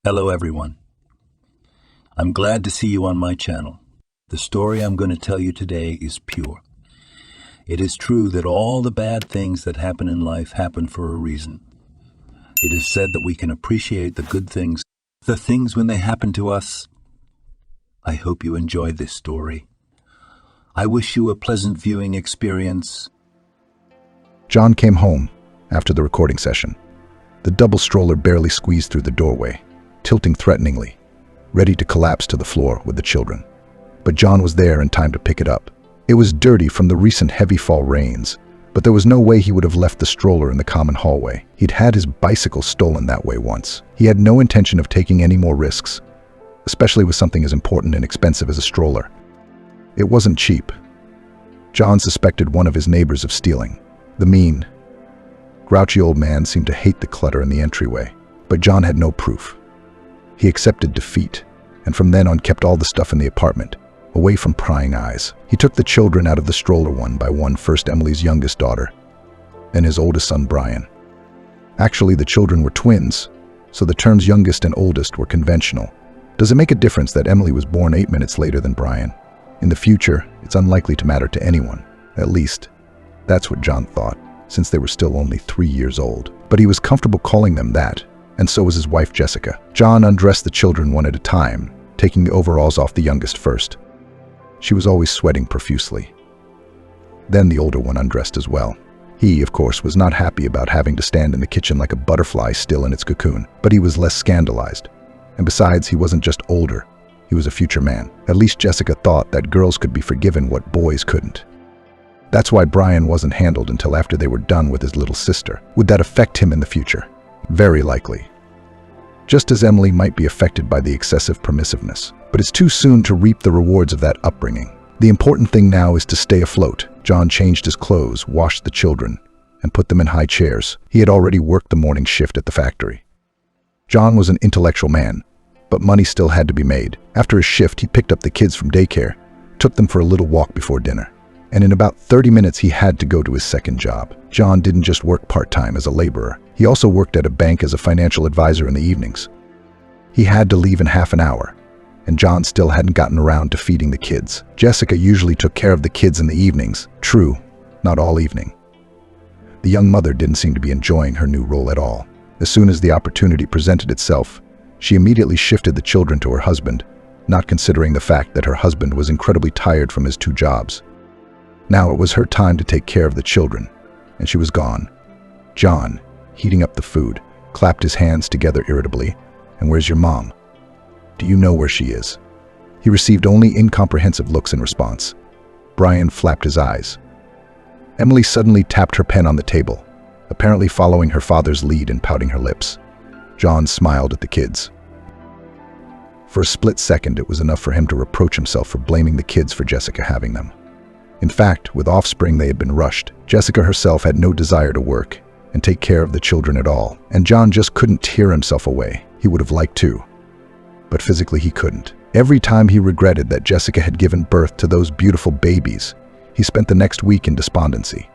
Hello everyone. I'm glad to see you on my channel. The story I'm going to tell you today is pure. It is true that all the bad things that happen in life happen for a reason. It is said that we can appreciate the good things, the things when they happen to us. I hope you enjoy this story. I wish you a pleasant viewing experience. John came home after the recording session. The double stroller barely squeezed through the doorway, tilting threateningly, ready to collapse to the floor with the children. But John was there in time to pick it up. It was dirty from the recent heavy fall rains, but there was no way he would have left the stroller in the common hallway. He'd had his bicycle stolen that way once. He had no intention of taking any more risks, especially with something as important and expensive as a stroller. It wasn't cheap. John suspected one of his neighbors of stealing. The mean, grouchy old man seemed to hate the clutter in the entryway, but John had no proof. He accepted defeat, and from then on kept all the stuff in the apartment, away from prying eyes. He took the children out of the stroller one by one, first Emily's youngest daughter, then his oldest son Brian. Actually, the children were twins, so the terms youngest and oldest were conventional. Does it make a difference that Emily was born 8 minutes later than Brian? In the future, it's unlikely to matter to anyone. At least, that's what John thought, since they were still only 3 years old. But he was comfortable calling them that, and so was his wife Jessica. John undressed the children one at a time, taking the overalls off the youngest first. She was always sweating profusely. Then the older one undressed as well. He, of course, was not happy about having to stand in the kitchen like a butterfly still in its cocoon, but he was less scandalized. And besides, he wasn't just older, he was a future man. At least Jessica thought that girls could be forgiven what boys couldn't. That's why Brian wasn't handled until after they were done with his little sister. Would that affect him in the future? Very likely. Just as Emily might be affected by the excessive permissiveness. But it's too soon to reap the rewards of that upbringing. The important thing now is to stay afloat. John changed his clothes, washed the children, and put them in high chairs. He had already worked the morning shift at the factory. John was an intellectual man, but money still had to be made. After his shift, he picked up the kids from daycare, took them for a little walk before dinner. And in about 30 minutes, he had to go to his second job. John didn't just work part-time as a laborer. He also worked at a bank as a financial advisor in the evenings. He had to leave in half an hour, and John still hadn't gotten around to feeding the kids. Jessica usually took care of the kids in the evenings. True, not all evening. The young mother didn't seem to be enjoying her new role at all. As soon as the opportunity presented itself, she immediately shifted the children to her husband, not considering the fact that her husband was incredibly tired from his 2 jobs. Now it was her time to take care of the children, and she was gone. John, heating up the food, clapped his hands together irritably. "And where's your mom? Do you know where she is?" He received only incomprehensive looks in response. Brian flapped his eyes. Emily suddenly tapped her pen on the table, apparently following her father's lead and pouting her lips. John smiled at the kids. For a split second, it was enough for him to reproach himself for blaming the kids for Jessica having them. In fact, with offspring they had been rushed. Jessica herself had no desire to work and take care of the children at all, and John just couldn't tear himself away. He would have liked to, but physically he couldn't. Every time he regretted that Jessica had given birth to those beautiful babies, he spent the next week in despondency.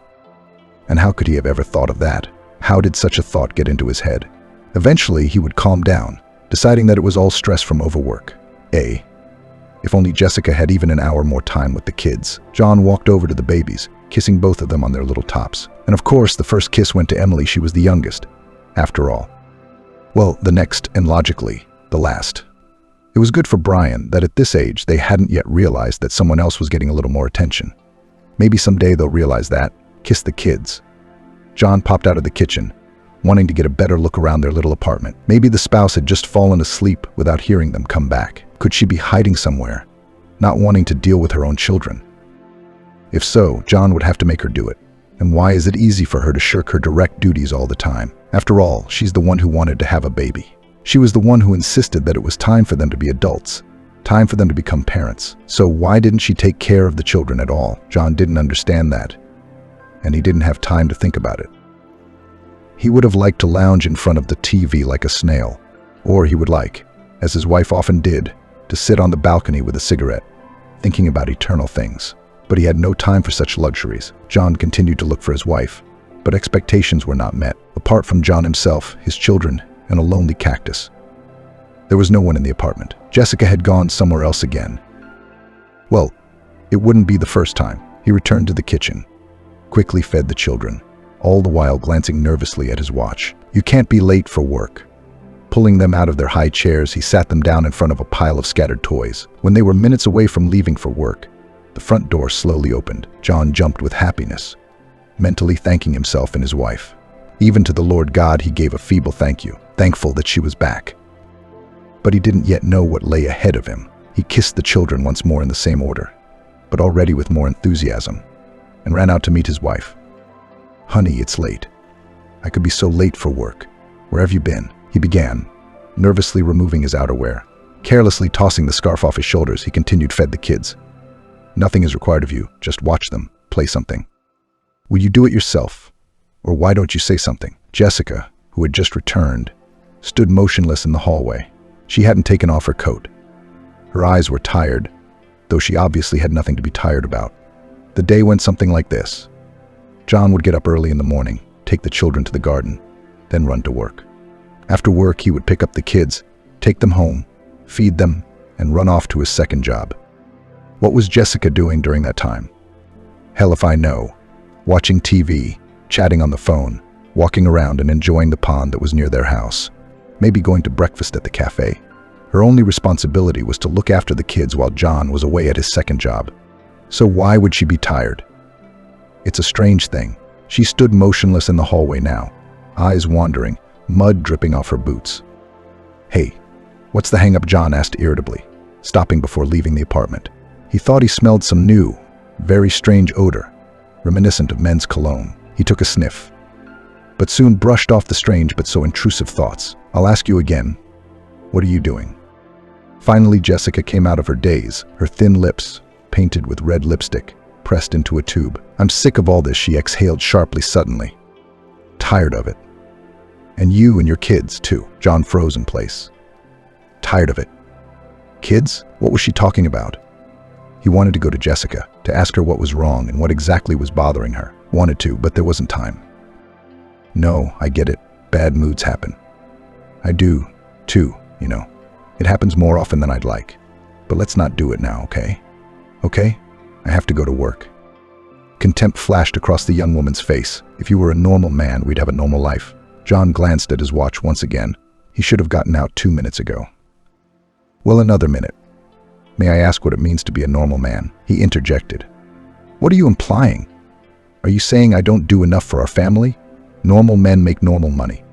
And how could he have ever thought of that? How did such a thought get into his head? Eventually, he would calm down, deciding that it was all stress from overwork. If only Jessica had even an hour more time with the kids. John walked over to the babies, kissing both of them on their little tops. And of course, the first kiss went to Emily. She was the youngest, after all. Well, the next, and logically, the last. It was good for Brian that at this age they hadn't yet realized that someone else was getting a little more attention. Maybe someday they'll realize that. Kiss the kids. John popped out of the kitchen, wanting to get a better look around their little apartment. Maybe the spouse had just fallen asleep without hearing them come back. Could she be hiding somewhere, not wanting to deal with her own children? If so, John would have to make her do it. And why is it easy for her to shirk her direct duties all the time? After all, she's the one who wanted to have a baby. She was the one who insisted that it was time for them to be adults, time for them to become parents. So why didn't she take care of the children at all? John didn't understand that, and he didn't have time to think about it. He would have liked to lounge in front of the TV like a snail, or he would like, as his wife often did, to sit on the balcony with a cigarette, thinking about eternal things. But he had no time for such luxuries. John continued to look for his wife, but expectations were not met. Apart from John himself, his children, and a lonely cactus, There was no one in the apartment. Jessica had gone somewhere else again. Well, it wouldn't be the first time. He returned to the kitchen, quickly fed the children, all the while glancing nervously at his watch. You can't be late for work. Pulling them out of their high chairs, he sat them down in front of a pile of scattered toys. When they were minutes away from leaving for work, the front door slowly opened. John jumped with happiness, mentally thanking himself and his wife. Even to the Lord God he gave a feeble thank you, thankful that she was back. But he didn't yet know what lay ahead of him. He kissed the children once more in the same order, but already with more enthusiasm, and ran out to meet his wife. "Honey, it's late. I could be so late for work. Where have you been?" He began, nervously removing his outerwear. Carelessly tossing the scarf off his shoulders, he continued fed the kids. "Nothing is required of you. Just watch them. Play something. Will you do it yourself? Or why don't you say something?" Jessica, who had just returned, stood motionless in the hallway. She hadn't taken off her coat. Her eyes were tired, though she obviously had nothing to be tired about. The day went something like this. John would get up early in the morning, take the children to the garden, then run to work. After work, he would pick up the kids, take them home, feed them, and run off to his second job. What was Jessica doing during that time? Hell if I know. Watching TV, chatting on the phone, walking around and enjoying the pond that was near their house. Maybe going to breakfast at the cafe. Her only responsibility was to look after the kids while John was away at his second job. So why would she be tired? It's a strange thing. She stood motionless in the hallway now, eyes wandering, mud dripping off her boots. "Hey, what's the hang-up?" John asked irritably, stopping before leaving the apartment. He thought he smelled some new, very strange odor, reminiscent of men's cologne. He took a sniff, but soon brushed off the strange but so intrusive thoughts. "I'll ask you again. What are you doing?" Finally, Jessica came out of her daze, her thin lips, painted with red lipstick, pressed into a tube. "I'm sick of all this," she exhaled sharply suddenly. "Tired of it. And you and your kids, too." John froze in place. Tired of it. Kids? What was she talking about? He wanted to go to Jessica, to ask her what was wrong and what exactly was bothering her. Wanted to, but there wasn't time. "No, I get it. Bad moods happen. I do, too, you know. It happens more often than I'd like. But let's not do it now, okay? Okay? I have to go to work." Contempt flashed across the young woman's face. "If you were a normal man, we'd have a normal life." John glanced at his watch once again. He should have gotten out 2 minutes ago. "Well, another minute. May I ask what it means to be a normal man?" he interjected. "What are you implying? Are you saying I don't do enough for our family? Normal men make normal money."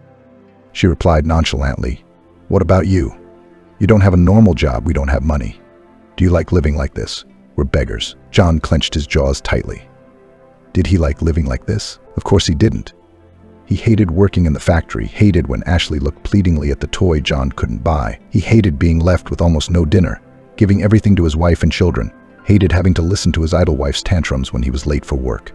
She replied nonchalantly, "What about you? You don't have a normal job, we don't have money. Do you like living like this? We're beggars." John clenched his jaws tightly. Did he like living like this? Of course he didn't. He hated working in the factory, hated when Ashley looked pleadingly at the toy John couldn't buy. He hated being left with almost no dinner, giving everything to his wife and children, hated having to listen to his idle wife's tantrums when he was late for work.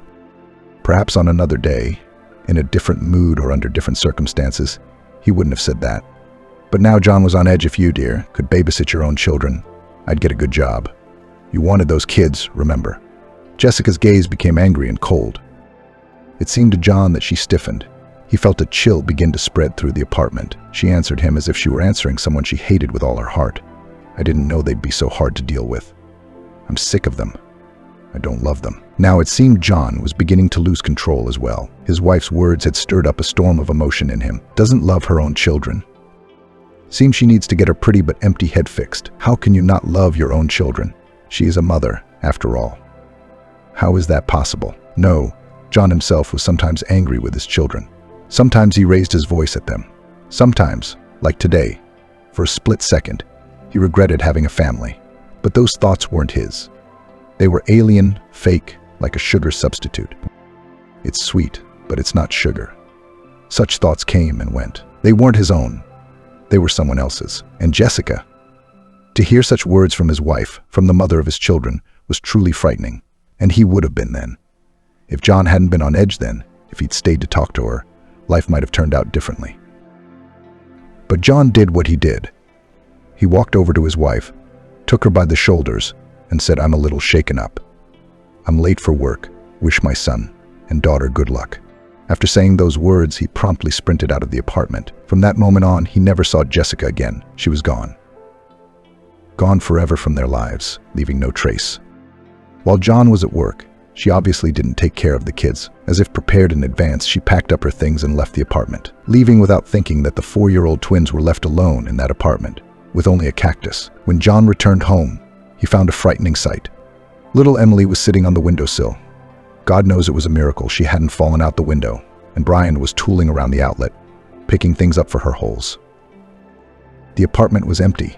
Perhaps on another day, in a different mood or under different circumstances, he wouldn't have said that. But now John was on edge. "If you, dear, could babysit your own children, I'd get a good job. You wanted those kids, remember?" Jessica's gaze became angry and cold. It seemed to John that she stiffened. He felt a chill begin to spread through the apartment. She answered him as if she were answering someone she hated with all her heart. "I didn't know they'd be so hard to deal with. I'm sick of them. I don't love them." Now it seemed John was beginning to lose control as well. His wife's words had stirred up a storm of emotion in him. Doesn't love her own children. Seems she needs to get her pretty but empty head fixed. How can you not love your own children? She is a mother, after all. How is that possible? No, John himself was sometimes angry with his children. Sometimes he raised his voice at them. Sometimes, like today, for a split second, he regretted having a family. But those thoughts weren't his. They were alien, fake, like a sugar substitute. It's sweet, but it's not sugar. Such thoughts came and went. They weren't his own. They were someone else's. And Jessica, to hear such words from his wife, from the mother of his children, was truly frightening. And he would have been then. If John hadn't been on edge then, if he'd stayed to talk to her, life might have turned out differently. But John did what he did. He walked over to his wife, took her by the shoulders, and said, "I'm a little shaken up. I'm late for work. Wish my son and daughter good luck." After saying those words, he promptly sprinted out of the apartment. From that moment on, he never saw Jessica again. She was gone. gone forever from their lives, leaving no trace. While John was at work, she obviously didn't take care of the kids. As if prepared in advance, she packed up her things and left the apartment, leaving without thinking that the 4-year-old twins were left alone in that apartment, with only a cactus. When John returned home, he found a frightening sight. Little Emily was sitting on the windowsill. God knows it was a miracle she hadn't fallen out the window, and Brian was tooling around the outlet, picking things up for her holes. The apartment was empty,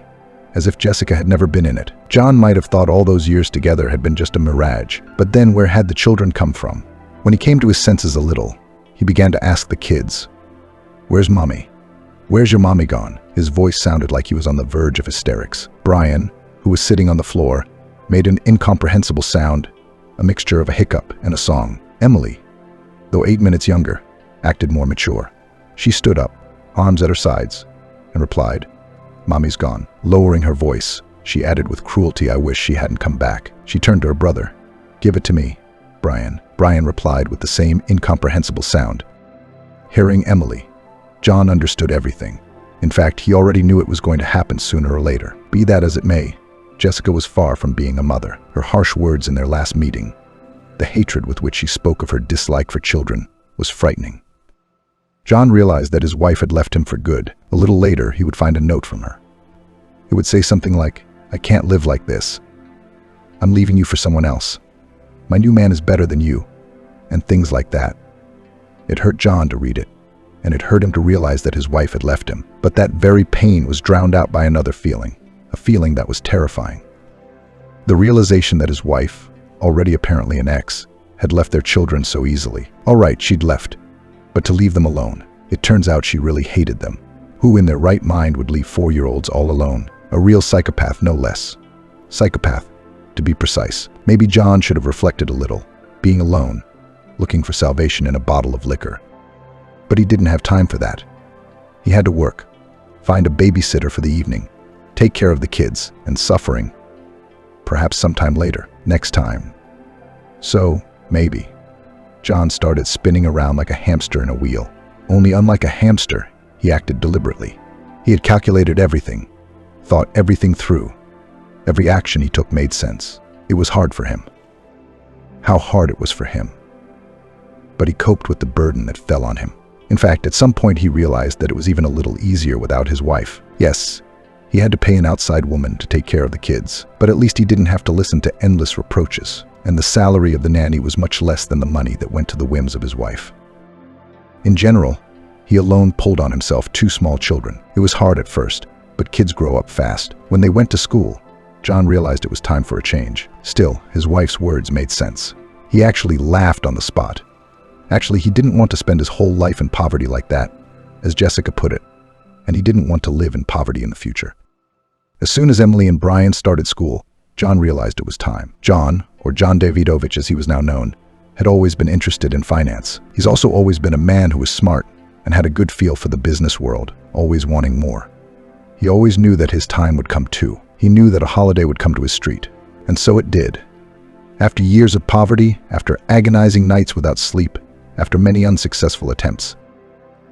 as if Jessica had never been in it. John might have thought all those years together had been just a mirage, but then where had the children come from? When he came to his senses a little, he began to ask the kids, "Where's Mommy? Where's your mommy gone?" His voice sounded like he was on the verge of hysterics. Brian, who was sitting on the floor, made an incomprehensible sound, a mixture of a hiccup and a song. Emily, though 8 minutes younger, acted more mature. She stood up, arms at her sides, and replied, "Mommy's gone." Lowering her voice, she added with cruelty, "I wish she hadn't come back." She turned to her brother. "Give it to me, Brian." Brian replied with the same incomprehensible sound. Hearing Emily, John understood everything. In fact, he already knew it was going to happen sooner or later. Be that as it may, Jessica was far from being a mother. Her harsh words in their last meeting, the hatred with which she spoke of her dislike for children, was frightening. John realized that his wife had left him for good. A little later, he would find a note from her. It would say something like, "I can't live like this. I'm leaving you for someone else. My new man is better than you," and things like that. It hurt John to read it, and it hurt him to realize that his wife had left him. But that very pain was drowned out by another feeling, a feeling that was terrifying. The realization that his wife, already apparently an ex, had left their children so easily. All right, she'd left, but to leave them alone. It turns out she really hated them. Who in their right mind would leave 4-year-olds all alone? A real psychopath, no less. Psychopath, to be precise. Maybe John should have reflected a little, being alone, looking for salvation in a bottle of liquor. But he didn't have time for that. He had to work, find a babysitter for the evening, take care of the kids, and suffering. Perhaps sometime later, next time. So, maybe. John started spinning around like a hamster in a wheel. Only unlike a hamster, he acted deliberately. He had calculated everything, thought everything through. Every action he took made sense. It was hard for him. How hard it was for him. But he coped with the burden that fell on him. In fact, at some point he realized that it was even a little easier without his wife. Yes, he had to pay an outside woman to take care of the kids, but at least he didn't have to listen to endless reproaches, and the salary of the nanny was much less than the money that went to the whims of his wife. In general, he alone pulled on himself 2 small children. It was hard at first, but kids grow up fast. When they went to school, John realized it was time for a change. Still, his wife's words made sense. He actually laughed on the spot. Actually, he didn't want to spend his whole life in poverty like that, as Jessica put it, and he didn't want to live in poverty in the future. As soon as Emily and Brian started school, John realized it was time. John, or John Davidovich as he was now known, had always been interested in finance. He's also always been a man who was smart and had a good feel for the business world, always wanting more. He always knew that his time would come too. He knew that a holiday would come to his street, and so it did. After years of poverty, after agonizing nights without sleep, after many unsuccessful attempts.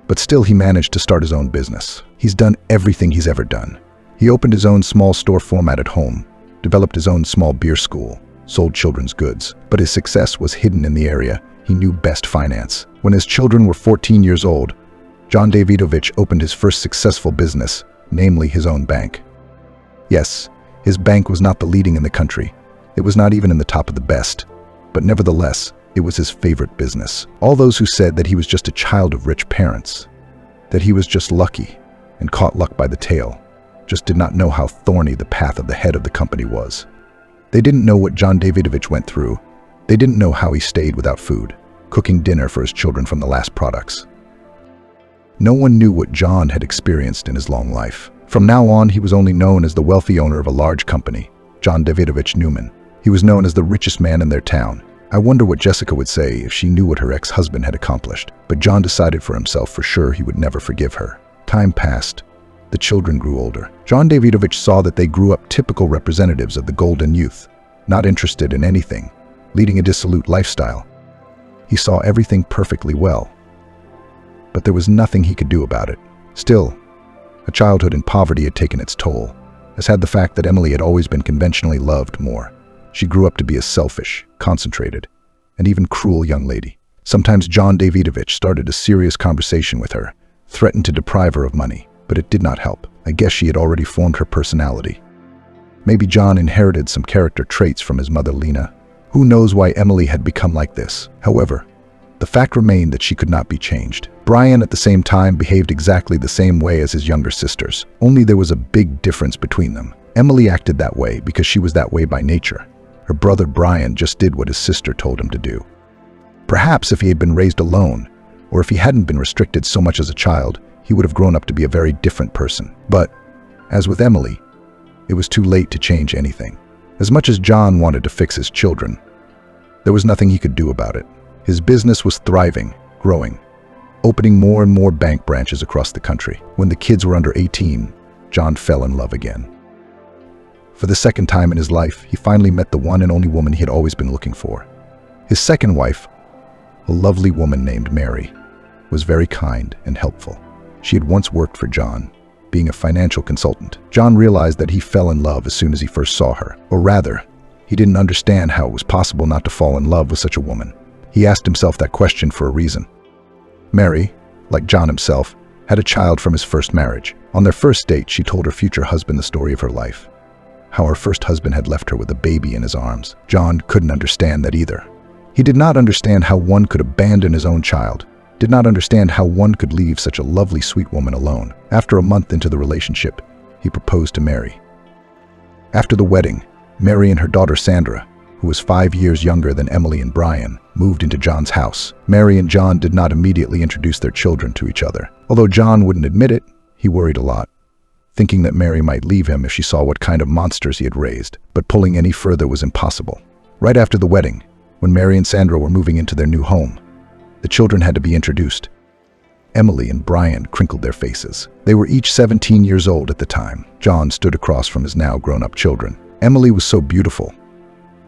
But still he managed to start his own business. He's done everything he's ever done. He opened his own small store format at home, developed his own small beer school, sold children's goods. But his success was hidden in the area he knew best: finance. When his children were 14 years old, John Davidovich opened his first successful business, namely his own bank. Yes, his bank was not the leading in the country. It was not even in the top of the best, but nevertheless, it was his favorite business. All those who said that he was just a child of rich parents, that he was just lucky and caught luck by the tail, just did not know how thorny the path of the head of the company was. They didn't know what John Davidovich went through. They didn't know how he stayed without food, cooking dinner for his children from the last products. No one knew what John had experienced in his long life. From now on, he was only known as the wealthy owner of a large company, John Davidovich Newman. He was known as the richest man in their town. I wonder what Jessica would say if she knew what her ex-husband had accomplished. But John decided for himself for sure he would never forgive her. Time passed. The children grew older. John Davidovich saw that they grew up typical representatives of the golden youth, not interested in anything, leading a dissolute lifestyle. He saw everything perfectly well, but there was nothing he could do about it. Still, a childhood in poverty had taken its toll. as had the fact that Emily had always been conventionally loved more. She grew up to be a selfish, concentrated, and even cruel young lady. Sometimes John Davidovich started a serious conversation with her, threatened to deprive her of money, but it did not help. I guess she had already formed her personality. Maybe John inherited some character traits from his mother Lena. Who knows why Emily had become like this? However, the fact remained that she could not be changed. Brian, at the same time, behaved exactly the same way as his younger sisters, only there was a big difference between them. Emily acted that way because she was that way by nature. Her brother Brian just did what his sister told him to do. Perhaps if he had been raised alone, or if he hadn't been restricted so much as a child, he would have grown up to be a very different person. But, as with Emily, it was too late to change anything. As much as John wanted to fix his children, there was nothing he could do about it. His business was thriving, growing, opening more and more bank branches across the country. When the kids were under 18, John fell in love again. For the second time in his life, he finally met the one and only woman he had always been looking for. His second wife, a lovely woman named Mary, was very kind and helpful. She had once worked for John, being a financial consultant. John realized that he fell in love as soon as he first saw her. Or rather, he didn't understand how it was possible not to fall in love with such a woman. He asked himself that question for a reason. Mary, like John himself, had a child from his first marriage. On their first date, she told her future husband the story of her life. How her first husband had left her with a baby in his arms. John couldn't understand that either. He did not understand how one could abandon his own child, did not understand how one could leave such a lovely, sweet woman alone. After a month into the relationship, he proposed to Mary. After the wedding, Mary and her daughter Sandra, who was 5 years younger than Emily and Brian, moved into John's house. Mary and John did not immediately introduce their children to each other. Although John wouldn't admit it, he worried a lot, thinking that Mary might leave him if she saw what kind of monsters he had raised. But pulling any further was impossible. Right after the wedding, when Mary and Sandra were moving into their new home, the children had to be introduced. Emily and Brian crinkled their faces. They were each 17 years old at the time. John stood across from his now grown-up children. Emily was so beautiful.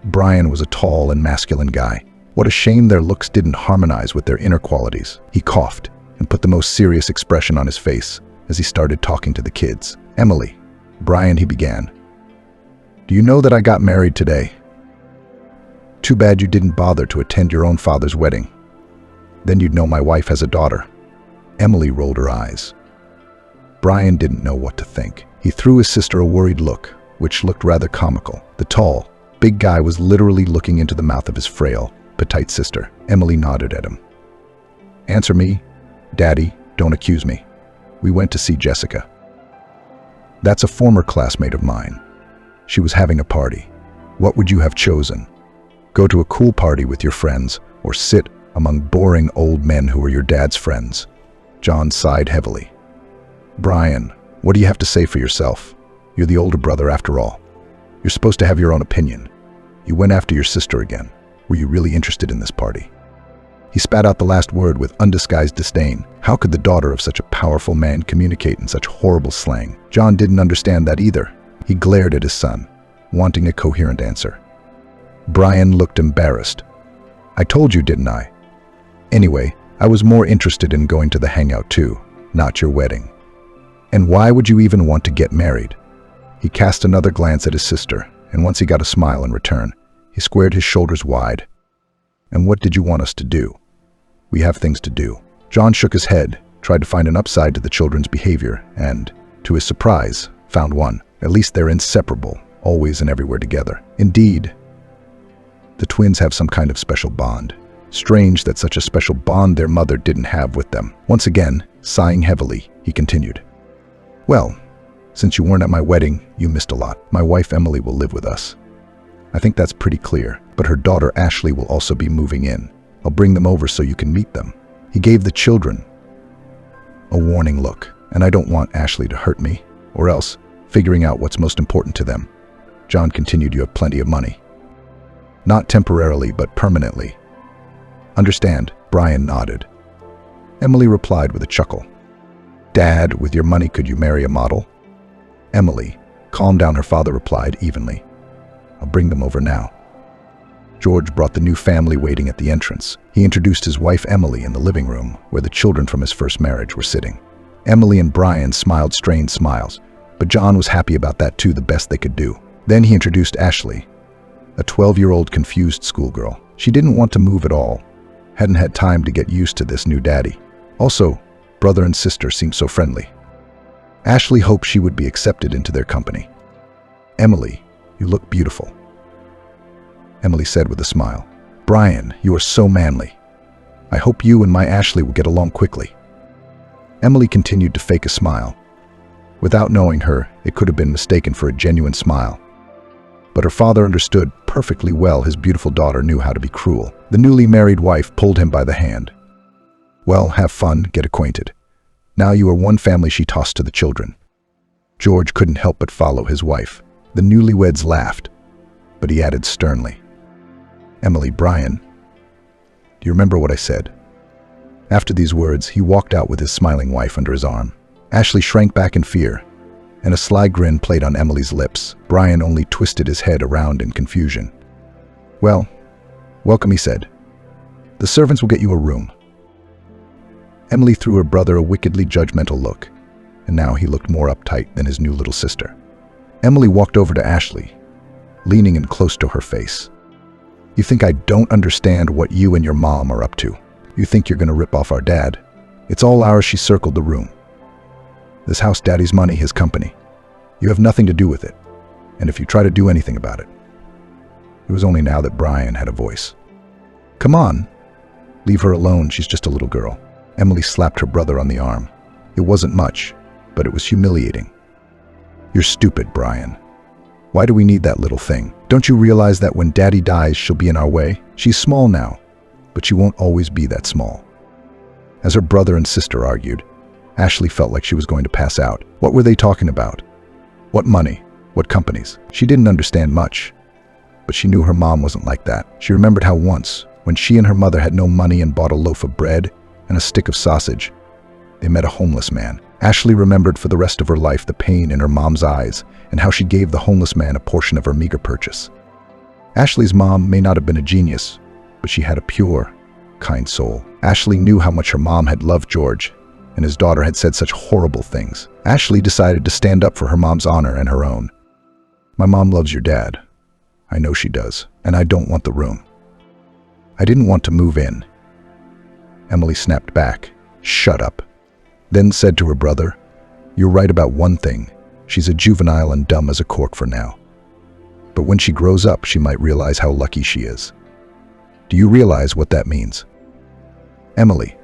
Brian was a tall and masculine guy. What a shame their looks didn't harmonize with their inner qualities. He coughed and put the most serious expression on his face as he started talking to the kids. Emily, Brian, he began. Do you know that I got married today? Too bad you didn't bother to attend your own father's wedding. Then you'd know my wife has a daughter. Emily rolled her eyes. Brian didn't know what to think. He threw his sister a worried look, which looked rather comical. The tall, big guy was literally looking into the mouth of his frail, petite sister. Emily nodded at him. Answer me, Daddy, don't accuse me. We went to see Jessica. That's a former classmate of mine. She was having a party. What would you have chosen? Go to a cool party with your friends, or sit among boring old men who were your dad's friends? John sighed heavily. Brian, what do you have to say for yourself? You're the older brother after all. You're supposed to have your own opinion. You went after your sister again. Were you really interested in this party? He spat out the last word with undisguised disdain. How could the daughter of such a powerful man communicate in such horrible slang? John didn't understand that either. He glared at his son, wanting a coherent answer. Brian looked embarrassed. I told you, didn't I? Anyway, I was more interested in going to the hangout too, not your wedding. And why would you even want to get married? He cast another glance at his sister, and once he got a smile in return, he squared his shoulders wide. And what did you want us to do? We have things to do. John shook his head, tried to find an upside to the children's behavior, and, to his surprise, found one. At least they're inseparable, always and everywhere together. Indeed, the twins have some kind of special bond. Strange that such a special bond their mother didn't have with them. Once again, sighing heavily, he continued. Well, since you weren't at my wedding, you missed a lot. My wife Emily will live with us. I think that's pretty clear, but her daughter Ashley will also be moving in. I'll bring them over so you can meet them. He gave the children a warning look, and I don't want Ashley to hurt me, or else, figuring out what's most important to them. John continued, you have plenty of money. Not temporarily, but permanently. Understand? Brian nodded. Emily replied with a chuckle. Dad, with your money, could you marry a model? Emily, calm down, her father replied evenly. I'll bring them over now. George brought the new family waiting at the entrance. He introduced his wife Emily in the living room, where the children from his first marriage were sitting. Emily and Brian smiled strained smiles. But John was happy about that too, the best they could do. Then he introduced Ashley, a 12-year-old confused schoolgirl. She didn't want to move at all, hadn't had time to get used to this new daddy. Also, brother and sister seemed so friendly. Ashley hoped she would be accepted into their company. "Emily, you look beautiful," Emily said with a smile. "Brian, you are so manly. I hope you and my Ashley will get along quickly." Emily continued to fake a smile. Without knowing her, it could have been mistaken for a genuine smile. But her father understood perfectly well his beautiful daughter knew how to be cruel. The newly married wife pulled him by the hand. "Well, have fun, get acquainted. Now you are one family," she tossed to the children. George couldn't help but follow his wife. The newlyweds laughed, but he added sternly, "Emily, Brian, do you remember what I said?" After these words, he walked out with his smiling wife under his arm. Ashley shrank back in fear, and a sly grin played on Emily's lips. Brian only twisted his head around in confusion. "Well, welcome," he said. "The servants will get you a room." Emily threw her brother a wickedly judgmental look, and now he looked more uptight than his new little sister. Emily walked over to Ashley, leaning in close to her face. "You think I don't understand what you and your mom are up to? You think you're going to rip off our dad? It's all ours." She circled the room. "This house, Daddy's money, his company. You have nothing to do with it, and if you try to do anything about it." It was only now that Brian had a voice. "Come on, leave her alone, she's just a little girl." Emily slapped her brother on the arm. It wasn't much, but it was humiliating. "You're stupid, Brian. Why do we need that little thing? Don't you realize that when Daddy dies, she'll be in our way? She's small now, but she won't always be that small." As her brother and sister argued, Ashley felt like she was going to pass out. What were they talking about? What money? What companies? She didn't understand much, but she knew her mom wasn't like that. She remembered how once, when she and her mother had no money and bought a loaf of bread and a stick of sausage, they met a homeless man. Ashley remembered for the rest of her life the pain in her mom's eyes and how she gave the homeless man a portion of her meager purchase. Ashley's mom may not have been a genius, but she had a pure, kind soul. Ashley knew how much her mom had loved George, and his daughter had said such horrible things. Ashley decided to stand up for her mom's honor and her own. "My mom loves your dad. I know she does, and I don't want the room. I didn't want to move in." Emily snapped back. "Shut up." Then said to her brother, "You're right about one thing. She's a juvenile and dumb as a cork for now. But when she grows up, she might realize how lucky she is. Do you realize what that means?" "Emily,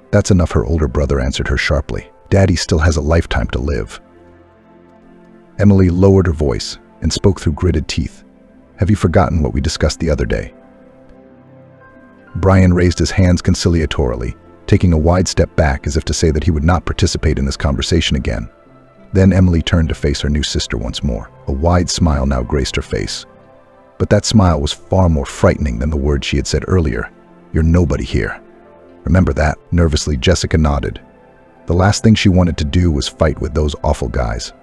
that's enough," her older brother answered her sharply. "Daddy still has a lifetime to live." Emily lowered her voice and spoke through gritted teeth. "Have you forgotten what we discussed the other day?" Brian raised his hands conciliatorily, taking a wide step back as if to say that he would not participate in this conversation again. Then Emily turned to face her new sister once more. A wide smile now graced her face. But that smile was far more frightening than the words she had said earlier. "You're nobody here. Remember that?" Nervously, Jessica nodded. The last thing she wanted to do was fight with those awful guys.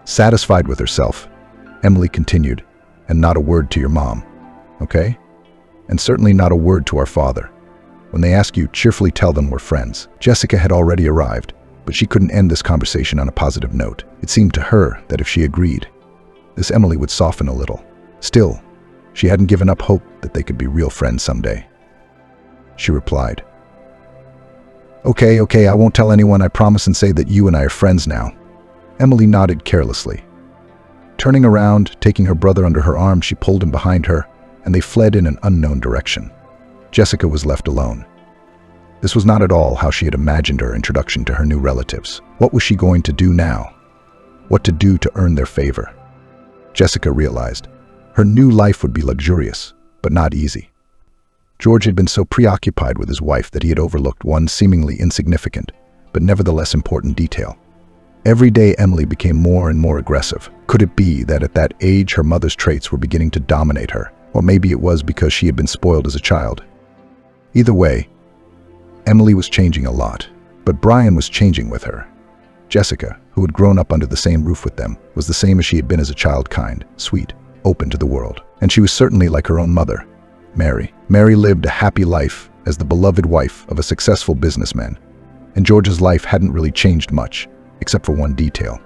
Satisfied with herself, Emily continued, "And not a word to your mom, okay? And certainly not a word to our father. When they ask you, cheerfully tell them we're friends." Jessica had already arrived, but she couldn't end this conversation on a positive note. It seemed to her that if she agreed, this Emily would soften a little. Still, she hadn't given up hope that they could be real friends someday. She replied, Okay, I won't tell anyone, I promise, and say that you and I are friends now." Emily nodded carelessly. Turning around, taking her brother under her arm, she pulled him behind her, and they fled in an unknown direction. Jessica was left alone. This was not at all how she had imagined her introduction to her new relatives. What was she going to do now? What to do to earn their favor? Jessica realized her new life would be luxurious, but not easy. George had been so preoccupied with his wife that he had overlooked one seemingly insignificant, but nevertheless important detail. Every day Emily became more and more aggressive. Could it be that at that age her mother's traits were beginning to dominate her? Or maybe it was because she had been spoiled as a child. Either way, Emily was changing a lot, but Brian was changing with her. Jessica, who had grown up under the same roof with them, was the same as she had been as a child, kind, sweet, open to the world. And she was certainly like her own mother, Mary. Mary lived a happy life as the beloved wife of a successful businessman, and George's life hadn't really changed much, except for one detail.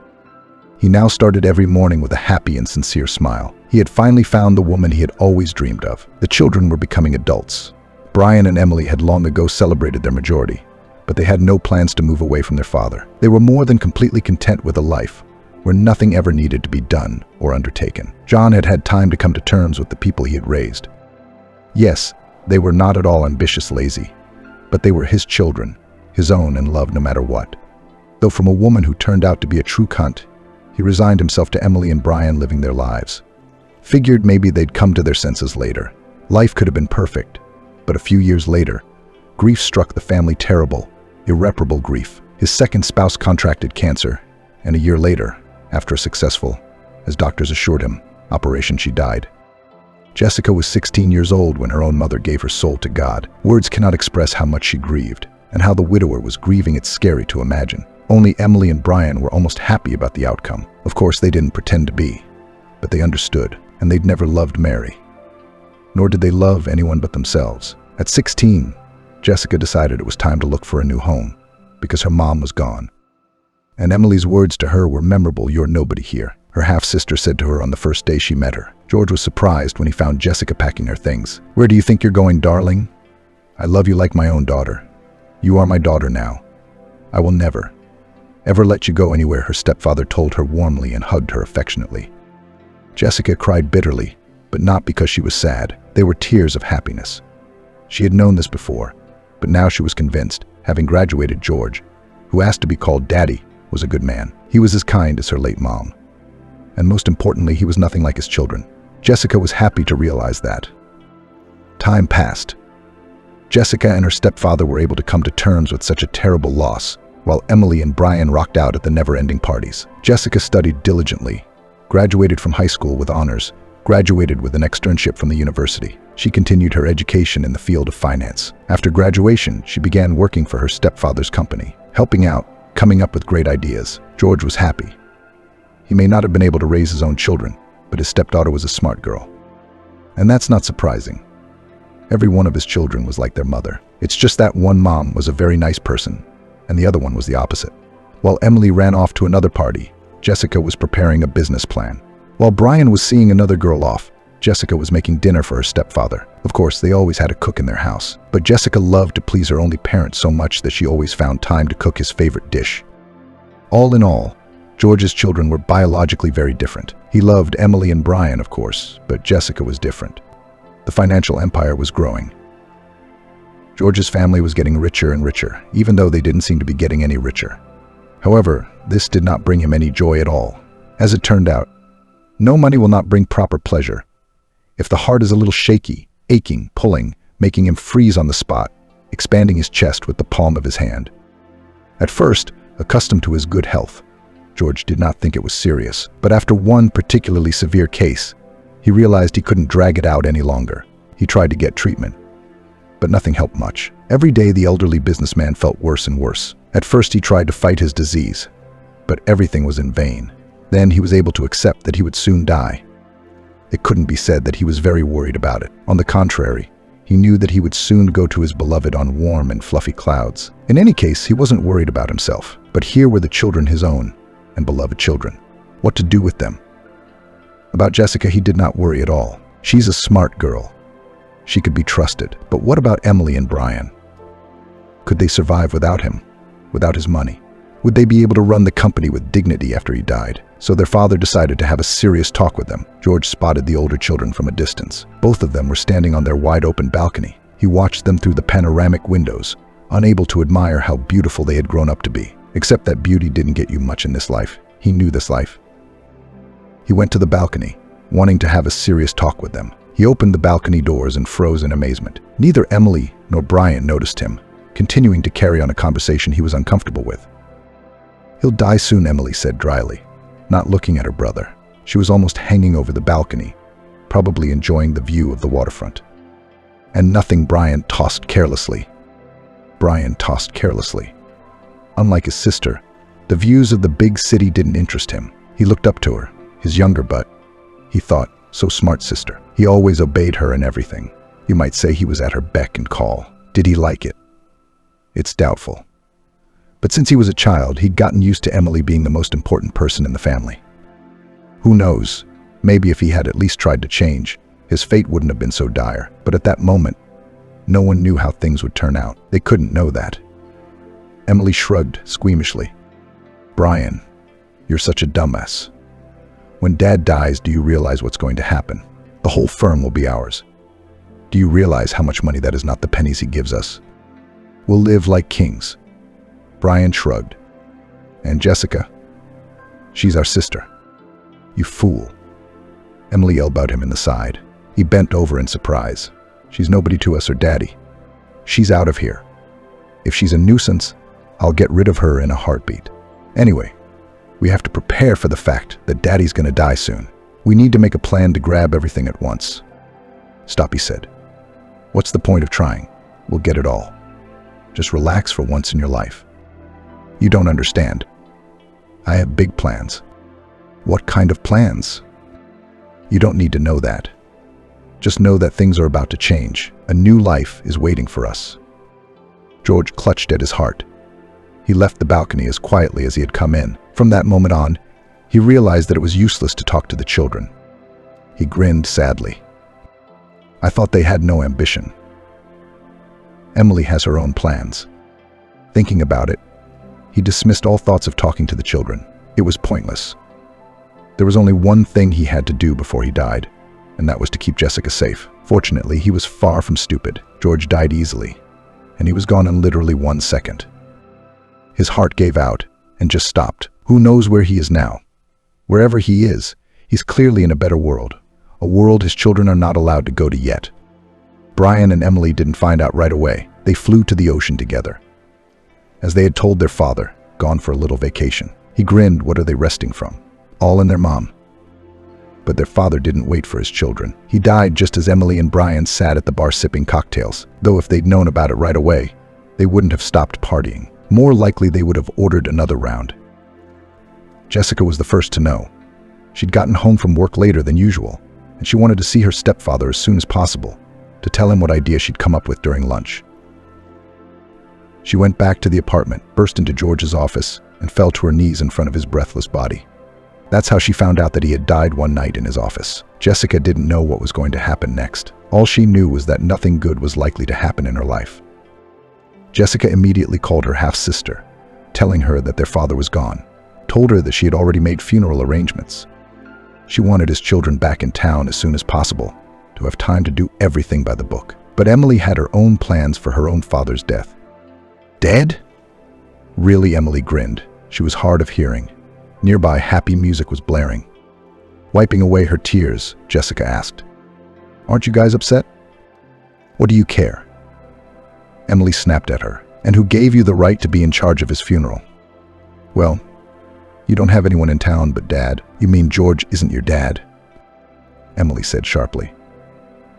He now started every morning with a happy and sincere smile. He had finally found the woman he had always dreamed of. The children were becoming adults. Brian and Emily had long ago celebrated their majority, but they had no plans to move away from their father. They were more than completely content with a life where nothing ever needed to be done or undertaken. John had had time to come to terms with the people he had raised. Yes, they were not at all ambitious, lazy, but they were his children, his own, and loved no matter what. Though from a woman who turned out to be a true cunt, he resigned himself to Emily and Brian living their lives. Figured maybe they'd come to their senses later. Life could have been perfect, but a few years later, grief struck the family, terrible, irreparable grief. His second spouse contracted cancer, and a year later, after a successful, as doctors assured him, operation, she died. Jessica was 16 years old when her own mother gave her soul to God. Words cannot express how much she grieved, and how the widower was grieving. It's scary to imagine. Only Emily and Brian were almost happy about the outcome. Of course, they didn't pretend to be, but they understood, and they'd never loved Mary. Nor did they love anyone but themselves. At 16, Jessica decided it was time to look for a new home, because her mom was gone. And Emily's words to her were memorable. "You're nobody here," her half-sister said to her on the first day she met her. George was surprised when he found Jessica packing her things. "Where do you think you're going, darling? I love you like my own daughter. You are my daughter now. I will never, ever let you go anywhere," her stepfather told her warmly and hugged her affectionately. Jessica cried bitterly, but not because she was sad. They were tears of happiness. She had known this before, but now she was convinced, having graduated, George, who asked to be called Daddy, was a good man. He was as kind as her late mom. And most importantly, he was nothing like his children. Jessica was happy to realize that. Time passed. Jessica and her stepfather were able to come to terms with such a terrible loss, while Emily and Brian rocked out at the never-ending parties. Jessica studied diligently, graduated from high school with honors, graduated with an externship from the university. She continued her education in the field of finance. After graduation, she began working for her stepfather's company, helping out, coming up with great ideas. George was happy. He may not have been able to raise his own children, but his stepdaughter was a smart girl. And that's not surprising. Every one of his children was like their mother. It's just that one mom was a very nice person, and the other one was the opposite. While Emily ran off to another party, Jessica was preparing a business plan. While Brian was seeing another girl off, Jessica was making dinner for her stepfather. Of course, they always had a cook in their house, but Jessica loved to please her only parent so much that she always found time to cook his favorite dish. All in all, George's children were biologically very different. He loved Emily and Brian, of course, but Jessica was different. The financial empire was growing. George's family was getting richer and richer, even though they didn't seem to be getting any richer. However, this did not bring him any joy at all. As it turned out, no money will not bring proper pleasure. If the heart is a little shaky, aching, pulling, making him freeze on the spot, expanding his chest with the palm of his hand. At first, accustomed to his good health, George did not think it was serious, but after one particularly severe case, he realized he couldn't drag it out any longer. He tried to get treatment, but nothing helped much. Every day, the elderly businessman felt worse and worse. At first, he tried to fight his disease, but everything was in vain. Then he was able to accept that he would soon die. It couldn't be said that he was very worried about it. On the contrary, he knew that he would soon go to his beloved on warm and fluffy clouds. In any case, he wasn't worried about himself, but here were the children, his own and beloved children. What to do with them? About Jessica, he did not worry at all. She's a smart girl. She could be trusted. But what about Emily and Brian? Could they survive without him, without his money? Would they be able to run the company with dignity after he died? So their father decided to have a serious talk with them. George spotted the older children from a distance. Both of them were standing on their wide-open balcony. He watched them through the panoramic windows, unable to admire how beautiful they had grown up to be. Except that beauty didn't get you much in this life. He knew this life. He went to the balcony, wanting to have a serious talk with them. He opened the balcony doors and froze in amazement. Neither Emily nor Brian noticed him, continuing to carry on a conversation he was uncomfortable with. "He'll die soon," Emily said dryly, not looking at her brother. She was almost hanging over the balcony, probably enjoying the view of the waterfront. And nothing, Brian tossed carelessly. Unlike his sister, the views of the big city didn't interest him. He looked up to her, his younger but, he thought, so smart sister. He always obeyed her in everything. You might say he was at her beck and call. Did he like it? It's doubtful. But since he was a child, he'd gotten used to Emily being the most important person in the family. Who knows? Maybe if he had at least tried to change, his fate wouldn't have been so dire. But at that moment, no one knew how things would turn out. They couldn't know that. Emily shrugged squeamishly. Brian, you're such a dumbass. When Dad dies, do you realize what's going to happen? The whole firm will be ours. Do you realize how much money that is not the pennies he gives us? We'll live like kings. Brian shrugged. And Jessica? She's our sister. You fool. Emily elbowed him in the side. He bent over in surprise. She's nobody to us or Daddy. She's out of here. If she's a nuisance, I'll get rid of her in a heartbeat. Anyway, we have to prepare for the fact that Daddy's gonna die soon. We need to make a plan to grab everything at once. Stop, he said. What's the point of trying? We'll get it all. Just relax for once in your life. You don't understand. I have big plans. What kind of plans? You don't need to know that. Just know that things are about to change. A new life is waiting for us. George clutched at his heart. He left the balcony as quietly as he had come in. From that moment on, he realized that it was useless to talk to the children. He grinned sadly. I thought they had no ambition. Emily has her own plans. Thinking about it, he dismissed all thoughts of talking to the children. It was pointless. There was only one thing he had to do before he died, and that was to keep Jessica safe. Fortunately, he was far from stupid. George died easily, and he was gone in literally 1 second. His heart gave out and just stopped. Who knows where he is now? Wherever he is, he's clearly in a better world. A world his children are not allowed to go to yet. Brian and Emily didn't find out right away. They flew to the ocean together. As they had told their father, gone for a little vacation. He grinned, what are they resting from? All in their mom. But their father didn't wait for his children. He died just as Emily and Brian sat at the bar sipping cocktails, though if they'd known about it right away, they wouldn't have stopped partying. More likely they would have ordered another round. Jessica was the first to know. She'd gotten home from work later than usual, and she wanted to see her stepfather as soon as possible, to tell him what idea she'd come up with during lunch. She went back to the apartment, burst into George's office, and fell to her knees in front of his breathless body. That's how she found out that he had died one night in his office. Jessica didn't know what was going to happen next. All she knew was that nothing good was likely to happen in her life. Jessica immediately called her half-sister, telling her that their father was gone, told her that she had already made funeral arrangements. She wanted his children back in town as soon as possible, to have time to do everything by the book. But Emily had her own plans for her own father's death. Dead? Really, Emily grinned. She was hard of hearing. Nearby, happy music was blaring. Wiping away her tears, Jessica asked, Aren't you guys upset? What do you care? Emily snapped at her. And who gave you the right to be in charge of his funeral? Well, you don't have anyone in town but Dad. You mean George isn't your dad? Emily said sharply.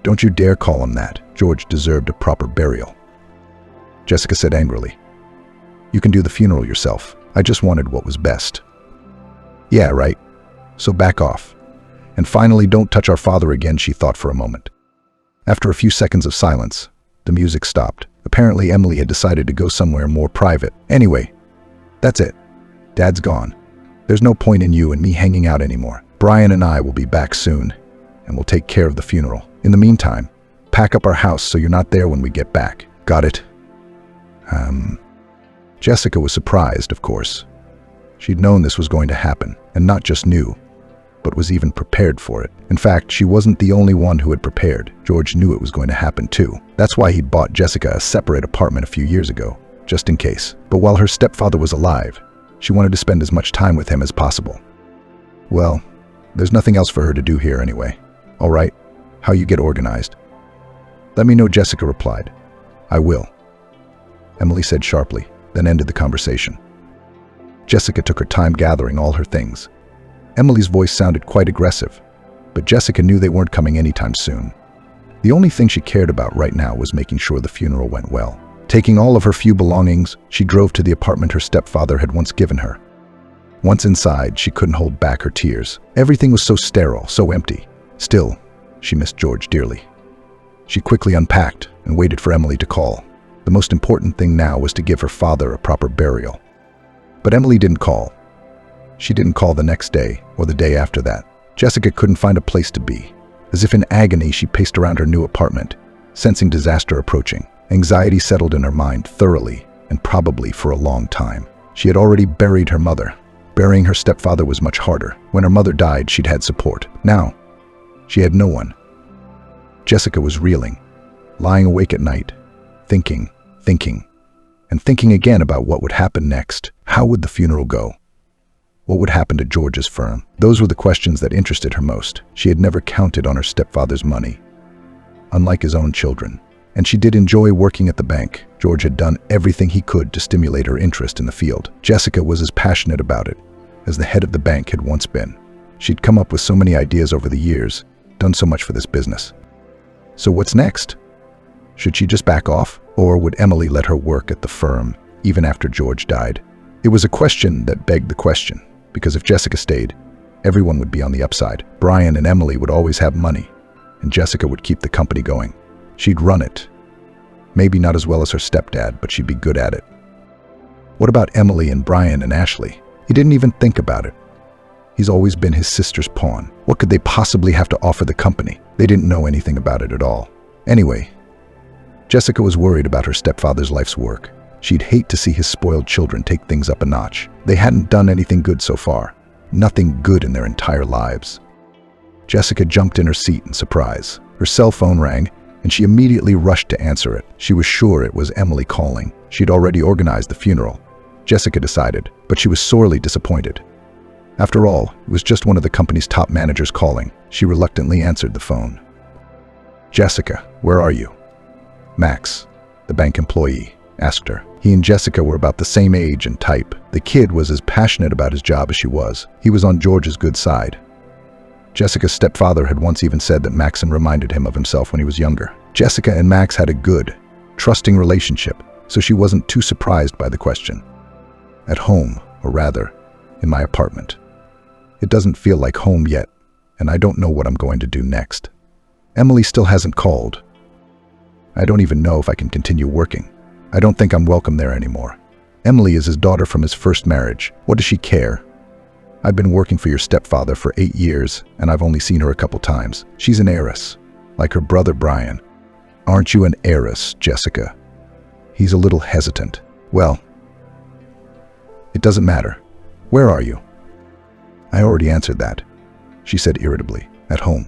Don't you dare call him that. George deserved a proper burial. Jessica said angrily. You can do the funeral yourself. I just wanted what was best. Yeah, right. So back off. And finally, don't touch our father again, she thought for a moment. After a few seconds of silence, the music stopped. Apparently, Emily had decided to go somewhere more private. Anyway, that's it. Dad's gone. There's no point in you and me hanging out anymore. Brian and I will be back soon, and we'll take care of the funeral. In the meantime, pack up our house so you're not there when we get back. Got it? Jessica was surprised, of course. She'd known this was going to happen, and not just knew, but was even prepared for it. In fact, she wasn't the only one who had prepared. George knew it was going to happen too. That's why he'd bought Jessica a separate apartment a few years ago, just in case. But while her stepfather was alive, she wanted to spend as much time with him as possible. Well, there's nothing else for her to do here anyway. All right, how you get organized? Let me know, Jessica replied. I will. Emily said sharply, then ended the conversation. Jessica took her time gathering all her things. Emily's voice sounded quite aggressive, but Jessica knew they weren't coming anytime soon. The only thing she cared about right now was making sure the funeral went well. Taking all of her few belongings, she drove to the apartment her stepfather had once given her. Once inside, she couldn't hold back her tears. Everything was so sterile, so empty. Still, she missed George dearly. She quickly unpacked and waited for Emily to call. The most important thing now was to give her father a proper burial. But Emily didn't call. She didn't call the next day or the day after that. Jessica couldn't find a place to be. As if in agony, she paced around her new apartment, sensing disaster approaching. Anxiety settled in her mind thoroughly, and probably for a long time. She had already buried her mother. Burying her stepfather was much harder. When her mother died, she'd had support. Now, she had no one. Jessica was reeling, lying awake at night, thinking, and thinking again about what would happen next. How would the funeral go? What would happen to George's firm? Those were the questions that interested her most. She had never counted on her stepfather's money, unlike his own children. And she did enjoy working at the bank. George had done everything he could to stimulate her interest in the field. Jessica was as passionate about it as the head of the bank had once been. She'd come up with so many ideas over the years, done so much for this business. So what's next? Should she just back off? Or would Emily let her work at the firm, even after George died? It was a question that begged the question, because if Jessica stayed, everyone would be on the upside. Brian and Emily would always have money, and Jessica would keep the company going. She'd run it. Maybe not as well as her stepdad, but she'd be good at it. What about Emily and Brian and Ashley? He didn't even think about it. He's always been his sister's pawn. What could they possibly have to offer the company? They didn't know anything about it at all. Anyway, Jessica was worried about her stepfather's life's work. She'd hate to see his spoiled children take things up a notch. They hadn't done anything good so far. Nothing good in their entire lives. Jessica jumped in her seat in surprise. Her cell phone rang, and she immediately rushed to answer it. She was sure it was Emily calling. She'd already organized the funeral, Jessica decided, but she was sorely disappointed. After all, it was just one of the company's top managers calling. She reluctantly answered the phone. "Jessica, where are you?" Max, the bank employee, asked her. He and Jessica were about the same age and type. The kid was as passionate about his job as she was. He was on George's good side. Jessica's stepfather had once even said that Maxon reminded him of himself when he was younger. Jessica and Max had a good, trusting relationship, so she wasn't too surprised by the question. "At home, or rather, in my apartment. It doesn't feel like home yet, and I don't know what I'm going to do next. Emily still hasn't called. I don't even know if I can continue working. I don't think I'm welcome there anymore. Emily is his daughter from his first marriage. What does she care? I've been working for your stepfather for 8 years, and I've only seen her a couple times. She's an heiress, like her brother Brian." "Aren't you an heiress, Jessica?" He's a little hesitant. "Well, it doesn't matter. Where are you?" "I already answered that," she said irritably. "At home.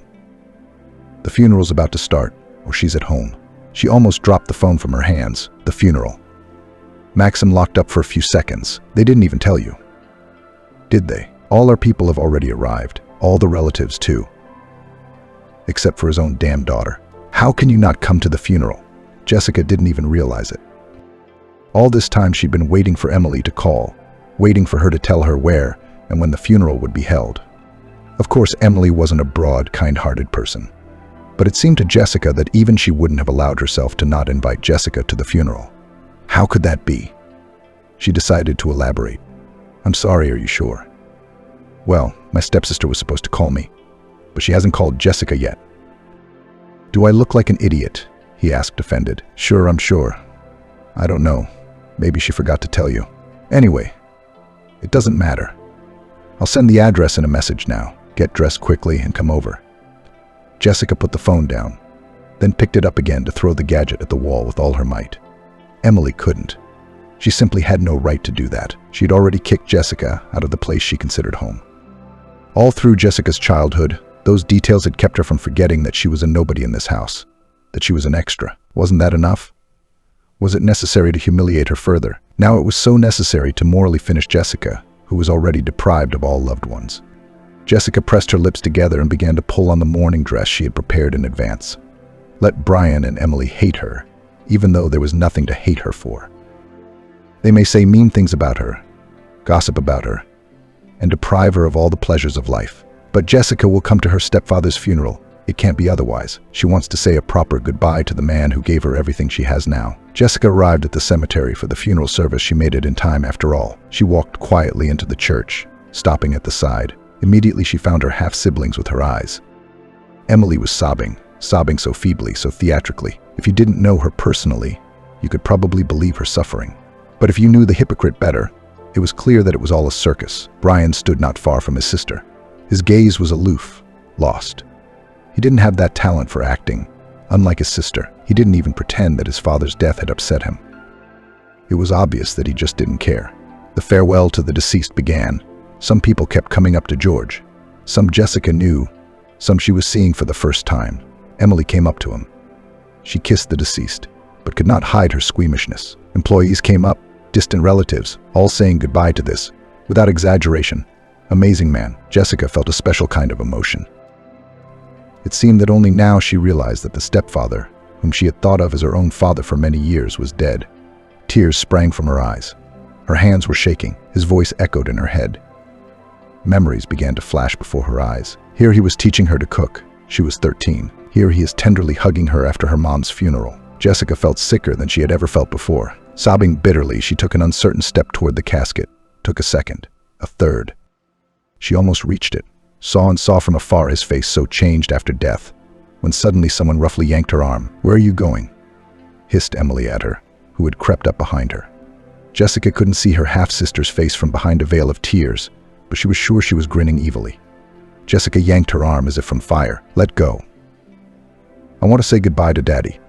The funeral's about to start, or she's at home." She almost dropped the phone from her hands. The funeral. Maxim locked up for a few seconds. "They didn't even tell you, did they? All our people have already arrived. All the relatives, too. Except for his own damn daughter. How can you not come to the funeral?" Jessica didn't even realize it. All this time she'd been waiting for Emily to call, waiting for her to tell her where and when the funeral would be held. Of course, Emily wasn't a broad, kind-hearted person. But it seemed to Jessica that even she wouldn't have allowed herself to not invite Jessica to the funeral. How could that be? She decided to elaborate. "I'm sorry, are you sure?" "Well, my stepsister was supposed to call me, but she hasn't called Jessica yet." "Do I look like an idiot?" he asked, offended. "Sure, I'm sure. I don't know. Maybe she forgot to tell you. Anyway, it doesn't matter. I'll send the address in a message now. Get dressed quickly and come over." Jessica put the phone down, then picked it up again to throw the gadget at the wall with all her might. Emily couldn't. She simply had no right to do that. She'd already kicked Jessica out of the place she considered home. All through Jessica's childhood, those details had kept her from forgetting that she was a nobody in this house, that she was an extra. Wasn't that enough? Was it necessary to humiliate her further? Now it was so necessary to morally finish Jessica, who was already deprived of all loved ones. Jessica pressed her lips together and began to pull on the mourning dress she had prepared in advance. Let Brian and Emily hate her, even though there was nothing to hate her for. They may say mean things about her, gossip about her, and deprive her of all the pleasures of life. But Jessica will come to her stepfather's funeral. It can't be otherwise. She wants to say a proper goodbye to the man who gave her everything she has now. Jessica arrived at the cemetery for the funeral service. She made it in time after all. She walked quietly into the church, stopping at the side. Immediately she found her half-siblings with her eyes. Emily was sobbing so feebly, so theatrically. If you didn't know her personally, you could probably believe her suffering. But if you knew the hypocrite better, it was clear that it was all a circus. Brian stood not far from his sister. His gaze was aloof, lost. He didn't have that talent for acting. Unlike his sister, he didn't even pretend that his father's death had upset him. It was obvious that he just didn't care. The farewell to the deceased began. Some people kept coming up to George. Some Jessica knew, some she was seeing for the first time. Emily came up to him. She kissed the deceased, but could not hide her squeamishness. Employees came up, distant relatives, all saying goodbye to this, without exaggeration, amazing man. Jessica felt a special kind of emotion. It seemed that only now she realized that the stepfather, whom she had thought of as her own father for many years, was dead. Tears sprang from her eyes. Her hands were shaking. His voice echoed in her head. Memories began to flash before her eyes. Here he was teaching her to cook. She was 13. Here he is tenderly hugging her after her mom's funeral. Jessica felt sicker than she had ever felt before. Sobbing bitterly, she took an uncertain step toward the casket. Took a second, a third. She almost reached it. Saw from afar his face so changed after death, when suddenly someone roughly yanked her arm. "Where are you going?" hissed Emily at her, who had crept up behind her. Jessica couldn't see her half-sister's face from behind a veil of tears, but she was sure she was grinning evilly. Jessica yanked her arm as if from fire. "Let go. I want to say goodbye to Daddy."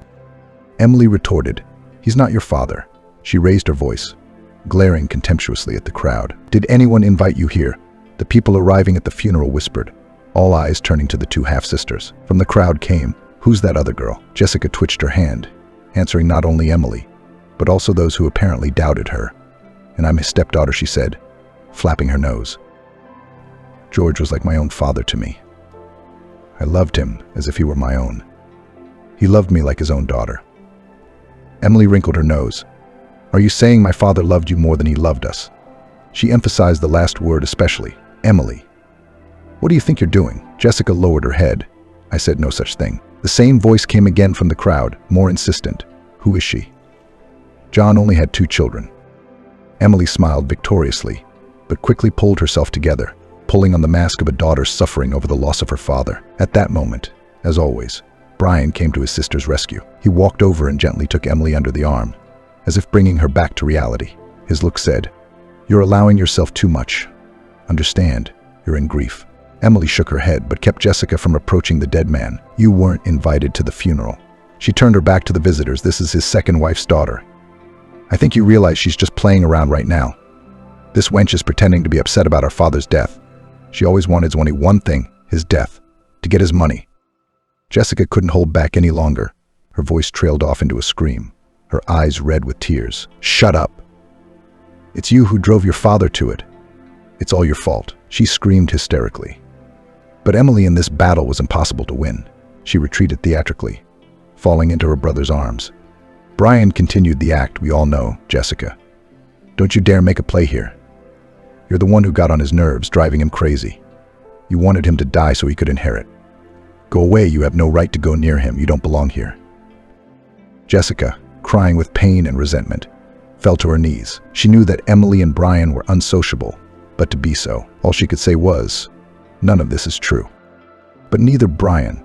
Emily retorted, "He's not your father." She raised her voice, glaring contemptuously at the crowd. "Did anyone invite you here?" The people arriving at the funeral whispered, all eyes turning to the two half-sisters. From the crowd came, "Who's that other girl?" Jessica twitched her hand, answering not only Emily, but also those who apparently doubted her. "And I'm his stepdaughter," she said, flapping her nose. "George was like my own father to me. I loved him as if he were my own. He loved me like his own daughter." Emily wrinkled her nose. "Are you saying my father loved you more than he loved us?" She emphasized the last word especially. "Emily, what do you think you're doing?" Jessica lowered her head. "I said no such thing." The same voice came again from the crowd, more insistent. "Who is she?" John only had 2 children. Emily smiled victoriously, but quickly pulled herself together, pulling on the mask of a daughter suffering over the loss of her father. At that moment, as always, Brian came to his sister's rescue. He walked over and gently took Emily under the arm, as if bringing her back to reality. His look said, "You're allowing yourself too much. Understand, you're in grief." Emily shook her head, but kept Jessica from approaching the dead man. "You weren't invited to the funeral." She turned her back to the visitors. "This is his second wife's daughter. I think you realize she's just playing around right now. This wench is pretending to be upset about her father's death. She always wanted only one thing, his death, to get his money." Jessica couldn't hold back any longer. Her voice trailed off into a scream, her eyes red with tears. "Shut up. It's you who drove your father to it. It's all your fault," she screamed hysterically. But Emily in this battle was impossible to win. She retreated theatrically, falling into her brother's arms. "Brian continued the act we all know, Jessica. Don't you dare make a play here. You're the one who got on his nerves, driving him crazy. You wanted him to die so he could inherit. Go away, you have no right to go near him, you don't belong here." Jessica, crying with pain and resentment, fell to her knees. She knew that Emily and Brian were unsociable, but to be so, all she could say was, "None of this is true." But neither Brian,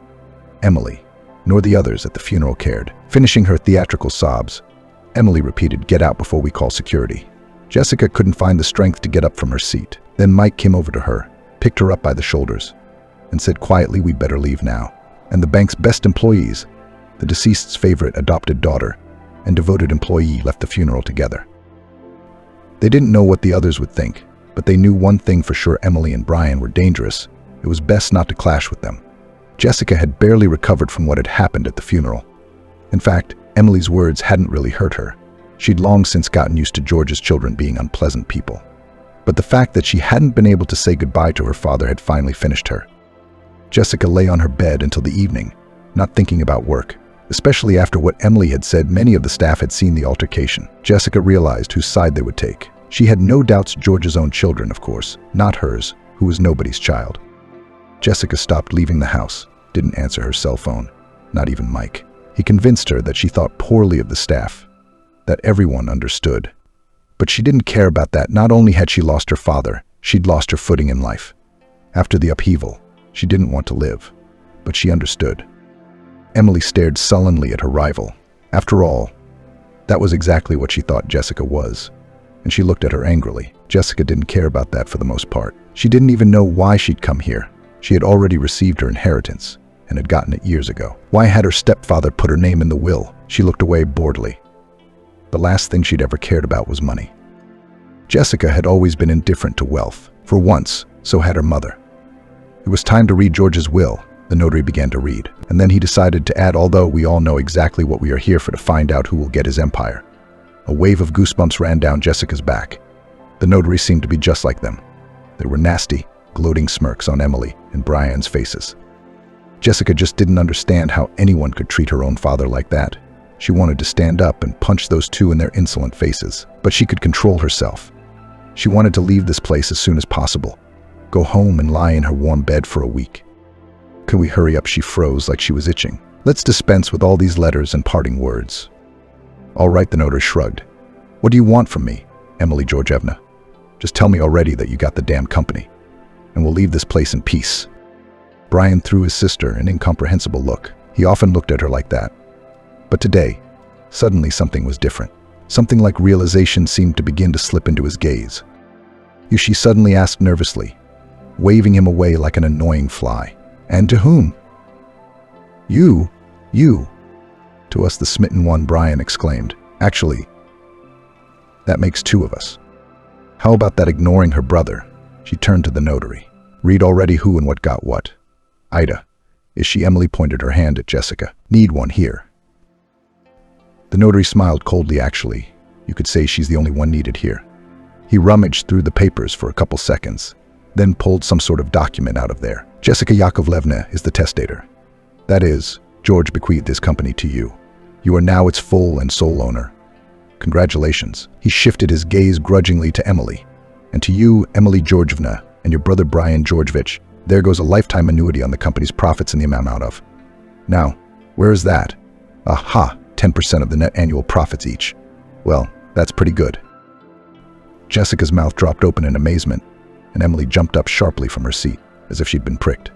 Emily, nor the others at the funeral cared. Finishing her theatrical sobs, Emily repeated, "Get out before we call security." Jessica couldn't find the strength to get up from her seat. Then Mike came over to her, picked her up by the shoulders, and said quietly, "We better leave now." And the bank's best employees, the deceased's favorite adopted daughter and devoted employee, left the funeral together. They didn't know what the others would think, but they knew one thing for sure: Emily and Brian were dangerous. It was best not to clash with them. Jessica had barely recovered from what had happened at the funeral. In fact, Emily's words hadn't really hurt her. She'd long since gotten used to George's children being unpleasant people. But the fact that she hadn't been able to say goodbye to her father had finally finished her. Jessica lay on her bed until the evening, not thinking about work, especially after what Emily had said. Many of the staff had seen the altercation. Jessica realized whose side they would take. She had no doubts George's own children, of course, not hers, who was nobody's child. Jessica stopped leaving the house, didn't answer her cell phone, not even Mike. He convinced her that she thought poorly of the staff, that everyone understood. But she didn't care about that. Not only had she lost her father, she'd lost her footing in life. After the upheaval, she didn't want to live, but she understood. Emily stared sullenly at her rival. After all, that was exactly what she thought Jessica was, and she looked at her angrily. Jessica didn't care about that for the most part. She didn't even know why she'd come here. She had already received her inheritance and had gotten it years ago. Why had her stepfather put her name in the will? She looked away boredly. The last thing she'd ever cared about was money. Jessica had always been indifferent to wealth. For once, so had her mother. It was time to read George's will. The notary began to read, and then he decided to add, although we all know exactly what we are here for, to find out who will get his empire. A wave of goosebumps ran down Jessica's back. The notary seemed to be just like them. There were nasty, gloating smirks on Emily and Brian's faces. Jessica just didn't understand how anyone could treat her own father like that. She wanted to stand up and punch those two in their insolent faces, but she could control herself. She wanted to leave this place as soon as possible, go home and lie in her warm bed for a week. Could we hurry up? She froze like she was itching. Let's dispense with all these letters and parting words. All right, the notary shrugged. What do you want from me, Emily Georgievna? Just tell me already that you got the damn company, and we'll leave this place in peace. Brian threw his sister an incomprehensible look. He often looked at her like that. But today, suddenly something was different. Something like realization seemed to begin to slip into his gaze. You, she suddenly asked nervously, waving him away like an annoying fly. And to whom? You. To us, the smitten one, Brian exclaimed. Actually, that makes two of us. How about that ignoring her brother? She turned to the notary. Read already who and what got what. Ida. Is she? Emily pointed her hand at Jessica. Need one here. The notary smiled coldly. Actually, you could say she's the only one needed here. He rummaged through the papers for a couple seconds, then pulled some sort of document out of there. Jessica Yakovlevna is the testator. That is, George bequeathed his company to you. You are now its full and sole owner. Congratulations. He shifted his gaze grudgingly to Emily. And to you, Emily Georgievna, and your brother Brian Georgievich, there goes a lifetime annuity on the company's profits in the amount of. Now, where is that? Aha, 10% of the net annual profits each. Well, that's pretty good. Jessica's mouth dropped open in amazement, and Emily jumped up sharply from her seat, as if she'd been pricked.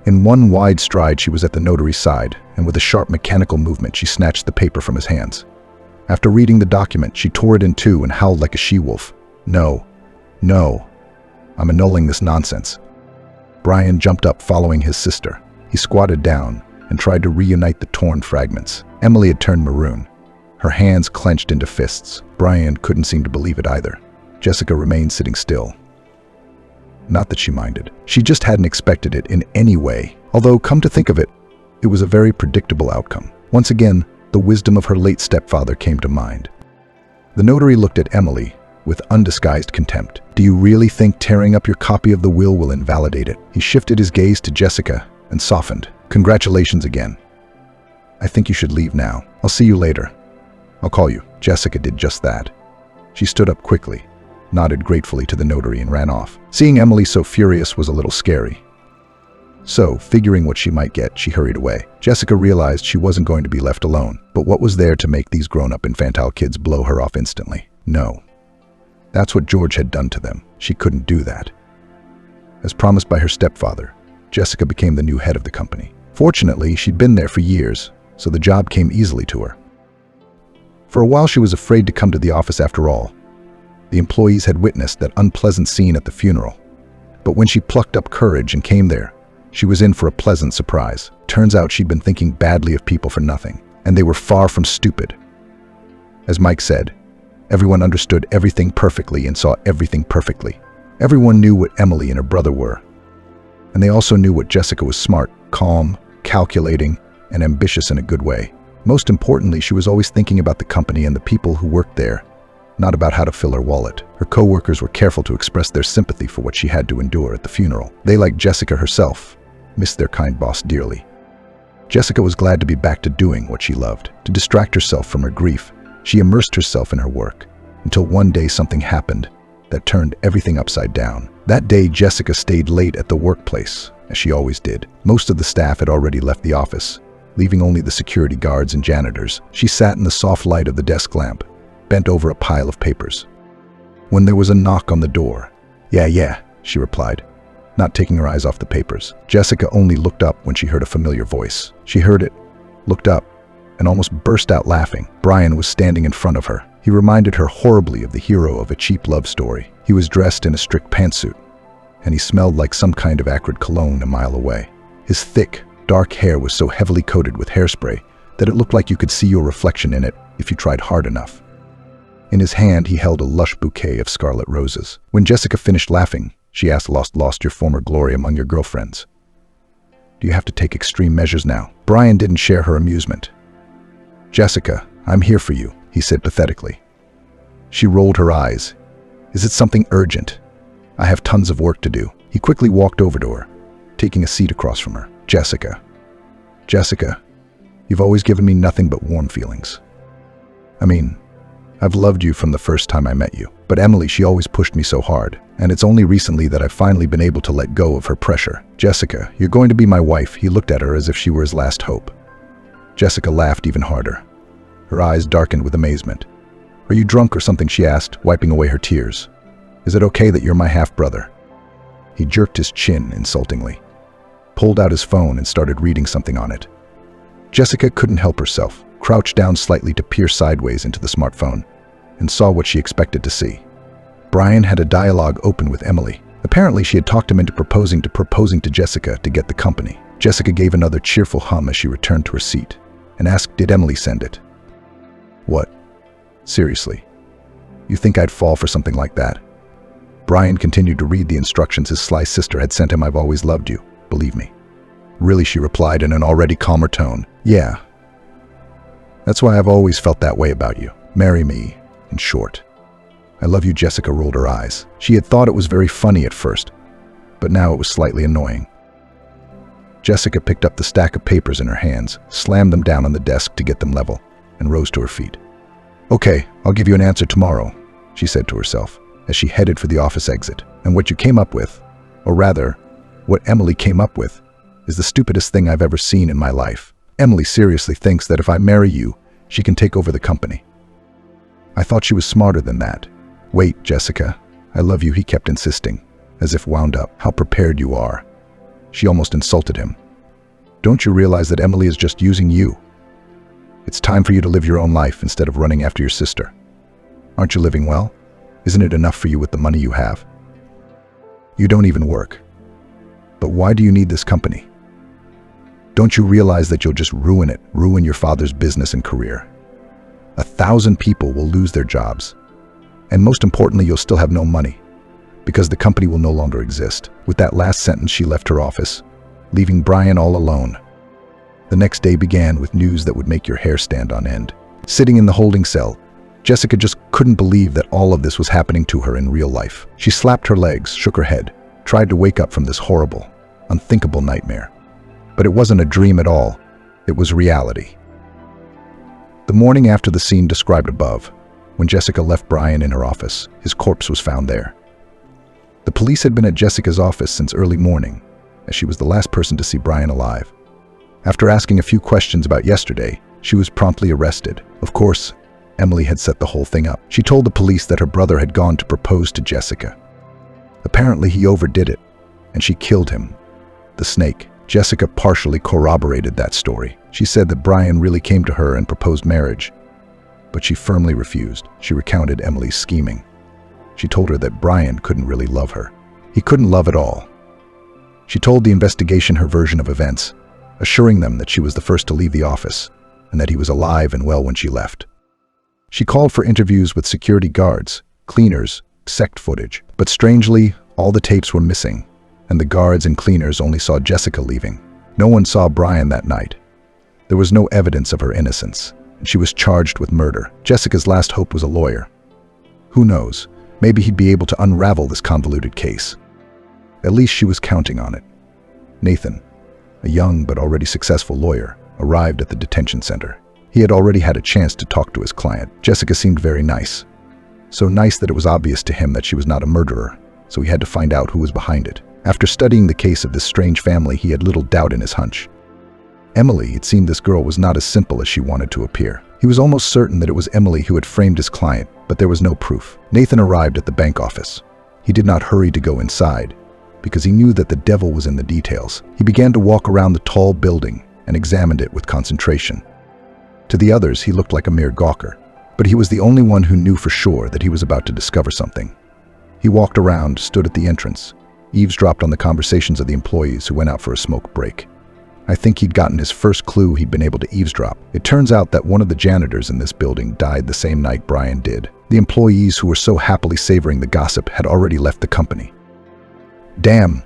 In one wide stride, she was at the notary's side, and with a sharp mechanical movement, she snatched the paper from his hands. After reading the document, she tore it in two and howled like a she-wolf. No. I'm annulling this nonsense. Brian jumped up, following his sister. He squatted down and tried to reunite the torn fragments. Emily had turned maroon, her hands clenched into fists. Brian couldn't seem to believe it either. Jessica remained sitting still. Not that she minded. She just hadn't expected it in any way. Although, come to think of it, it was a very predictable outcome. Once again, the wisdom of her late stepfather came to mind. The notary looked at Emily with undisguised contempt. Do you really think tearing up your copy of the will invalidate it? He shifted his gaze to Jessica and softened. Congratulations again. I think you should leave now. I'll see you later. I'll call you. Jessica did just that. She stood up quickly, nodded gratefully to the notary, and ran off. Seeing Emily so furious was a little scary. So, figuring what she might get, she hurried away. Jessica realized she wasn't going to be left alone, but what was there to make these grown-up infantile kids blow her off instantly? No. That's what George had done to them. She couldn't do that. As promised by her stepfather, Jessica became the new head of the company. Fortunately, she'd been there for years, so the job came easily to her. For a while, she was afraid to come to the office after all. The employees had witnessed that unpleasant scene at the funeral. But when she plucked up courage and came there, she was in for a pleasant surprise. Turns out she'd been thinking badly of people for nothing, and they were far from stupid. As Mike said, everyone understood everything perfectly and saw everything perfectly. Everyone knew what Emily and her brother were. And they also knew what Jessica was: smart, calm, calculating, and ambitious in a good way. Most importantly, she was always thinking about the company and the people who worked there, not about how to fill her wallet. Her co-workers were careful to express their sympathy for what she had to endure at the funeral. They, like Jessica herself, missed their kind boss dearly. Jessica was glad to be back to doing what she loved. To distract herself from her grief, she immersed herself in her work, until one day something happened that turned everything upside down. That day, Jessica stayed late at the workplace, as she always did. Most of the staff had already left the office, leaving only the security guards and janitors. She sat in the soft light of the desk lamp, bent over a pile of papers, when there was a knock on the door. Yeah, she replied, not taking her eyes off the papers. Jessica only looked up when she heard a familiar voice. She heard it, looked up, and almost burst out laughing. Brian was standing in front of her. He reminded her horribly of the hero of a cheap love story. He was dressed in a strict pantsuit, and he smelled like some kind of acrid cologne a mile away. His thick, dark hair was so heavily coated with hairspray that it looked like you could see your reflection in it if you tried hard enough. In his hand, he held a lush bouquet of scarlet roses. When Jessica finished laughing, she asked, lost your former glory among your girlfriends? Do you have to take extreme measures now? Brian didn't share her amusement. Jessica, I'm here for you, he said pathetically. She rolled her eyes. Is it something urgent? I have tons of work to do. He quickly walked over to her, taking a seat across from her. Jessica, you've always given me nothing but warm feelings. I mean, I've loved you from the first time I met you. But Emily, she always pushed me so hard, and it's only recently that I've finally been able to let go of her pressure. Jessica, you're going to be my wife. He looked at her as if she were his last hope. Jessica laughed even harder. Her eyes darkened with amazement. Are you drunk or something? She asked, wiping away her tears. Is it okay that you're my half-brother? He jerked his chin insultingly, pulled out his phone and started reading something on it. Jessica couldn't help herself, crouched down slightly to peer sideways into the smartphone, and saw what she expected to see. Brian had a dialogue open with Emily. Apparently, she had talked him into proposing to Jessica to get the company. Jessica gave another cheerful hum as she returned to her seat and asked, did Emily send it? What? Seriously? You think I'd fall for something like that? Brian continued to read the instructions his sly sister had sent him. I've always loved you, believe me. Really, she replied in an already calmer tone. Yeah. That's why I've always felt that way about you. Marry me, in short. I love you. Jessica rolled her eyes. She had thought it was very funny at first, but now it was slightly annoying. Jessica picked up the stack of papers in her hands, slammed them down on the desk to get them level, and rose to her feet. Okay, I'll give you an answer tomorrow, she said to herself, as she headed for the office exit. And what you came up with, or rather, what Emily came up with, is the stupidest thing I've ever seen in my life. Emily seriously thinks that if I marry you, she can take over the company. I thought she was smarter than that. Wait, Jessica, I love you, he kept insisting, as if wound up. How prepared you are. She almost insulted him. Don't you realize that Emily is just using you? It's time for you to live your own life instead of running after your sister. Aren't you living well? Isn't it enough for you with the money you have? You don't even work. But why do you need this company? Don't you realize that you'll just ruin it, ruin your father's business and career? 1,000 people will lose their jobs. And most importantly, you'll still have no money, because the company will no longer exist. With that last sentence, she left her office, leaving Brian all alone. The next day began with news that would make your hair stand on end. Sitting in the holding cell, Jessica just couldn't believe that all of this was happening to her in real life. She slapped her legs, shook her head, tried to wake up from this horrible, unthinkable nightmare. But it wasn't a dream at all. It was reality. The morning after the scene described above, when Jessica left Brian in her office, his corpse was found there. The police had been at Jessica's office since early morning, as she was the last person to see Brian alive. After asking a few questions about yesterday, she was promptly arrested. Of course, Emily had set the whole thing up. She told the police that her brother had gone to propose to Jessica. Apparently, he overdid it, and she killed him. The snake. Jessica partially corroborated that story. She said that Brian really came to her and proposed marriage, but she firmly refused. She recounted Emily's scheming. She told her that Brian couldn't really love her. He couldn't love at all. She told the investigation her version of events, assuring them that she was the first to leave the office and that he was alive and well when she left. She called for interviews with security guards, cleaners, sect footage, but strangely, all the tapes were missing, and the guards and cleaners only saw Jessica leaving. No one saw Brian that night. There was no evidence of her innocence, and she was charged with murder. Jessica's last hope was a lawyer. Who knows, maybe he'd be able to unravel this convoluted case. At least she was counting on it. Nathan, a young but already successful lawyer, arrived at the detention center. He had already had a chance to talk to his client. Jessica seemed very nice. So nice that it was obvious to him that she was not a murderer, so he had to find out who was behind it. After studying the case of this strange family, he had little doubt in his hunch. Emily, it seemed this girl was not as simple as she wanted to appear. He was almost certain that it was Emily who had framed his client, but there was no proof. Nathan arrived at the bank office. He did not hurry to go inside, because he knew that the devil was in the details. He began to walk around the tall building and examined it with concentration. To the others, he looked like a mere gawker, but he was the only one who knew for sure that he was about to discover something. He walked around, stood at the entrance, eavesdropped on the conversations of the employees who went out for a smoke break. I think he'd gotten his first clue he'd been able to eavesdrop. It turns out that one of the janitors in this building died the same night Brian did. The employees who were so happily savoring the gossip had already left the company. Damn,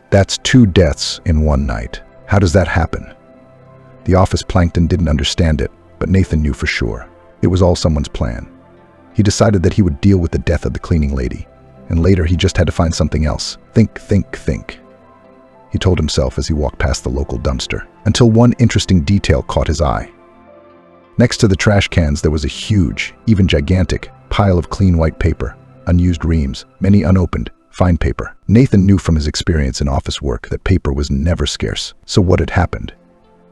that's 2 deaths in one night. How does that happen? The office plankton didn't understand it, but Nathan knew for sure. It was all someone's plan. He decided that he would deal with the death of the cleaning lady, and later he just had to find something else. Think, he told himself as he walked past the local dumpster, until one interesting detail caught his eye. Next to the trash cans there was a huge, even gigantic, pile of clean white paper, unused reams, many unopened, fine paper. Nathan knew from his experience in office work that paper was never scarce. So what had happened?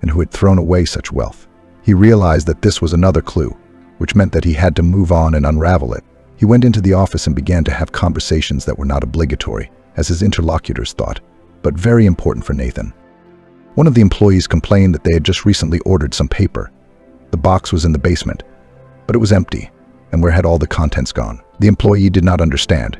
And who had thrown away such wealth? He realized that this was another clue, which meant that he had to move on and unravel it. He went into the office and began to have conversations that were not obligatory, as his interlocutors thought, but very important for Nathan. One of the employees complained that they had just recently ordered some paper. The box was in the basement, but it was empty, and where had all the contents gone? The employee did not understand.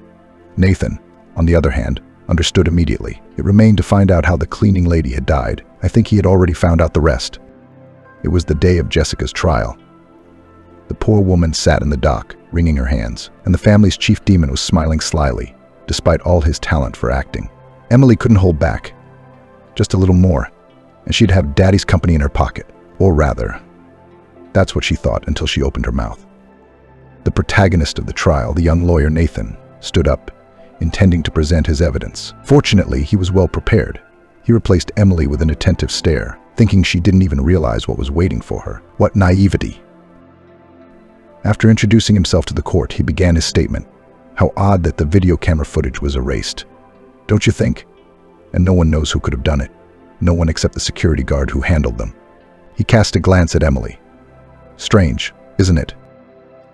Nathan, on the other hand, understood immediately. It remained to find out how the cleaning lady had died. I think he had already found out the rest. It was the day of Jessica's trial. The poor woman sat in the dock, wringing her hands, and the family's chief demon was smiling slyly, despite all his talent for acting. Emily couldn't hold back. Just a little more, and she'd have Daddy's company in her pocket. Or rather, that's what she thought until she opened her mouth. The protagonist of the trial, the young lawyer Nathan, stood up, intending to present his evidence. Fortunately, he was well prepared. He replaced Emily with an attentive stare, thinking she didn't even realize what was waiting for her. What naivety! After introducing himself to the court, he began his statement. How odd that the video camera footage was erased. Don't you think? And no one knows who could have done it. No one except the security guard who handled them. He cast a glance at Emily. Strange, isn't it?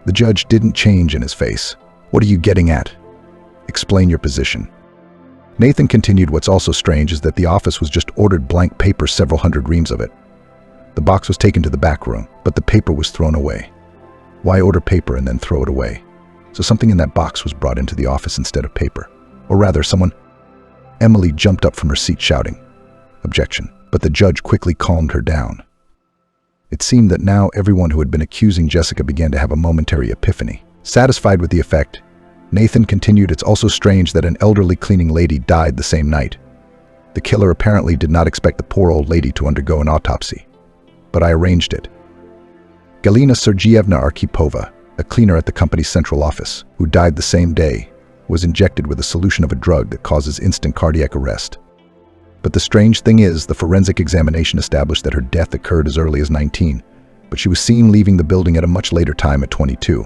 The judge didn't change in his face. What are you getting at? Explain your position. Nathan continued. What's also strange is that the office was just ordered blank paper, several hundred reams of it. The box was taken to the back room, but the paper was thrown away. Why order paper and then throw it away? So something in that box was brought into the office instead of paper. Or rather, someone... Emily jumped up from her seat shouting, "Objection," but the judge quickly calmed her down. It seemed that now everyone who had been accusing Jessica began to have a momentary epiphany. Satisfied with the effect, Nathan continued, "It's also strange that an elderly cleaning lady died the same night. The killer apparently did not expect the poor old lady to undergo an autopsy. But I arranged it. Galina Sergeyevna Arkhipova, a cleaner at the company's central office, who died the same day, was injected with a solution of a drug that causes instant cardiac arrest. But the strange thing is, the forensic examination established that her death occurred as early as 19, but she was seen leaving the building at a much later time at 22.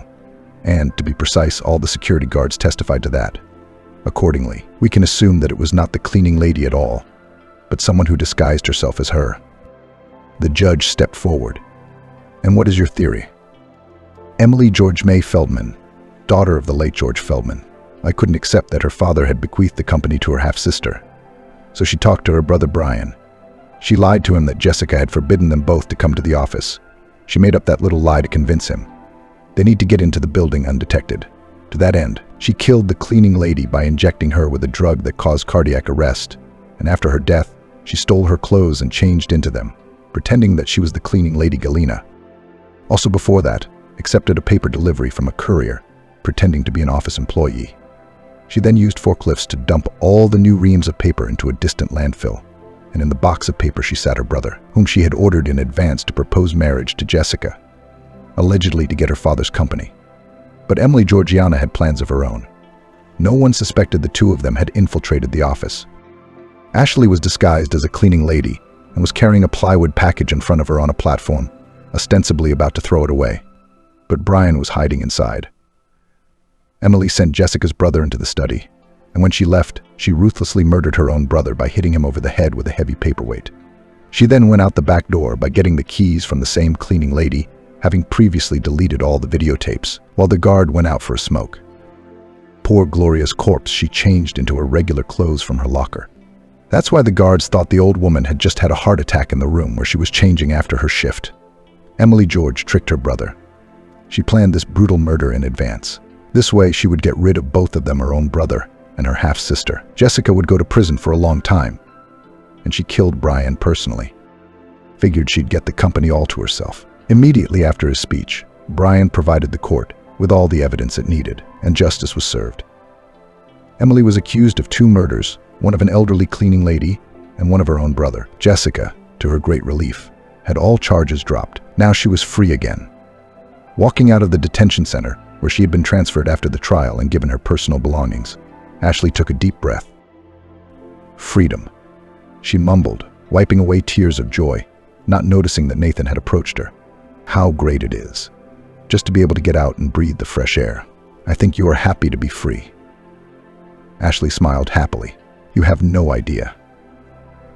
And, to be precise, all the security guards testified to that. Accordingly, we can assume that it was not the cleaning lady at all, but someone who disguised herself as her." The judge stepped forward. "And what is your theory?" "Emily George May Feldman, daughter of the late George Feldman. I couldn't accept that her father had bequeathed the company to her half-sister. So she talked to her brother Brian. She lied to him that Jessica had forbidden them both to come to the office. She made up that little lie to convince him. They need to get into the building undetected. To that end, she killed the cleaning lady by injecting her with a drug that caused cardiac arrest, and after her death, she stole her clothes and changed into them, pretending that she was the cleaning lady Galina. Also before that, accepted a paper delivery from a courier, pretending to be an office employee. She then used forklifts to dump all the new reams of paper into a distant landfill, and in the box of paper she sat her brother, whom she had ordered in advance to propose marriage to Jessica, allegedly to get her father's company. But Emily Georgiana had plans of her own. No one suspected the two of them had infiltrated the office. Ashley was disguised as a cleaning lady and was carrying a plywood package in front of her on a platform, ostensibly about to throw it away. But Brian was hiding inside. Emily sent Jessica's brother into the study, and when she left, she ruthlessly murdered her own brother by hitting him over the head with a heavy paperweight. She then went out the back door by getting the keys from the same cleaning lady, having previously deleted all the videotapes, while the guard went out for a smoke. Poor Gloria's corpse she changed into her regular clothes from her locker. That's why the guards thought the old woman had just had a heart attack in the room where she was changing after her shift. Emily George tricked her brother. She planned this brutal murder in advance. This way she would get rid of both of them, her own brother, and her half-sister. Jessica would go to prison for a long time, and she killed Brian personally. Figured she'd get the company all to herself. Immediately after his speech, Brian provided the court with all the evidence it needed, and justice was served. Emily was accused of 2 murders, one of an elderly cleaning lady and one of her own brother. Jessica, to her great relief, had all charges dropped. Now she was free again. Walking out of the detention center, where she had been transferred after the trial and given her personal belongings, Ashley took a deep breath. Freedom. She mumbled, wiping away tears of joy, not noticing that Nathan had approached her. How great it is, just to be able to get out and breathe the fresh air. I think you are happy to be free. Ashley smiled happily. You have no idea.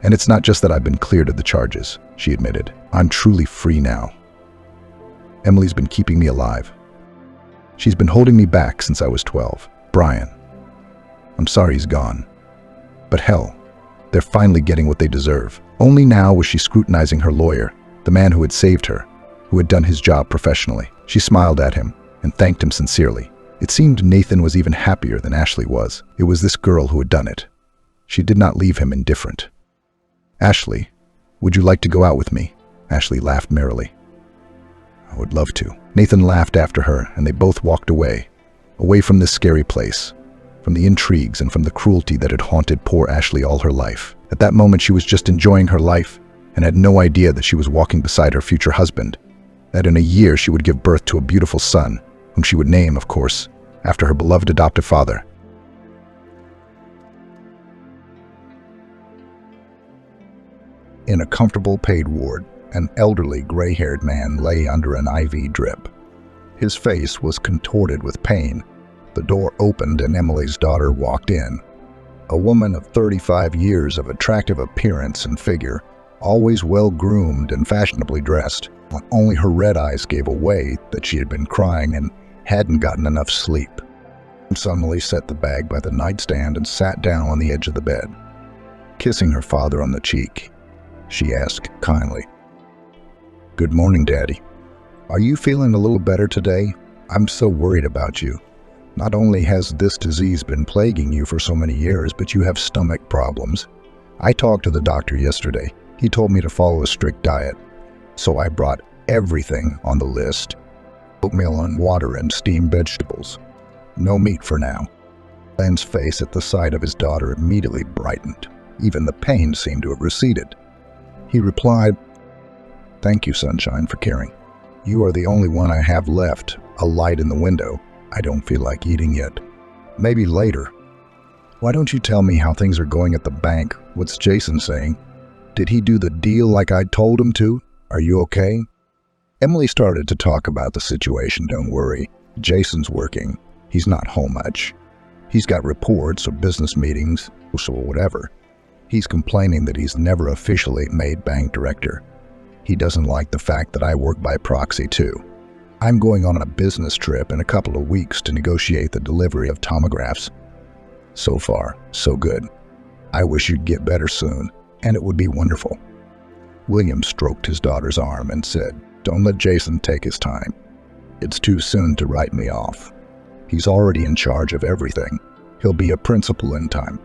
And it's not just that I've been cleared of the charges, she admitted. I'm truly free now. Emily's been keeping me alive. She's been holding me back since I was 12. Brian. I'm sorry he's gone. But hell, they're finally getting what they deserve. Only now was she scrutinizing her lawyer, the man who had saved her, who had done his job professionally. She smiled at him and thanked him sincerely. It seemed Nathan was even happier than Ashley was. It was this girl who had done it. She did not leave him indifferent. Ashley, would you like to go out with me? Ashley laughed merrily. I would love to. Nathan laughed after her, and they both walked away from this scary place, from the intrigues and from the cruelty that had haunted poor Ashley all her life. At that moment, she was just enjoying her life and had no idea that she was walking beside her future husband, that in a year she would give birth to a beautiful son, whom she would name, of course, after her beloved adoptive father. In a comfortable paid ward, an elderly gray-haired man lay under an IV drip. His face was contorted with pain. The door opened and Emily's daughter walked in. A woman of 35 years of attractive appearance and figure, always well-groomed and fashionably dressed. Only her red eyes gave away that she had been crying and hadn't gotten enough sleep. Suddenly set the bag by the nightstand and sat down on the edge of the bed. Kissing her father on the cheek, she asked kindly, "Good morning, Daddy. Are you feeling a little better today? I'm so worried about you. Not only has this disease been plaguing you for so many years, but you have stomach problems. I talked to the doctor yesterday. He told me to follow a strict diet. So I brought everything on the list. Oatmeal and water and steamed vegetables. No meat for now." Ben's face at the sight of his daughter immediately brightened. Even the pain seemed to have receded. He replied, "Thank you, Sunshine, for caring. You are the only one I have left, a light in the window. I don't feel like eating yet. Maybe later. Why don't you tell me how things are going at the bank? What's Jason saying? Did he do the deal like I told him to? Are you okay?" Emily started to talk about the situation. "Don't worry. Jason's working. He's not home much. He's got reports or business meetings, or whatever. He's complaining that he's never officially made bank director. He doesn't like the fact that I work by proxy too. I'm going on a business trip in a couple of weeks to negotiate the delivery of tomographs. So far, so good. I wish you'd get better soon, and it would be wonderful." William stroked his daughter's arm and said, "Don't let Jason take his time. It's too soon to write me off. He's already in charge of everything. He'll be a principal in time.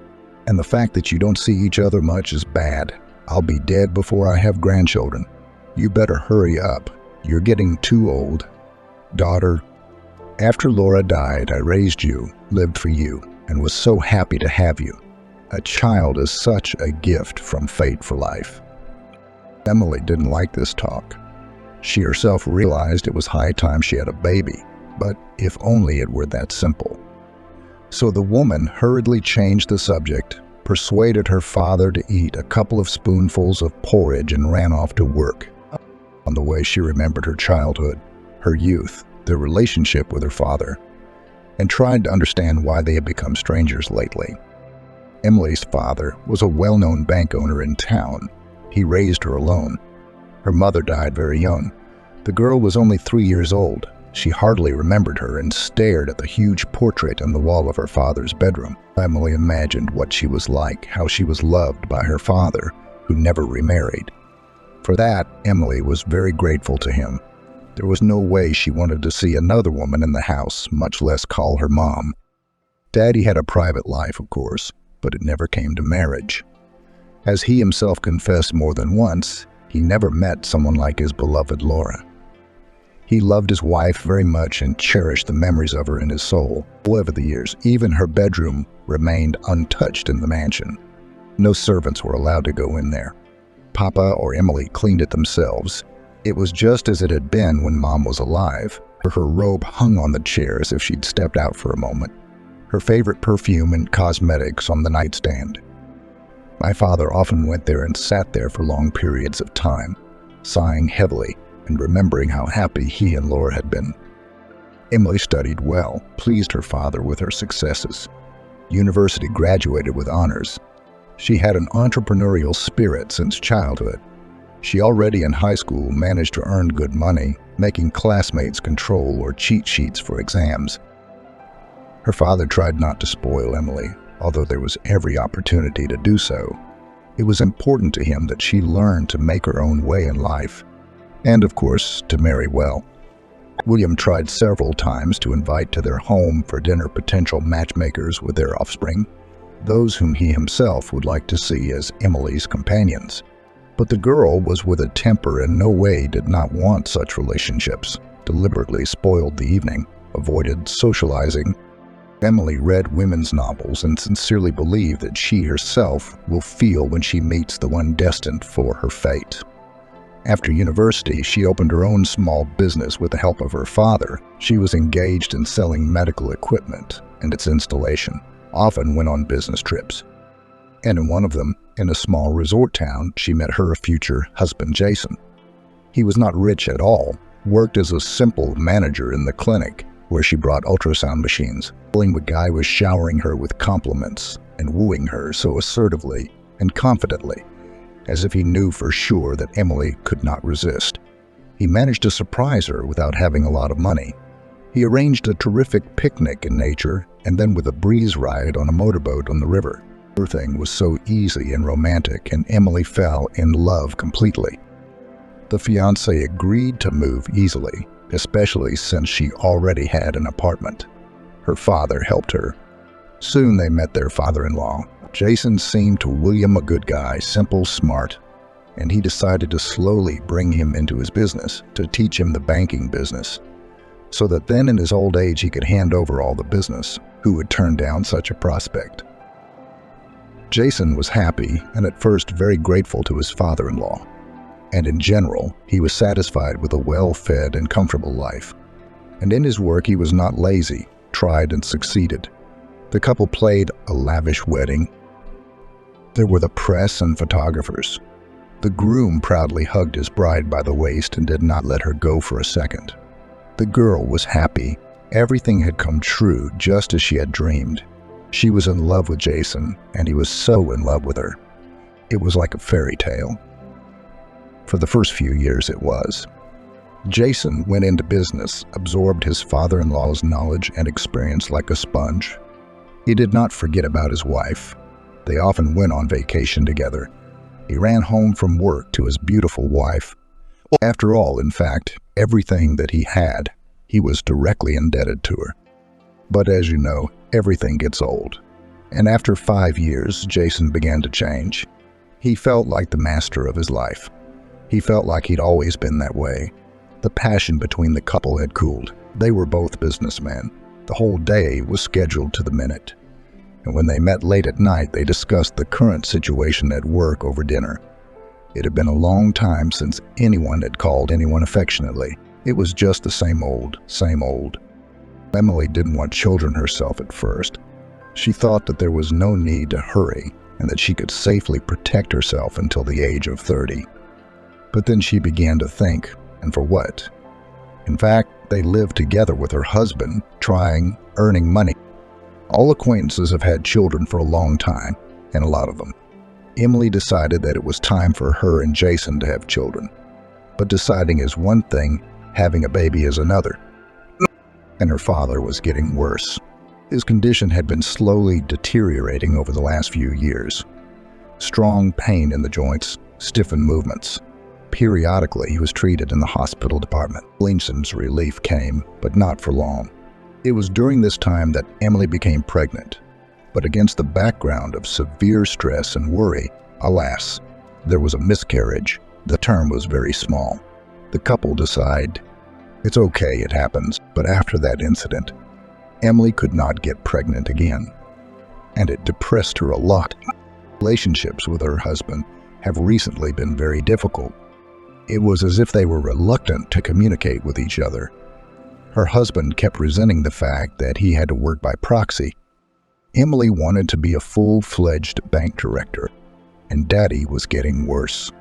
And the fact that you don't see each other much is bad. I'll be dead before I have grandchildren. You better hurry up. You're getting too old. Daughter, after Laura died, I raised you, lived for you, and was so happy to have you. A child is such a gift from fate for life." Emily didn't like this talk. She herself realized it was high time she had a baby, but if only it were that simple. So the woman hurriedly changed the subject, persuaded her father to eat a couple of spoonfuls of porridge, and ran off to work. On the way, she remembered her childhood, her youth, their relationship with her father, and tried to understand why they had become strangers lately. Emily's father was a well-known bank owner in town. He raised her alone. Her mother died very young. The girl was only 3 years old. She hardly remembered her and stared at the huge portrait on the wall of her father's bedroom. Emily imagined what she was like, how she was loved by her father, who never remarried. For that, Emily was very grateful to him. There was no way she wanted to see another woman in the house, much less call her mom. Daddy had a private life, of course, but it never came to marriage. As he himself confessed more than once, he never met someone like his beloved Laura. He loved his wife very much and cherished the memories of her in his soul. Over the years, even her bedroom remained untouched in the mansion. No servants were allowed to go in there. Papa or Emily cleaned it themselves. It was just as it had been when Mom was alive. Her robe hung on the chair as if she'd stepped out for a moment. Her favorite perfume and cosmetics on the nightstand. My father often went there and sat there for long periods of time, sighing heavily and remembering how happy he and Laura had been. Emily studied well, pleased her father with her successes. University graduated with honors. She had an entrepreneurial spirit since childhood. She already in high school managed to earn good money, making classmates control or cheat sheets for exams. Her father tried not to spoil Emily, although there was every opportunity to do so. It was important to him that she learn to make her own way in life, and of course, to marry well. William tried several times to invite to their home for dinner potential matchmakers with their offspring, those whom he himself would like to see as Emily's companions. But the girl was with a temper and no way did not want such relationships, deliberately spoiled the evening, avoided socializing. Emily read women's novels and sincerely believed that she herself will feel when she meets the one destined for her fate. After university, she opened her own small business with the help of her father. She was engaged in selling medical equipment and its installation, often went on business trips. And in one of them, in a small resort town, she met her future husband, Jason. He was not rich at all, worked as a simple manager in the clinic where she brought ultrasound machines. The guy was showering her with compliments and wooing her so assertively and confidently, as if he knew for sure that Emily could not resist. He managed to surprise her without having a lot of money. He arranged a terrific picnic in nature and then with a breeze ride on a motorboat on the river. Everything was so easy and romantic, and Emily fell in love completely. The fiancé agreed to move easily, especially since she already had an apartment. Her father helped her. Soon they met their father-in-law. Jason seemed to William a good guy, simple, smart, and he decided to slowly bring him into his business, to teach him the banking business, so that then in his old age he could hand over all the business. Who would turn down such a prospect? Jason was happy and at first very grateful to his father-in-law, and in general he was satisfied with a well-fed and comfortable life. And in his work he was not lazy, tried and succeeded. The couple played a lavish wedding. There were the press and photographers. The groom proudly hugged his bride by the waist and did not let her go for a second. The girl was happy. Everything had come true just as she had dreamed. She was in love with Jason, and he was so in love with her. It was like a fairy tale. For the first few years it was. Jason went into business, absorbed his father-in-law's knowledge and experience like a sponge. He did not forget about his wife. They often went on vacation together. He ran home from work to his beautiful wife. After all, in fact, everything that he had, he was directly indebted to her. But as you know, everything gets old. And after 5 years, Jason began to change. He felt like the master of his life. He felt like he'd always been that way. The passion between the couple had cooled. They were both businessmen. The whole day was scheduled to the minute. And when they met late at night, they discussed the current situation at work over dinner. It had been a long time since anyone had called anyone affectionately. It was just the same old, same old. Emily didn't want children herself at first. She thought that there was no need to hurry and that she could safely protect herself until the age of 30. But then she began to think, and for what? In fact, they lived together with her husband, earning money. All acquaintances have had children for a long time, and a lot of them. Emily decided that it was time for her and Jason to have children. But deciding is one thing, having a baby is another. And her father was getting worse. His condition had been slowly deteriorating over the last few years. Strong pain in the joints, stiffened movements. Periodically, he was treated in the hospital department. Lindson's relief came, but not for long. It was during this time that Emily became pregnant, but against the background of severe stress and worry, alas, there was a miscarriage. The term was very small. The couple decided, it's okay, it happens, but after that incident, Emily could not get pregnant again, and it depressed her a lot. Relationships with her husband have recently been very difficult. It was as if they were reluctant to communicate with each other. Her husband kept resenting the fact that he had to work by proxy. Emily wanted to be a full-fledged bank director, and Daddy was getting worse.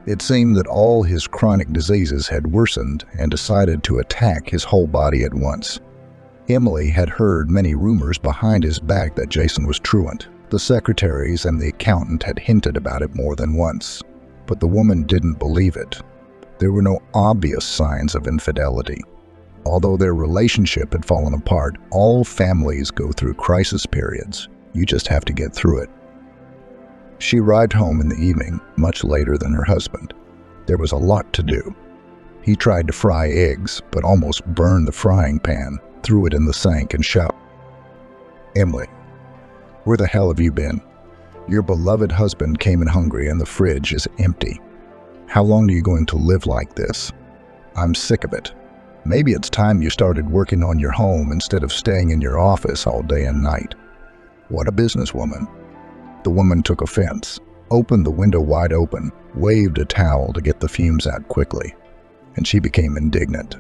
It seemed that all his chronic diseases had worsened and decided to attack his whole body at once. Emily had heard many rumors behind his back that Jason was truant. The secretaries and the accountant had hinted about it more than once, but the woman didn't believe it. There were no obvious signs of infidelity. Although their relationship had fallen apart, all families go through crisis periods. You just have to get through it. She arrived home in the evening, much later than her husband. There was a lot to do. He tried to fry eggs, but almost burned the frying pan, threw it in the sink, and shouted, "Emily, where the hell have you been? Your beloved husband came in hungry and the fridge is empty. How long are you going to live like this? I'm sick of it. Maybe it's time you started working on your home instead of staying in your office all day and night." What a businesswoman. The woman took offense, opened the window wide open, waved a towel to get the fumes out quickly, and she became indignant.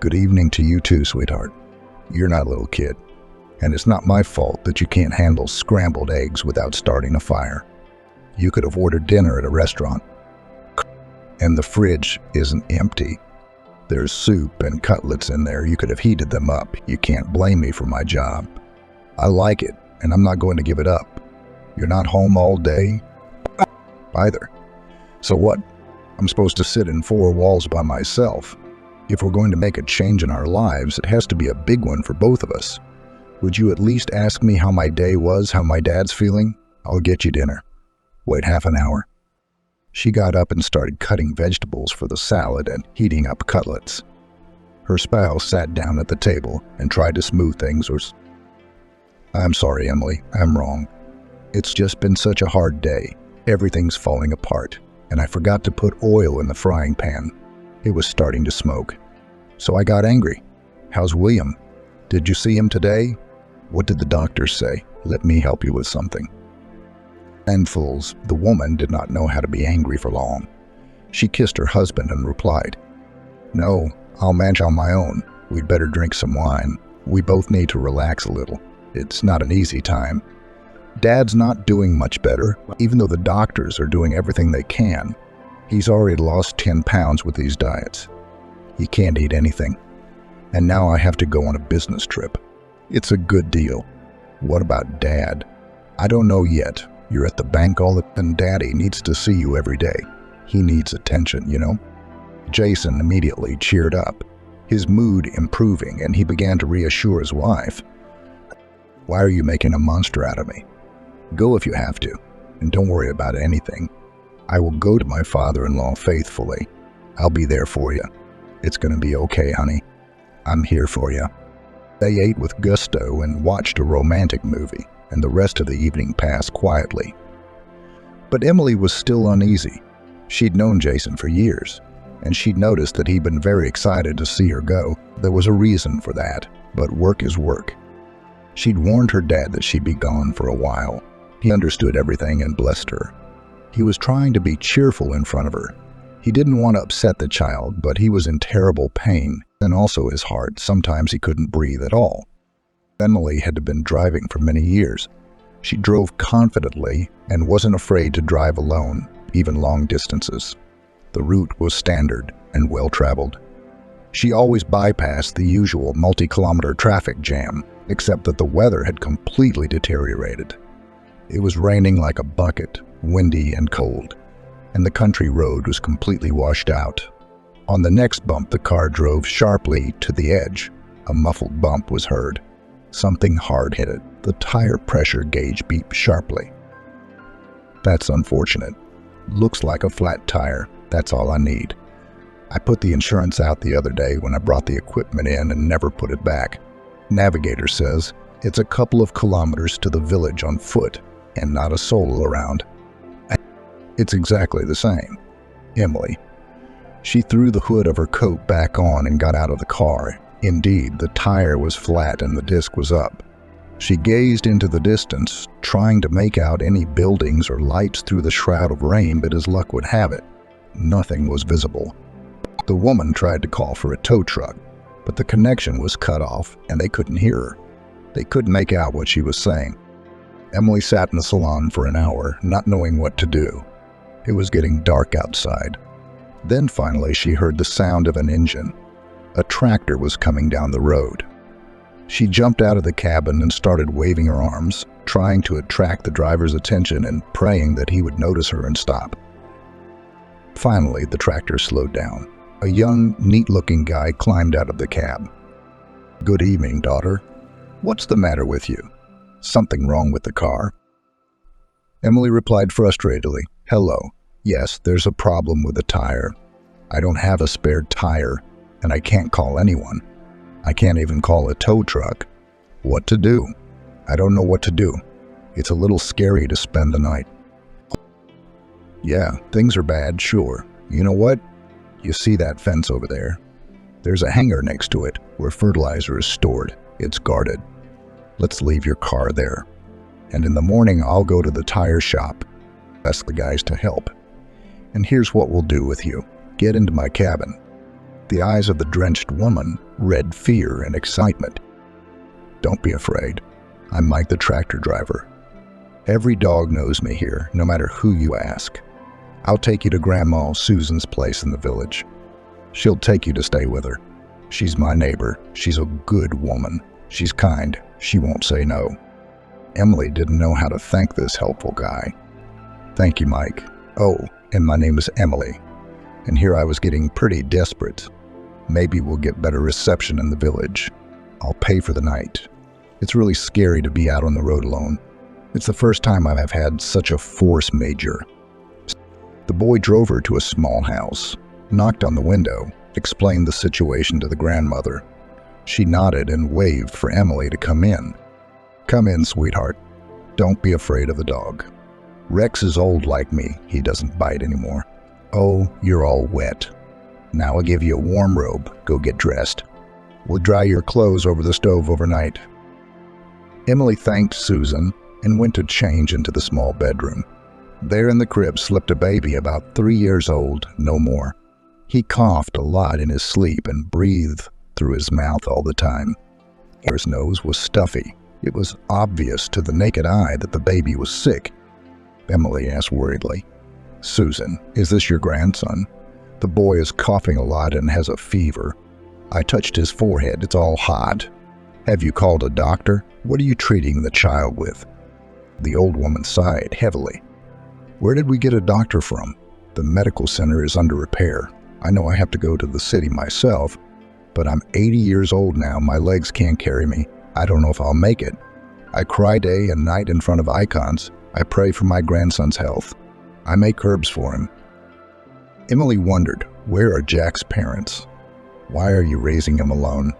"Good evening to you too, sweetheart. You're not a little kid, and it's not my fault that you can't handle scrambled eggs without starting a fire. You could have ordered dinner at a restaurant, and the fridge isn't empty. There's soup and cutlets in there. You could have heated them up. You can't blame me for my job. I like it, and I'm not going to give it up. You're not home all day either. So what? I'm supposed to sit in four walls by myself. If we're going to make a change in our lives, it has to be a big one for both of us. Would you at least ask me how my day was, how my dad's feeling? I'll get you dinner. Wait half an hour." She got up and started cutting vegetables for the salad and heating up cutlets. Her spouse sat down at the table and tried to smooth things. "I'm sorry, Emily, I'm wrong. It's just been such a hard day. Everything's falling apart, and I forgot to put oil in the frying pan. It was starting to smoke. So I got angry. How's William? Did you see him today? What did the doctors say? Let me help you with something." Handfuls, the woman did not know how to be angry for long. She kissed her husband and replied, "No, I'll manage on my own. We'd better drink some wine. We both need to relax a little. It's not an easy time. Dad's not doing much better, even though the doctors are doing everything they can. He's already lost 10 pounds with these diets. He can't eat anything. And now I have to go on a business trip. It's a good deal. What about Dad? I don't know yet. You're at the bank all the time, and Daddy needs to see you every day. He needs attention, you know?" Jason immediately cheered up, his mood improving, and he began to reassure his wife. "Why are you making a monster out of me? Go if you have to, and don't worry about anything. I will go to my father-in-law faithfully. I'll be there for you. It's going to be okay, honey. I'm here for you." They ate with gusto and watched a romantic movie, and the rest of the evening passed quietly. But Emily was still uneasy. She'd known Jason for years, and she'd noticed that he'd been very excited to see her go. There was a reason for that, but work is work. She'd warned her dad that she'd be gone for a while. He understood everything and blessed her. He was trying to be cheerful in front of her. He didn't want to upset the child, but he was in terrible pain, and also his heart. Sometimes he couldn't breathe at all. Emily had been driving for many years. She drove confidently and wasn't afraid to drive alone, even long distances. The route was standard and well-traveled. She always bypassed the usual multi-kilometer traffic jam, except that the weather had completely deteriorated. It was raining like a bucket, windy and cold, and the country road was completely washed out. On the next bump, the car drove sharply to the edge. A muffled bump was heard. Something hard hit it. The tire pressure gauge beeped sharply. "That's unfortunate. Looks like a flat tire. That's all I need." I put the insurance out the other day when I brought the equipment in and never put it back. Navigator says it's a couple of kilometers to the village on foot and not a soul around. It's exactly the same. Emily. She threw the hood of her coat back on and got out of the car. Indeed, the tire was flat and the disc was up. She gazed into the distance, trying to make out any buildings or lights through the shroud of rain, but as luck would have it, nothing was visible. The woman tried to call for a tow truck, but the connection was cut off and they couldn't hear her. They couldn't make out what she was saying. Emily sat in the salon for an hour, not knowing what to do. It was getting dark outside. Then finally she heard the sound of an engine. A tractor was coming down the road. She jumped out of the cabin and started waving her arms, trying to attract the driver's attention and praying that he would notice her and stop. Finally, the tractor slowed down. A young, neat-looking guy climbed out of the cab. "Good evening, daughter. What's the matter with you? Something wrong with the car?" Emily replied frustratedly, "Hello. Yes, there's a problem with the tire. I don't have a spare tire, and I can't call anyone. I can't even call a tow truck. What to do? I don't know what to do. It's a little scary to spend the night." "Yeah, things are bad, sure. You know what? You see that fence over there? There's a hangar next to it where fertilizer is stored. It's guarded. Let's leave your car there. And in the morning, I'll go to the tire shop, ask the guys to help. And here's what we'll do with you. Get into my cabin." The eyes of the drenched woman read fear and excitement. "Don't be afraid. I'm Mike the tractor driver. Every dog knows me here, no matter who you ask. I'll take you to Grandma Susan's place in the village. She'll take you to stay with her. She's my neighbor. She's a good woman. She's kind. She won't say no." Emily didn't know how to thank this helpful guy. "Thank you, Mike. Oh, and my name is Emily. And here I was getting pretty desperate. Maybe we'll get better reception in the village. I'll pay for the night. It's really scary to be out on the road alone. It's the first time I've had such a force majeure." The boy drove her to a small house, knocked on the window, explained the situation to the grandmother. She nodded and waved for Emily to come in. "Come in, sweetheart. Don't be afraid of the dog. Rex is old like me. He doesn't bite anymore. Oh, you're all wet. Now I'll give you a warm robe. Go get dressed. We'll dry your clothes over the stove overnight." Emily thanked Susan and went to change into the small bedroom. There in the crib slept a baby about 3 years old, no more. He coughed a lot in his sleep and breathed through his mouth all the time. His nose was stuffy. It was obvious to the naked eye that the baby was sick. Emily asked worriedly, "Susan, is this your grandson? The boy is coughing a lot and has a fever. I touched his forehead. It's all hot. Have you called a doctor? What are you treating the child with?" The old woman sighed heavily. "Where did we get a doctor from? The medical center is under repair. I know I have to go to the city myself, but I'm 80 years old now. My legs can't carry me. I don't know if I'll make it. I cry day and night in front of icons. I pray for my grandson's health. I make herbs for him." Emily wondered, where are Jack's parents? Why are you raising him alone?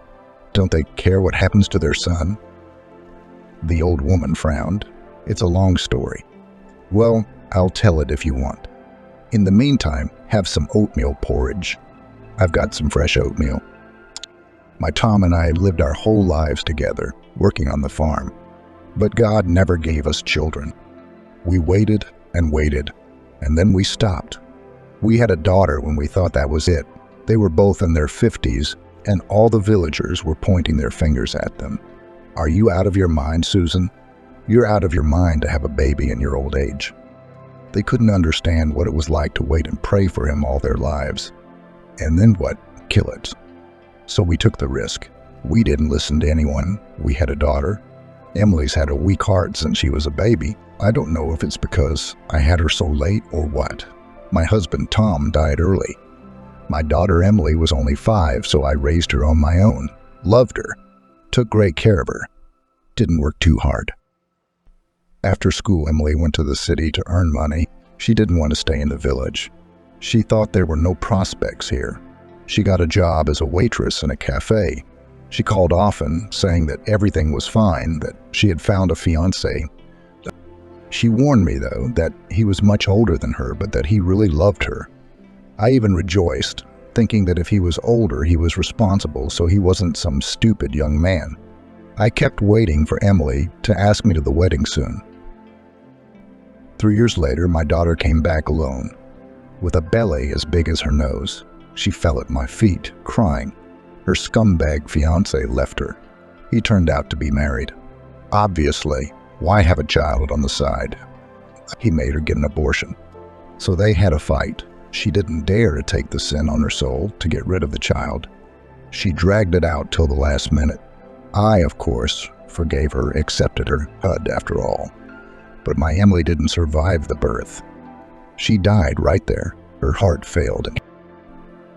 Don't they care what happens to their son? The old woman frowned. "It's a long story. Well, I'll tell it if you want. In the meantime, have some oatmeal porridge. I've got some fresh oatmeal. My Tom and I lived our whole lives together, working on the farm. But God never gave us children. We waited and waited, and then we stopped. We had a daughter when we thought that was it. They were both in their 50s, and all the villagers were pointing their fingers at them. Are you out of your mind, Susan? You're out of your mind to have a baby in your old age." They couldn't understand what it was like to wait and pray for him all their lives. And then what? Kill it. So we took the risk. We didn't listen to anyone. We had a daughter. Emily's had a weak heart since she was a baby. I don't know if it's because I had her so late or what. My husband Tom died early. My daughter Emily was only 5, so I raised her on my own. Loved her. Took great care of her. Didn't work too hard. After school, Emily went to the city to earn money. She didn't want to stay in the village. She thought there were no prospects here. She got a job as a waitress in a cafe. She called often, saying that everything was fine, that she had found a fiancé. She warned me, though, that he was much older than her, but that he really loved her. I even rejoiced, thinking that if he was older, he was responsible, so he wasn't some stupid young man. I kept waiting for Emily to ask me to the wedding soon. 3 years later, my daughter came back alone, with a belly as big as her nose. She fell at my feet, crying. Her scumbag fiancé left her. He turned out to be married. Obviously, why have a child on the side? He made her get an abortion. So they had a fight. She didn't dare to take the sin on her soul to get rid of the child. She dragged it out till the last minute. I, of course, forgave her, accepted her, HUD after all. But my Emily didn't survive the birth. She died right there. Her heart failed.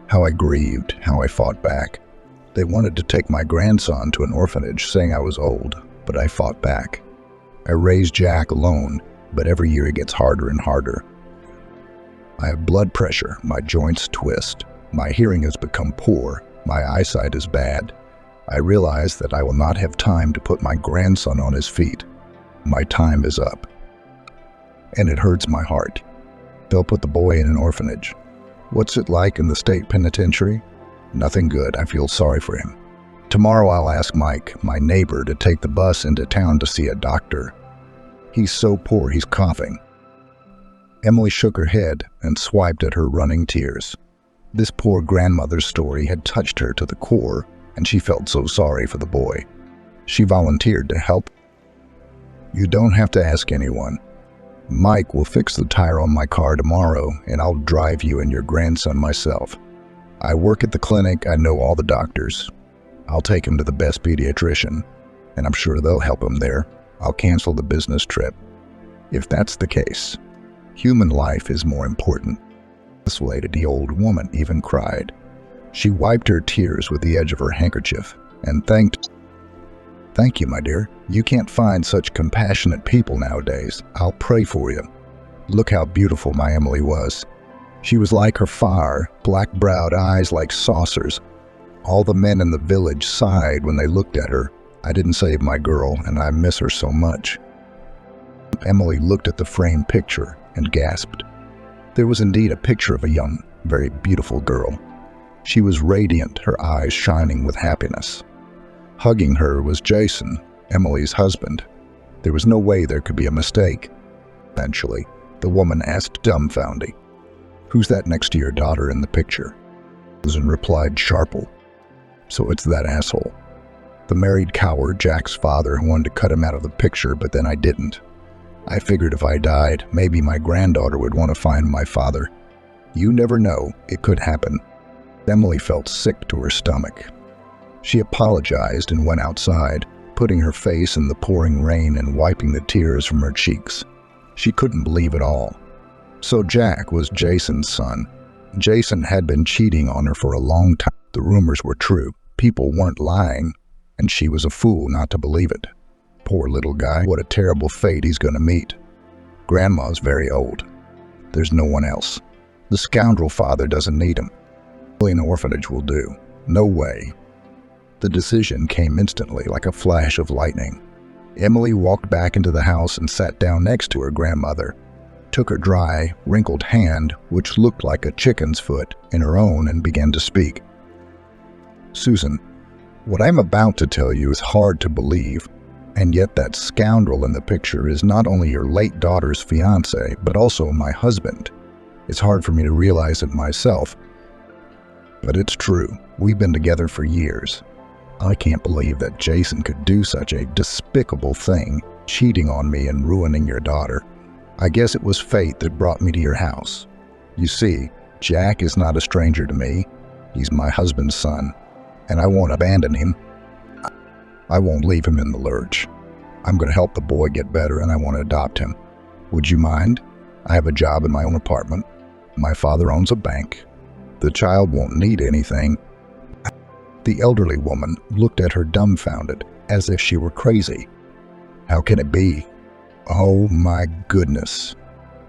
How I grieved, how I fought back. They wanted to take my grandson to an orphanage, saying I was old, but I fought back. I raised Jack alone, but every year it gets harder and harder. I have blood pressure, my joints twist, my hearing has become poor, my eyesight is bad. I realize that I will not have time to put my grandson on his feet. My time is up. And it hurts my heart. They'll put the boy in an orphanage. What's it like in the state penitentiary? Nothing good. I feel sorry for him. Tomorrow I'll ask Mike, my neighbor, to take the bus into town to see a doctor. He's so poor he's coughing. Emily shook her head and swiped at her running tears. This poor grandmother's story had touched her to the core, and she felt so sorry for the boy. She volunteered to help. You don't have to ask anyone. Mike will fix the tire on my car tomorrow, and I'll drive you and your grandson myself. I work at the clinic, I know all the doctors. I'll take him to the best pediatrician, and I'm sure they'll help him there. I'll cancel the business trip. If that's the case, human life is more important. This lady, the old woman, even cried. She wiped her tears with the edge of her handkerchief and thanked. Thank you, my dear. You can't find such compassionate people nowadays. I'll pray for you. Look how beautiful my Emily was. She was like her father, black-browed eyes like saucers. All the men in the village sighed when they looked at her. I didn't save my girl, and I miss her so much. Emily looked at the framed picture and gasped. There was indeed a picture of a young, very beautiful girl. She was radiant, her eyes shining with happiness. Hugging her was Jason, Emily's husband. There was no way there could be a mistake. Eventually, the woman asked dumbfounded, "Who's that next to your daughter in the picture?" Susan replied sharply, "So it's that asshole." The married coward, Jack's father, wanted to cut him out of the picture, but then I didn't. I figured if I died, maybe my granddaughter would want to find my father. You never know, it could happen. Emily felt sick to her stomach. She apologized and went outside, putting her face in the pouring rain and wiping the tears from her cheeks. She couldn't believe it all. So Jack was Jason's son. Jason had been cheating on her for a long time. The rumors were true. People weren't lying, and she was a fool not to believe it. Poor little guy, what a terrible fate he's going to meet. Grandma's very old. There's no one else. The scoundrel father doesn't need him. Only an orphanage will do. No way. The decision came instantly, like a flash of lightning. Emily walked back into the house and sat down next to her grandmother, took her dry, wrinkled hand, which looked like a chicken's foot, in her own and began to speak. "Susan, what I'm about to tell you is hard to believe, and yet that scoundrel in the picture is not only your late daughter's fiancé, but also my husband. It's hard for me to realize it myself, but it's true. We've been together for years. I can't believe that Jason could do such a despicable thing, cheating on me and ruining your daughter. I guess it was fate that brought me to your house. You see, Jack is not a stranger to me. He's my husband's son, and I won't abandon him. I won't leave him in the lurch. I'm going to help the boy get better, and I want to adopt him. Would you mind? I have a job in my own apartment. My father owns a bank. The child won't need anything." The elderly woman looked at her dumbfounded, as if she were crazy. "How can it be? Oh my goodness.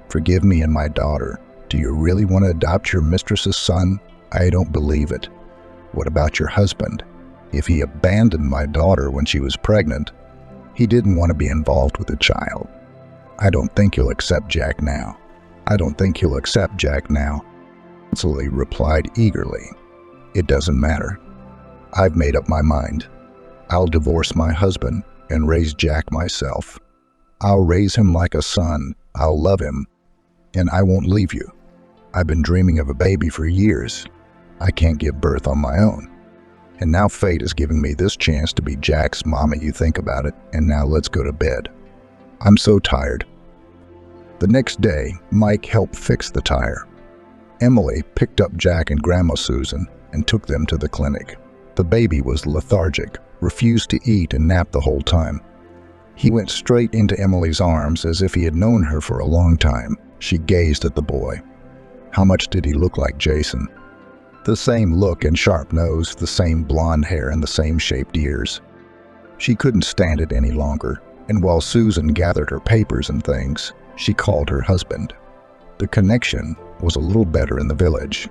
Forgive me and my daughter. Do you really want to adopt your mistress's son? I don't believe it. What about your husband? If he abandoned my daughter when she was pregnant, he didn't want to be involved with the child. I don't think he'll accept Jack now. I don't think he'll accept Jack now. Cecily replied eagerly. It doesn't matter. I've made up my mind. I'll divorce my husband and raise Jack myself. I'll raise him like a son. I'll love him. And I won't leave you. I've been dreaming of a baby for years. I can't give birth on my own. And now fate is giving me this chance to be Jack's mommy. You think about it, and now let's go to bed. I'm so tired. The next day, Mike helped fix the tire. Emily picked up Jack and Grandma Susan and took them to the clinic. The baby was lethargic, refused to eat, and napped the whole time. He went straight into Emily's arms as if he had known her for a long time. She gazed at the boy. How much did he look like Jason? The same look and sharp nose, the same blonde hair, and the same shaped ears. She couldn't stand it any longer, and while Susan gathered her papers and things, she called her husband. The connection was a little better in the village.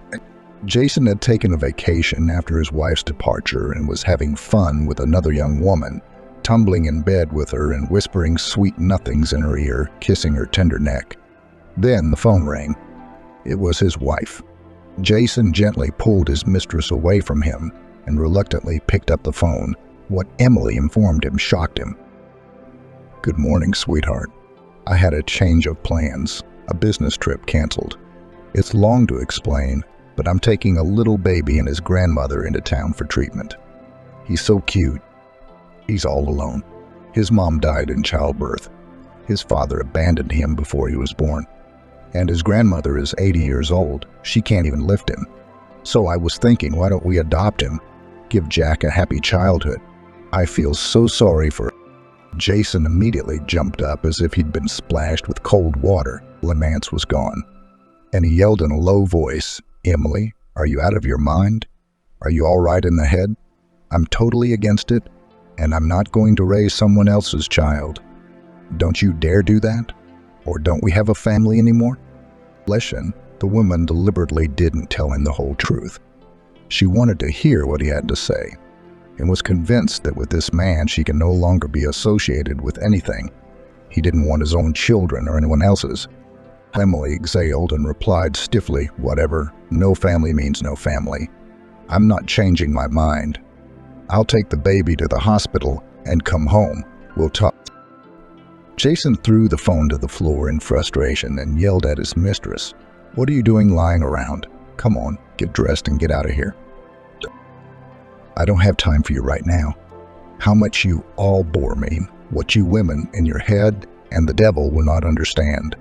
Jason had taken a vacation after his wife's departure and was having fun with another young woman, tumbling in bed with her and whispering sweet nothings in her ear, kissing her tender neck. Then the phone rang. It was his wife. Jason gently pulled his mistress away from him and reluctantly picked up the phone. What Emily informed him shocked him. Good morning, sweetheart. I had a change of plans, a business trip canceled. It's long to explain, but I'm taking a little baby and his grandmother into town for treatment. He's so cute. He's all alone. His mom died in childbirth. His father abandoned him before he was born. And his grandmother is 80 years old. She can't even lift him. So I was thinking, why don't we adopt him? Give Jack a happy childhood. I feel so sorry for him. Jason immediately jumped up as if he'd been splashed with cold water. Lamance was gone. And he yelled in a low voice, Emily, are you out of your mind? Are you all right in the head? I'm totally against it, and I'm not going to raise someone else's child. Don't you dare do that? Or don't we have a family anymore? Listen, the woman deliberately didn't tell him the whole truth. She wanted to hear what he had to say, and was convinced that with this man she can no longer be associated with anything. He didn't want his own children or anyone else's. Emily exhaled and replied stiffly, whatever, no family means no family. I'm not changing my mind. I'll take the baby to the hospital and come home. We'll talk. Jason threw the phone to the floor in frustration and yelled at his mistress. What are you doing lying around? Come on, get dressed and get out of here. I don't have time for you right now. How much you all bore me, what you women in your head and the devil will not understand.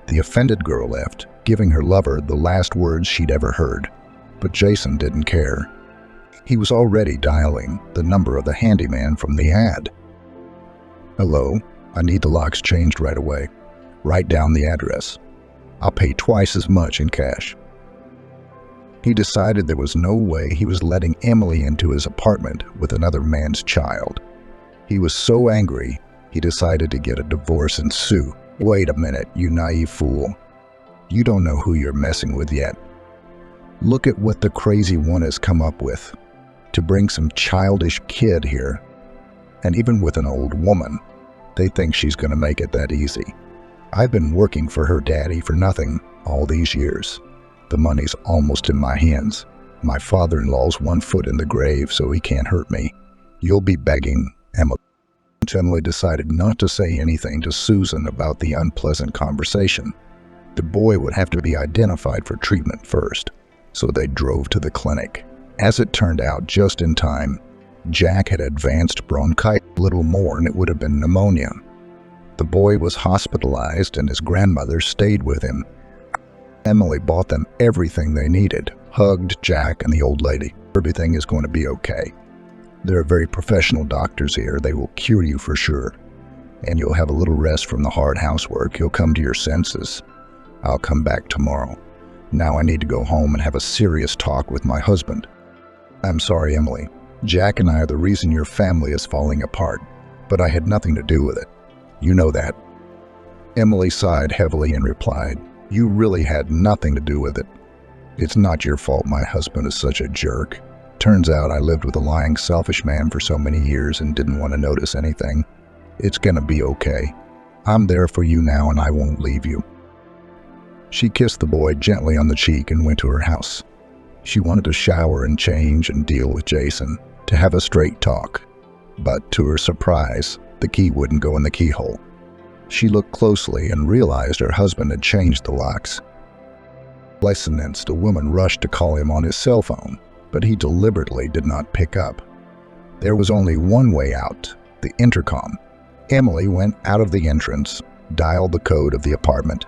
The offended girl left, giving her lover the last words she'd ever heard. But Jason didn't care. He was already dialing the number of the handyman from the ad. Hello, I need the locks changed right away. Write down the address. I'll pay twice as much in cash. He decided there was no way he was letting Emily into his apartment with another man's child. He was so angry, he decided to get a divorce and sue. Wait a minute, you naive fool. You don't know who you're messing with yet. Look at what the crazy one has come up with. To bring some childish kid here. And even with an old woman, they think she's going to make it that easy. I've been working for her daddy for nothing all these years. The money's almost in my hands. My father-in-law's 1 foot in the grave, so he can't hurt me. You'll be begging, Emily. Emily decided not to say anything to Susan about the unpleasant conversation. The boy would have to be identified for treatment first, so they drove to the clinic. As it turned out, just in time, Jack had advanced bronchitis, a little more and it would have been pneumonia. The boy was hospitalized and his grandmother stayed with him. Emily bought them everything they needed, hugged Jack and the old lady. Everything is going to be okay. There are very professional doctors here. They will cure you for sure. And you'll have a little rest from the hard housework. You'll come to your senses. I'll come back tomorrow. Now I need to go home and have a serious talk with my husband. I'm sorry, Emily. Jack and I are the reason your family is falling apart. But I had nothing to do with it. You know that. Emily sighed heavily and replied, You really had nothing to do with it. It's not your fault my husband is such a jerk. Turns out I lived with a lying, selfish man for so many years and didn't want to notice anything. It's gonna be okay. I'm there for you now and I won't leave you." She kissed the boy gently on the cheek and went to her house. She wanted to shower and change and deal with Jason, to have a straight talk. But to her surprise, the key wouldn't go in the keyhole. She looked closely and realized her husband had changed the locks. Licensed, the woman rushed to call him on his cell phone, but he deliberately did not pick up. There was only one way out, the intercom. Emily went out of the entrance, dialed the code of the apartment.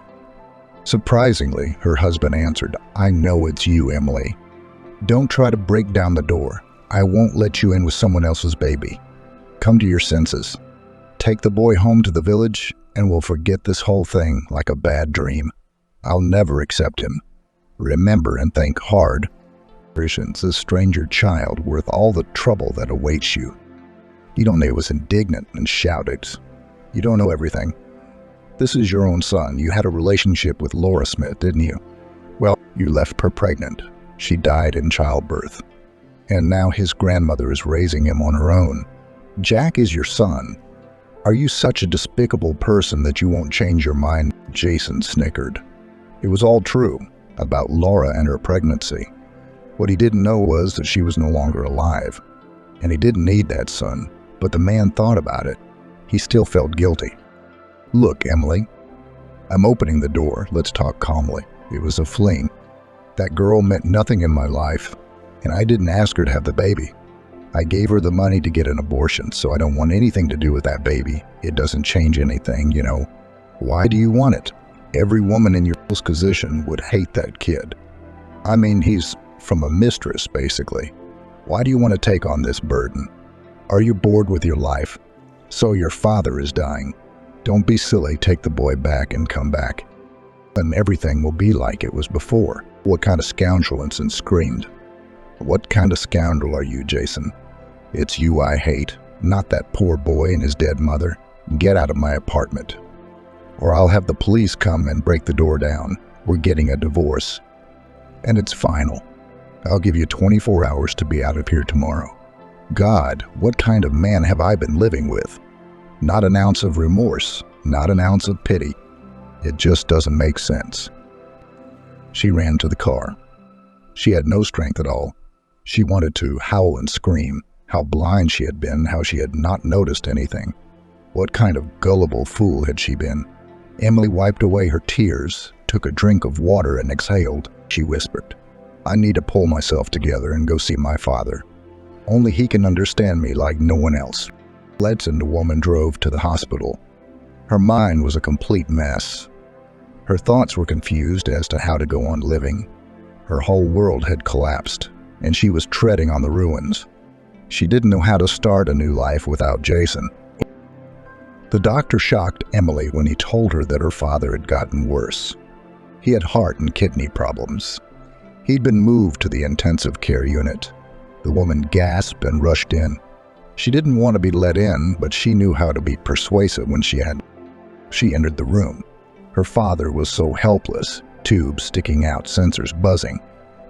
Surprisingly, her husband answered, "I know it's you, Emily. Don't try to break down the door. I won't let you in with someone else's baby. Come to your senses. Take the boy home to the village, and we'll forget this whole thing like a bad dream. I'll never accept him. Remember and think hard. Is a stranger child worth all the trouble that awaits you." He was indignant and shouted, "You don't know everything. This is your own son. You had a relationship with Laura Smith, didn't you? Well, you left her pregnant. She died in childbirth. And now his grandmother is raising him on her own. Jack is your son. Are you such a despicable person that you won't change your mind?" Jason snickered. It was all true about Laura and her pregnancy. What he didn't know was that she was no longer alive. And he didn't need that son, but the man thought about it. He still felt guilty. "Look, Emily, I'm opening the door. Let's talk calmly. It was a fling. That girl meant nothing in my life, and I didn't ask her to have the baby. I gave her the money to get an abortion, so I don't want anything to do with that baby. It doesn't change anything, you know. Why do you want it? Every woman in your position would hate that kid. I mean, he's from a mistress, basically. Why do you want to take on this burden? Are you bored with your life? So your father is dying. Don't be silly, take the boy back and come back. And everything will be like it was before." "What kind of scoundrel?" and screamed. "What kind of scoundrel are you, Jason? It's you I hate, not that poor boy and his dead mother. Get out of my apartment, or I'll have the police come and break the door down. We're getting a divorce. And it's final. I'll give you 24 hours to be out of here tomorrow." God, what kind of man have I been living with? Not an ounce of remorse, not an ounce of pity. It just doesn't make sense. She ran to the car. She had no strength at all. She wanted to howl and scream, how blind she had been, how she had not noticed anything. What kind of gullible fool had she been? Emily wiped away her tears, took a drink of water and exhaled. She whispered, "I need to pull myself together and go see my father. Only he can understand me like no one else." The woman drove to the hospital. Her mind was a complete mess. Her thoughts were confused as to how to go on living. Her whole world had collapsed, and she was treading on the ruins. She didn't know how to start a new life without Jason. The doctor shocked Emily when he told her that her father had gotten worse. He had heart and kidney problems. He'd been moved to the intensive care unit. The woman gasped and rushed in. She didn't want to be let in, but she knew how to be persuasive when she entered the room. Her father was so helpless, tubes sticking out, sensors buzzing.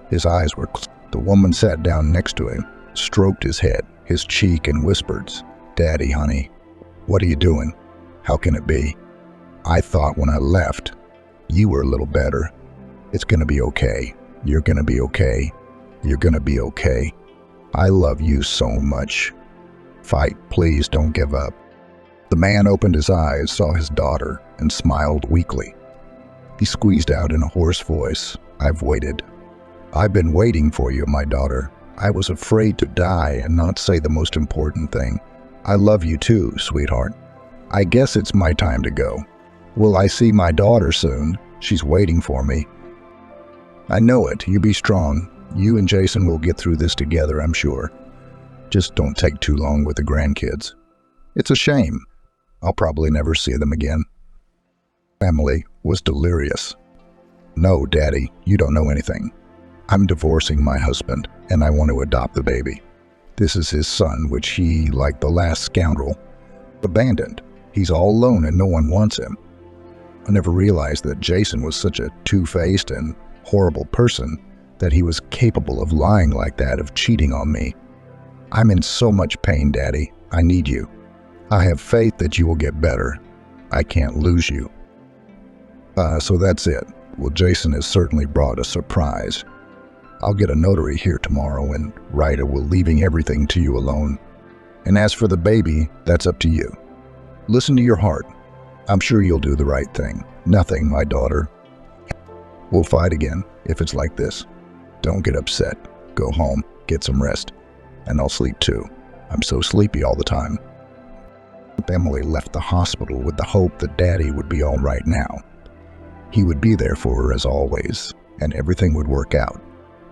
His eyes were closed. The woman sat down next to him, stroked his head, his cheek, and whispered, "Daddy, honey, what are you doing? How can it be? I thought when I left, you were a little better. It's gonna be okay. You're gonna be okay. You're gonna be okay. I love you so much. Fight, please don't give up." The man opened his eyes, saw his daughter, and smiled weakly. He squeezed out in a hoarse voice, "I've waited. I've been waiting for you, my daughter. I was afraid to die and not say the most important thing. I love you too, sweetheart. I guess it's my time to go. Will I see my daughter soon? She's waiting for me." "I know it. You be strong. You and Jason will get through this together, I'm sure. Just don't take too long with the grandkids. It's a shame. I'll probably never see them again." Emily was delirious. "No, Daddy, you don't know anything. I'm divorcing my husband, and I want to adopt the baby. This is his son, which he, like the last scoundrel, abandoned. He's all alone and no one wants him. I never realized that Jason was such a two-faced and horrible person that he was capable of lying like that, of cheating on me. I'm in so much pain, Daddy. I need you. I have faith that you will get better. I can't lose you. So that's it. Well, Jason has certainly brought a surprise. I'll get a notary here tomorrow and write a will leaving everything to you alone. And as for the baby, that's up to you. Listen to your heart. I'm sure you'll do the right thing. Nothing, my daughter. We'll fight again if it's like this. Don't get upset. Go home, get some rest. And I'll sleep too. I'm so sleepy all the time. Emily left the hospital with the hope that Daddy would be all right now. He would be there for her as always, and everything would work out.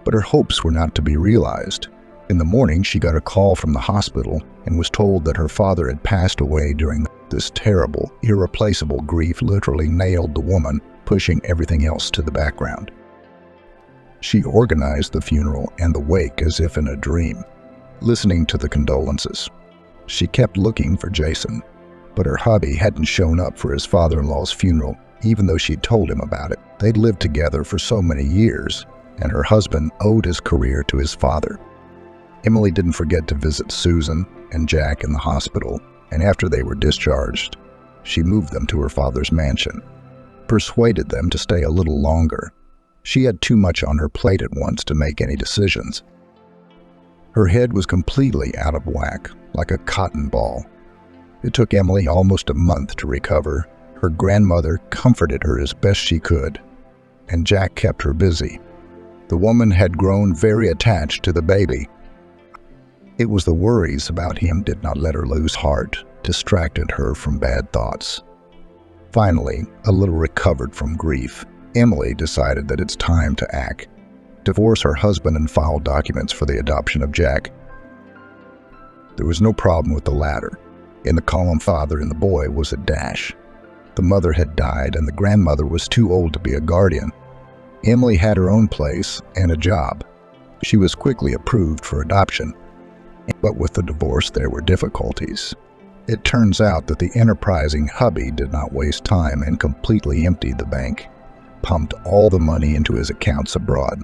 But her hopes were not to be realized. In the morning, she got a call from the hospital and was told that her father had passed away during this terrible, irreplaceable grief literally nailed the woman, pushing everything else to the background. She organized the funeral and the wake as if in a dream, listening to the condolences. She kept looking for Jason, but her hubby hadn't shown up for his father-in-law's funeral, even though she'd told him about it. They'd lived together for so many years, and her husband owed his career to his father. Emily didn't forget to visit Susan and Jack in the hospital, and after they were discharged, she moved them to her father's mansion, persuaded them to stay a little longer. She had too much on her plate at once to make any decisions. Her head was completely out of whack, like a cotton ball. It took Emily almost a month to recover. Her grandmother comforted her as best she could, and Jack kept her busy. The woman had grown very attached to the baby. It was the worries about him did not let her lose heart, distracted her from bad thoughts. Finally, a little recovered from grief, Emily decided that it's time to act, divorce her husband and file documents for the adoption of Jack. There was no problem with the latter. In the column father and the boy was a dash. The mother had died and the grandmother was too old to be a guardian. Emily had her own place and a job. She was quickly approved for adoption. But with the divorce there were difficulties. It turns out that the enterprising hubby did not waste time and completely emptied the bank, pumped all the money into his accounts abroad.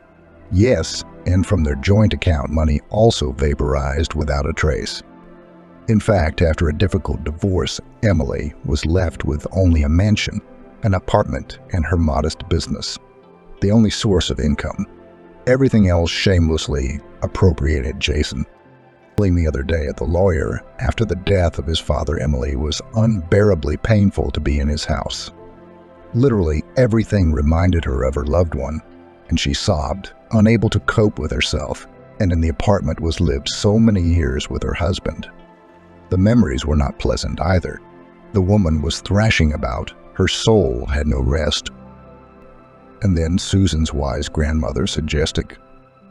Yes, and from their joint account money also vaporized without a trace. In fact, after a difficult divorce, Emily was left with only a mansion, an apartment, and her modest business, the only source of income. Everything else shamelessly appropriated Jason. The other day at the lawyer, after the death of his father, Emily was unbearably painful to be in his house. Literally everything reminded her of her loved one, and she sobbed, unable to cope with herself, and in the apartment was lived so many years with her husband. The memories were not pleasant either. The woman was thrashing about, her soul had no rest. And then Susan's wise grandmother suggested,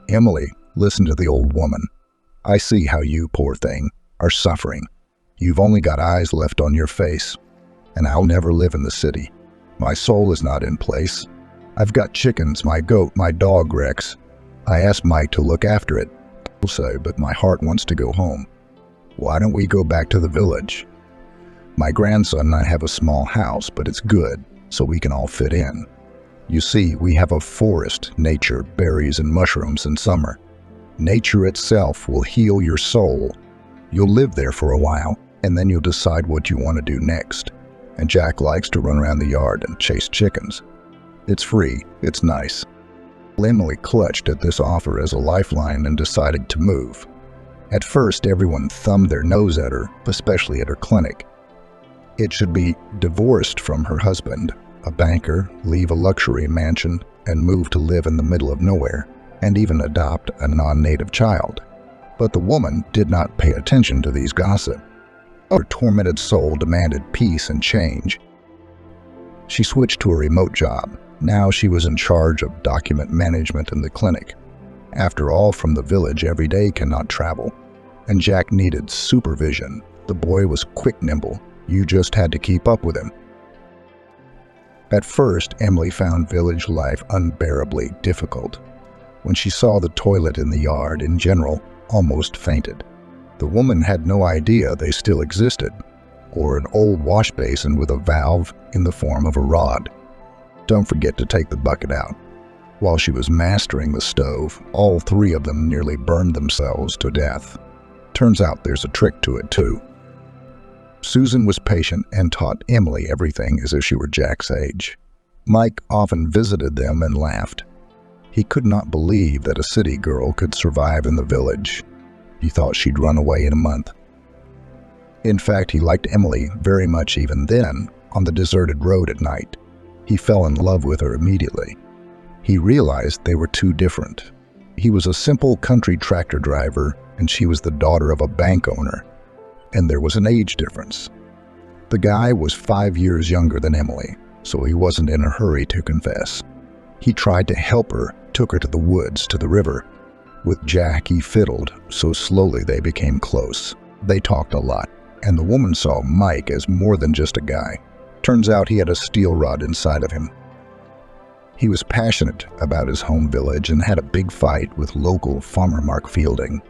"Emily, listen to the old woman. I see how you, poor thing, are suffering. You've only got eyes left on your face, and I'll never live in the city. My soul is not in place. I've got chickens, my goat, my dog, Rex. I asked Mike to look after it, but my heart wants to go home. Why don't we go back to the village? My grandson and I have a small house, but it's good, so we can all fit in. You see, we have a forest, nature, berries, and mushrooms in summer. Nature itself will heal your soul. You'll live there for a while, and then you'll decide what you want to do next. And Jack likes to run around the yard and chase chickens. It's free, it's nice." Emily clutched at this offer as a lifeline and decided to move. At first, everyone thumbed their nose at her, especially at her clinic. It should be divorced from her husband, a banker, leave a luxury mansion, and move to live in the middle of nowhere, and even adopt a non-native child. But the woman did not pay attention to these gossip. Her tormented soul demanded peace and change. She switched to a remote job. Now she was in charge of document management in the clinic. After all, from the village every day cannot travel. And Jack needed supervision. The boy was quick nimble. You just had to keep up with him. At first, Emily found village life unbearably difficult. When she saw the toilet in the yard, in general, almost fainted. The woman had no idea they still existed, or an old wash basin with a valve in the form of a rod. Don't forget to take the bucket out. While she was mastering the stove, all three of them nearly burned themselves to death. Turns out there's a trick to it too. Susan was patient and taught Emily everything as if she were Jack's age. Mike often visited them and laughed. He could not believe that a city girl could survive in the village. He thought she'd run away in a month. In fact, he liked Emily very much even then, on the deserted road at night. He fell in love with her immediately. He realized they were too different. He was a simple country tractor driver, and she was the daughter of a bank owner. And there was an age difference. The guy was 5 years younger than Emily, so he wasn't in a hurry to confess. He tried to help her, took her to the woods, to the river. With Jack, he fiddled, so slowly they became close. They talked a lot, and the woman saw Mike as more than just a guy. Turns out he had a steel rod inside of him. He was passionate about his home village and had a big fight with local farmer Mark Fielding.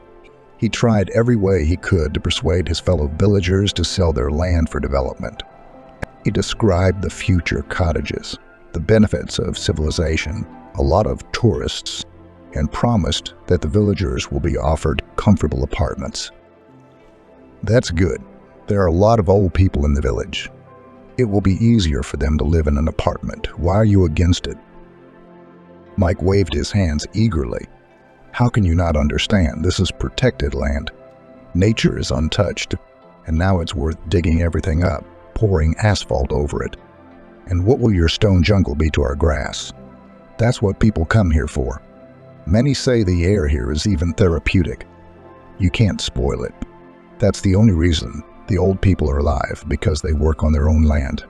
He tried every way he could to persuade his fellow villagers to sell their land for development. He described the future cottages, the benefits of civilization, a lot of tourists, and promised that the villagers will be offered comfortable apartments. That's good. There are a lot of old people in the village. It will be easier for them to live in an apartment. Why are you against it? Mike waved his hands eagerly. How can you not understand? This is protected land. Nature is untouched, and now it's worth digging everything up, pouring asphalt over it. And what will your stone jungle be to our grass? That's what people come here for. Many say the air here is even therapeutic. You can't spoil it. That's the only reason the old people are alive, because they work on their own land.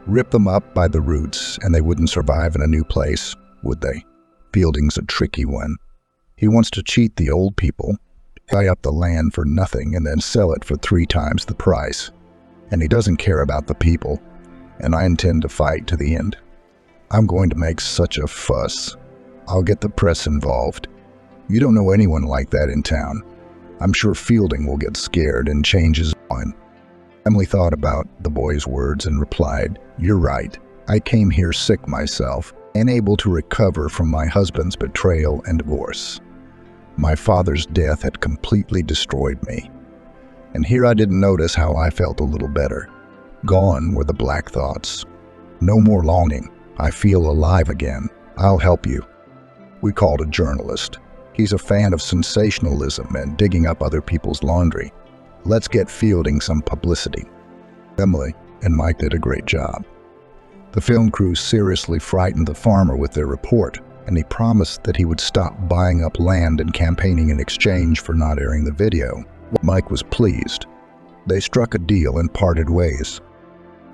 Rip them up by the roots, and they wouldn't survive in a new place, would they? Fielding's a tricky one. He wants to cheat the old people, buy up the land for nothing, and then sell it for 3 times the price. And he doesn't care about the people, and I intend to fight to the end. I'm going to make such a fuss. I'll get the press involved. You don't know anyone like that in town. I'm sure Fielding will get scared and change his mind. Emily thought about the boy's words and replied, "You're right. I came here sick myself, unable to recover from my husband's betrayal and divorce. My father's death had completely destroyed me. And here I didn't notice how I felt a little better. Gone were the black thoughts. No more longing. I feel alive again. I'll help you." We called a journalist. He's a fan of sensationalism and digging up other people's laundry. Let's get Fielding some publicity. Emily and Mike did a great job. The film crew seriously frightened the farmer with their report, and he promised that he would stop buying up land and campaigning in exchange for not airing the video. Mike was pleased. They struck a deal and parted ways.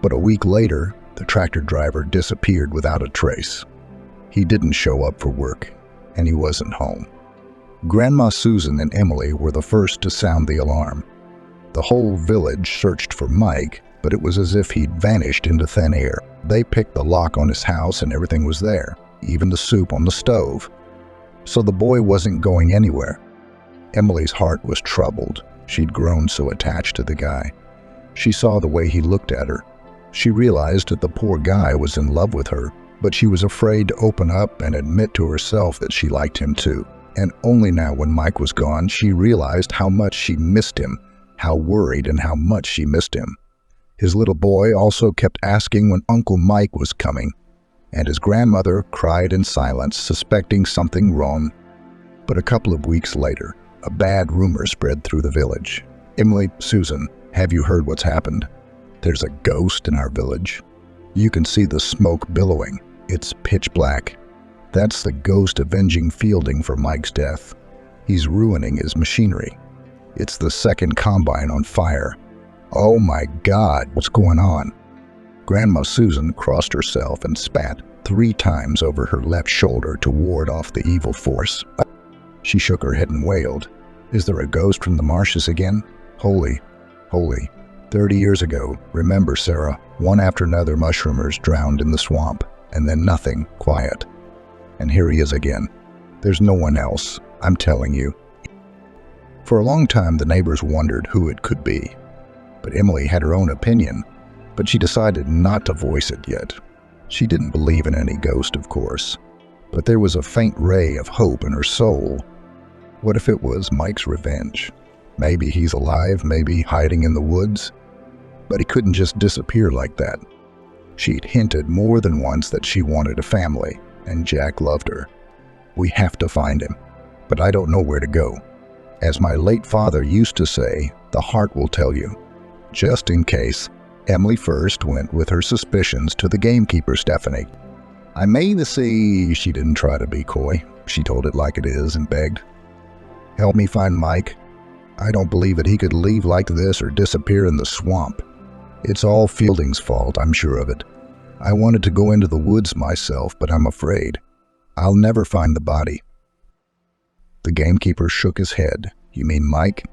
But a week later, the tractor driver disappeared without a trace. He didn't show up for work, and he wasn't home. Grandma Susan and Emily were the first to sound the alarm. The whole village searched for Mike, but it was as if he'd vanished into thin air. They picked the lock on his house and everything was there, even the soup on the stove. So the boy wasn't going anywhere. Emily's heart was troubled. She'd grown so attached to the guy. She saw the way he looked at her. She realized that the poor guy was in love with her, but she was afraid to open up and admit to herself that she liked him too. And only now, when Mike was gone, she realized how much she missed him, how worried and how much she missed him. His little boy also kept asking when Uncle Mike was coming, and his grandmother cried in silence, suspecting something wrong. But a couple of weeks later, a bad rumor spread through the village. "Emily, Susan, have you heard what's happened? There's a ghost in our village. You can see the smoke billowing. It's pitch black. That's the ghost avenging Fielding for Mike's death. He's ruining his machinery. It's the second combine on fire. Oh my God, what's going on?" Grandma Susan crossed herself and spat 3 times over her left shoulder to ward off the evil force. She shook her head and wailed, "Is there a ghost from the marshes again? Holy, holy. 30 years ago, remember, Sarah, one after another mushroomers drowned in the swamp, and then nothing, quiet. And here he is again. There's no one else, I'm telling you." For a long time, the neighbors wondered who it could be. But Emily had her own opinion, but she decided not to voice it yet. She didn't believe in any ghost, of course. But there was a faint ray of hope in her soul. What if it was Mike's revenge? Maybe he's alive, maybe hiding in the woods. But he couldn't just disappear like that. She'd hinted more than once that she wanted a family, and Jack loved her. We have to find him, but I don't know where to go. As my late father used to say, the heart will tell you. Just in case, Emily first went with her suspicions to the gamekeeper, Stephanie. I may see she didn't try to be coy. She told it like it is and begged, "Help me find Mike. I don't believe that he could leave like this or disappear in the swamp. It's all Fielding's fault, I'm sure of it. I wanted to go into the woods myself, but I'm afraid I'll never find the body." The gamekeeper shook his head. "You mean Mike?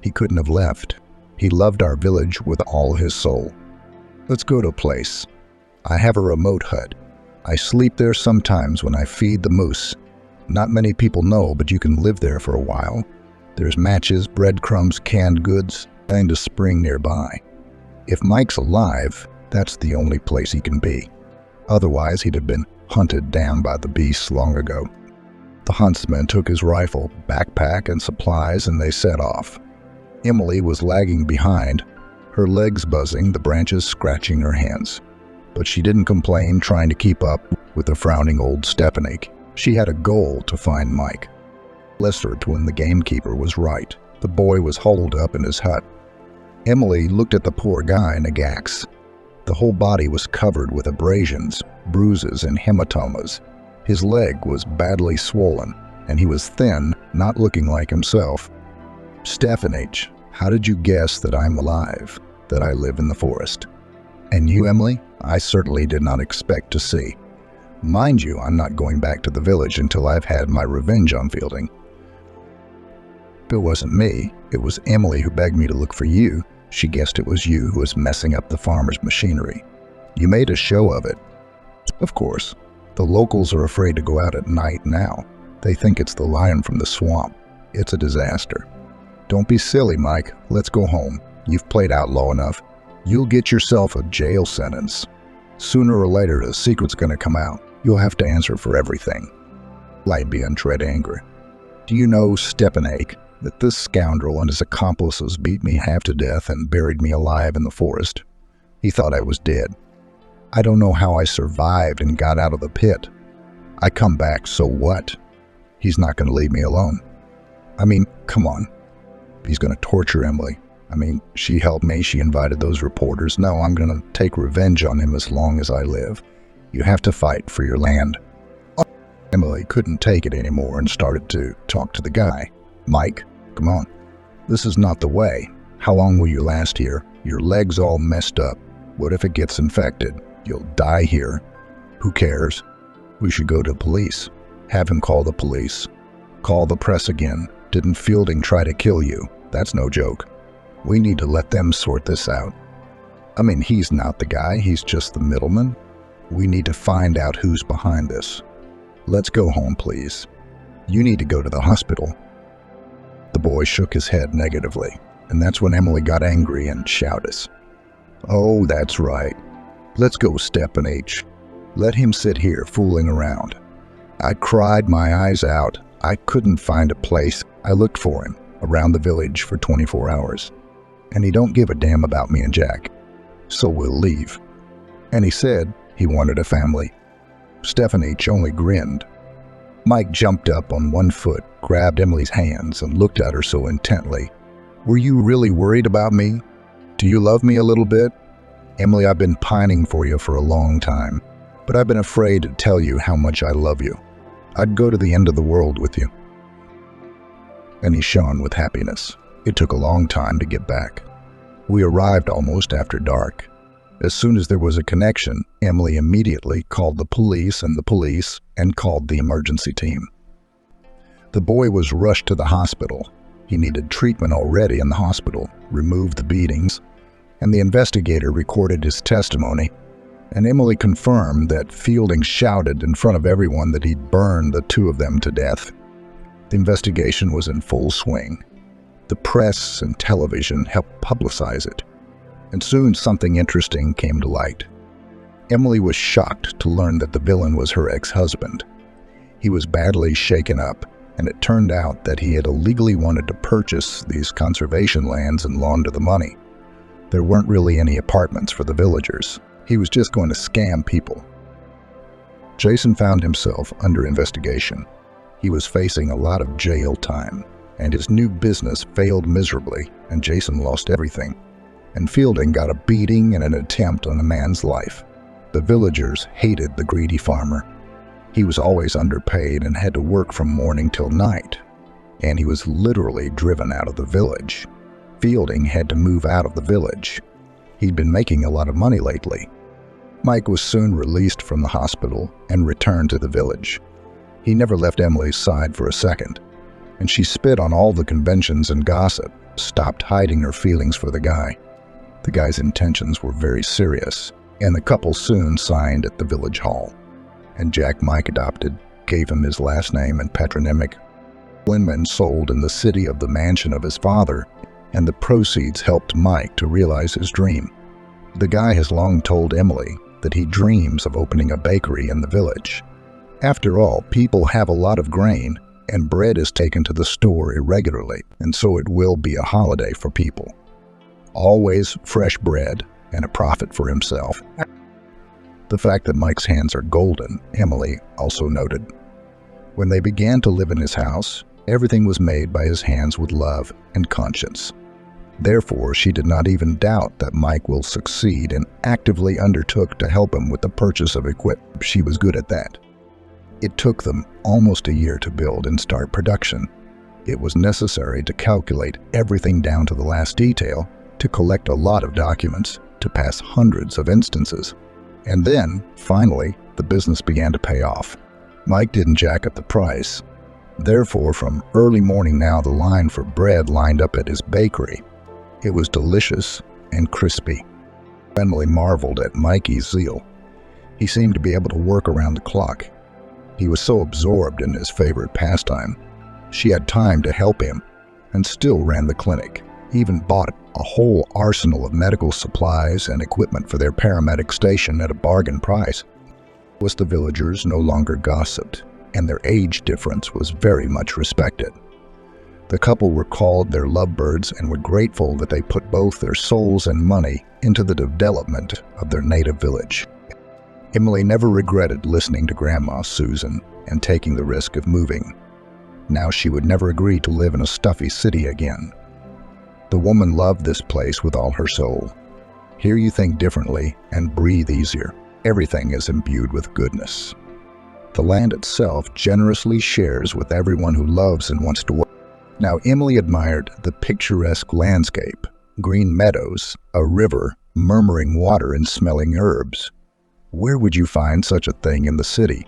He couldn't have left. He loved our village with all his soul. Let's go to a place. I have a remote hut. I sleep there sometimes when I feed the moose. Not many people know, but you can live there for a while. There's matches, breadcrumbs, canned goods, and a spring nearby. If Mike's alive, that's the only place he can be. Otherwise, he'd have been hunted down by the beasts long ago." The huntsman took his rifle, backpack, and supplies, and they set off. Emily was lagging behind, her legs buzzing, the branches scratching her hands. But she didn't complain, trying to keep up with the frowning old Stephanie. She had a goal to find Mike. Lessert, when the gamekeeper was right. The boy was holed up in his hut. Emily looked at the poor guy in a gax. The whole body was covered with abrasions, bruises, and hematomas. His leg was badly swollen, and he was thin, not looking like himself. "Stephanie, how did you guess that I'm alive, that I live in the forest? And you, Emily, I certainly did not expect to see. Mind you, I'm not going back to the village until I've had my revenge on Fielding." "It wasn't me. It was Emily who begged me to look for you. She guessed it was you who was messing up the farmer's machinery. You made a show of it." "Of course. The locals are afraid to go out at night now. They think it's the lion from the swamp. It's a disaster." "Don't be silly, Mike. Let's go home. You've played outlaw enough. You'll get yourself a jail sentence. Sooner or later, the secret's going to come out. You'll have to answer for everything." Lightbean tread anger. "Do you know, Stephanie, that this scoundrel and his accomplices beat me half to death and buried me alive in the forest? He thought I was dead. I don't know how I survived and got out of the pit. I come back, so what? He's not going to leave me alone. I mean, come on. He's going to torture Emily. I mean, she helped me, she invited those reporters. No, I'm going to take revenge on him as long as I live. You have to fight for your land." Emily couldn't take it anymore and started to talk to the guy. "Mike, come on. This is not the way. How long will you last here? Your leg's all messed up. What if it gets infected? You'll die here. Who cares? We should go to the police. Have him call the police. Call the press again. Didn't Fielding try to kill you? That's no joke. We need to let them sort this out. I mean, he's not the guy. He's just the middleman. We need to find out who's behind this. Let's go home, please. You need to go to the hospital." The boy shook his head negatively, and that's when Emily got angry and shouted, "Oh, that's right. Let's go, Stephanie. Let him sit here fooling around. I cried my eyes out. I couldn't find a place. I looked for him around the village for 24 hours. And he don't give a damn about me and Jack. So we'll leave." And he said he wanted a family. Stephanie only grinned. Mike jumped up on one foot, grabbed Emily's hands, and looked at her so intently. "Were you really worried about me? Do you love me a little bit? Emily, I've been pining for you for a long time, but I've been afraid to tell you how much I love you. I'd go to the end of the world with you." And he shone with happiness. It took a long time to get back. We arrived almost after dark. As soon as there was a connection, Emily immediately called the police and called the emergency team. The boy was rushed to the hospital. He needed treatment already in the hospital, removed the beatings, and the investigator recorded his testimony, and Emily confirmed that Fielding shouted in front of everyone that he'd burned the two of them to death. The investigation was in full swing. The press and television helped publicize it, and soon something interesting came to light. Emily was shocked to learn that the villain was her ex-husband. He was badly shaken up, and it turned out that he had illegally wanted to purchase these conservation lands and launder the money. There weren't really any apartments for the villagers. He was just going to scam people. Jason found himself under investigation. He was facing a lot of jail time, and his new business failed miserably, and Jason lost everything. And Fielding got a beating and an attempt on a man's life. The villagers hated the greedy farmer. He was always underpaid and had to work from morning till night, and he was literally driven out of the village. Fielding had to move out of the village. He'd been making a lot of money lately. Mike was soon released from the hospital and returned to the village. He never left Emily's side for a second, and she spit on all the conventions and gossip, stopped hiding her feelings for the guy. The guy's intentions were very serious, and the couple soon signed at the village hall. And Jack Mike adopted, gave him his last name and patronymic. Linman sold in the city of the mansion of his father, and the proceeds helped Mike to realize his dream. The guy has long told Emily that he dreams of opening a bakery in the village. After all, people have a lot of grain, and bread is taken to the store irregularly, and so it will be a holiday for people. Always fresh bread and a profit for himself. The fact that Mike's hands are golden, Emily also noted. When they began to live in his house, everything was made by his hands with love and conscience. Therefore, she did not even doubt that Mike will succeed and actively undertook to help him with the purchase of equipment. She was good at that. It took them almost a year to build and start production. It was necessary to calculate everything down to the last detail, to collect a lot of documents, to pass hundreds of instances. And then, finally, the business began to pay off. Mike didn't jack up the price. Therefore, from early morning now, the line for bread lined up at his bakery. It was delicious and crispy. Emily marveled at Mikey's zeal. He seemed to be able to work around the clock. He was so absorbed in his favorite pastime. She had time to help him and still ran the clinic, even bought a whole arsenal of medical supplies and equipment for their paramedic station at a bargain price. The villagers no longer gossiped, and their age difference was very much respected. The couple recalled their lovebirds and were grateful that they put both their souls and money into the development of their native village. Emily never regretted listening to Grandma Susan and taking the risk of moving. Now she would never agree to live in a stuffy city again. The woman loved this place with all her soul. Here you think differently and breathe easier. Everything is imbued with goodness. The land itself generously shares with everyone who loves and wants to work. Now Emily admired the picturesque landscape, green meadows, a river, murmuring water and smelling herbs. Where would you find such a thing in the city?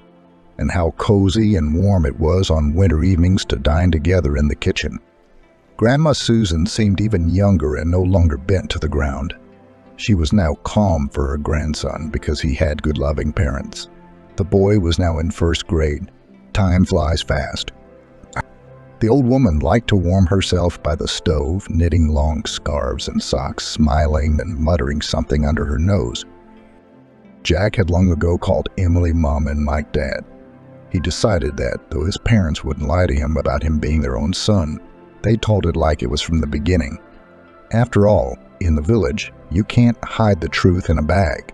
And how cozy and warm it was on winter evenings to dine together in the kitchen. Grandma Susan seemed even younger and no longer bent to the ground. She was now calm for her grandson because he had good loving parents. The boy was now in first grade. Time flies fast. The old woman liked to warm herself by the stove, knitting long scarves and socks, smiling and muttering something under her nose. Jack had long ago called Emily Mom and Mike Dad. He decided that, though his parents wouldn't lie to him about him being their own son, they told it like it was from the beginning. After all, in the village, you can't hide the truth in a bag.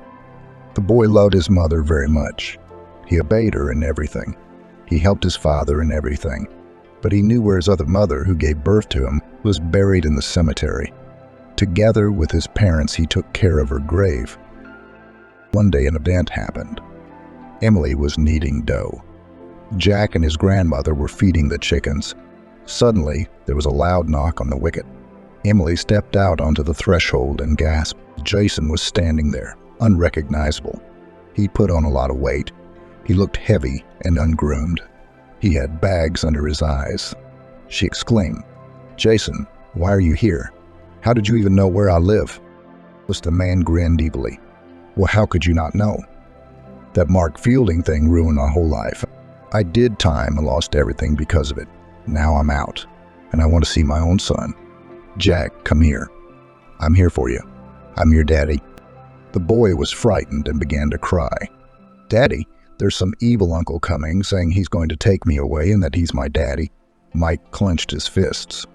The boy loved his mother very much. He obeyed her in everything. He helped his father in everything. But he knew where his other mother, who gave birth to him, was buried in the cemetery. Together with his parents, he took care of her grave. One day an event happened. Emily was kneading dough. Jack and his grandmother were feeding the chickens. Suddenly, there was a loud knock on the wicket. Emily stepped out onto the threshold and gasped. Jason was standing there, unrecognizable. He'd put on a lot of weight. He looked heavy and ungroomed. He had bags under his eyes. She exclaimed, "Jason, why are you here? How did you even know where I live?" The man grinned evilly. "Well, how could you not know? That Mark Fielding thing ruined my whole life. I did time and lost everything because of it. Now I'm out, and I want to see my own son. Jack, come here. I'm here for you. I'm your daddy." The boy was frightened and began to cry. "Daddy, There's some evil uncle coming, saying he's going to take me away and that he's my daddy. Mike clenched his fists.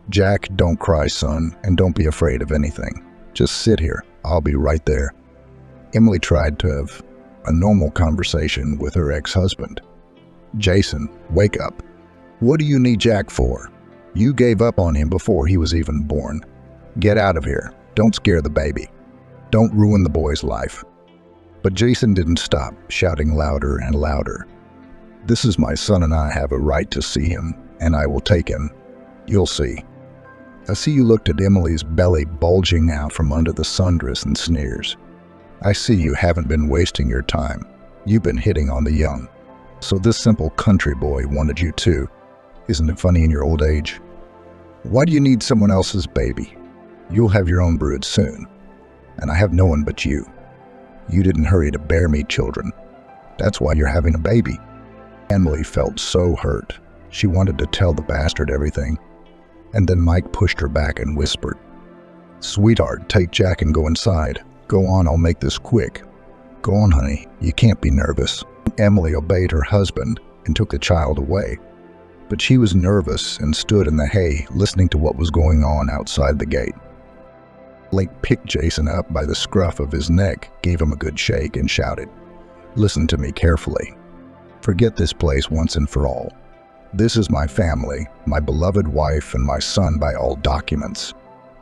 Jack, don't cry, son, and don't be afraid of anything. Just sit here. I'll be right there. Emily tried to have a normal conversation with her ex-husband. Jason, wake up. What do you need Jack for? You gave up on him before he was even born. Get out of here. Don't scare the baby. Don't ruin the boy's life. But Jason didn't stop, shouting louder and louder. This is my son and I have a right to see him, and I will take him. You'll see. I see you looked at Emily's belly bulging out from under the sundress and sneers. I see you haven't been wasting your time. You've been hitting on the young. So this simple country boy wanted you too. Isn't it funny in your old age? Why do you need someone else's baby? You'll have your own brood soon. And I have no one but you. You didn't hurry to bear me children. That's why you're having a baby. Emily felt so hurt. She wanted to tell the bastard everything. And then Mike pushed her back and whispered, Sweetheart, take Jack and go inside. Go on, I'll make this quick. Go on, honey, you can't be nervous. Emily obeyed her husband and took the child away. But she was nervous and stood in the hay listening to what was going on outside the gate. Blake picked Jason up by the scruff of his neck, gave him a good shake, and shouted, Listen to me carefully. Forget this place once and for all. This is my family, my beloved wife, and my son by all documents.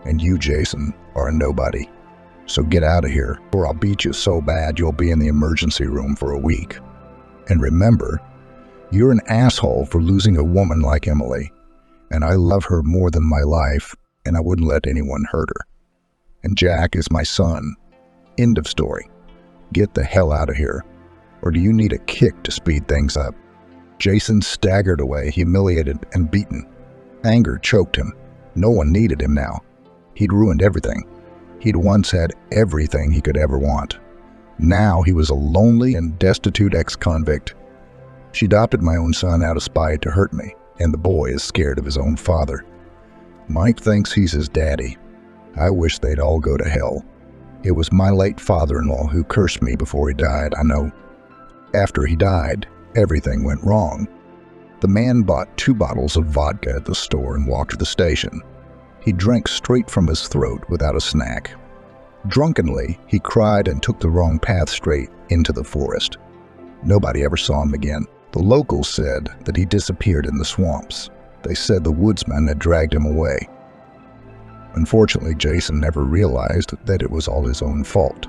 And you, Jason, are a nobody. So get out of here, or I'll beat you so bad you'll be in the emergency room for a week. And remember, you're an asshole for losing a woman like Emily. And I love her more than my life, and I wouldn't let anyone hurt her. And Jack is my son. End of story. Get the hell out of here. Or do you need a kick to speed things up? Jason staggered away, humiliated and beaten. Anger choked him. No one needed him now. He'd ruined everything. He'd once had everything he could ever want. Now he was a lonely and destitute ex-convict. She adopted my own son out of spite to hurt me, and the boy is scared of his own father. Mike thinks he's his daddy. I wish they'd all go to hell. It was my late father-in-law who cursed me before he died, I know. After he died, everything went wrong. The man bought 2 bottles of vodka at the store and walked to the station. He drank straight from his throat without a snack. Drunkenly, he cried and took the wrong path straight into the forest. Nobody ever saw him again. The locals said that he disappeared in the swamps. They said the woodsman had dragged him away. Unfortunately, Jason never realized that it was all his own fault.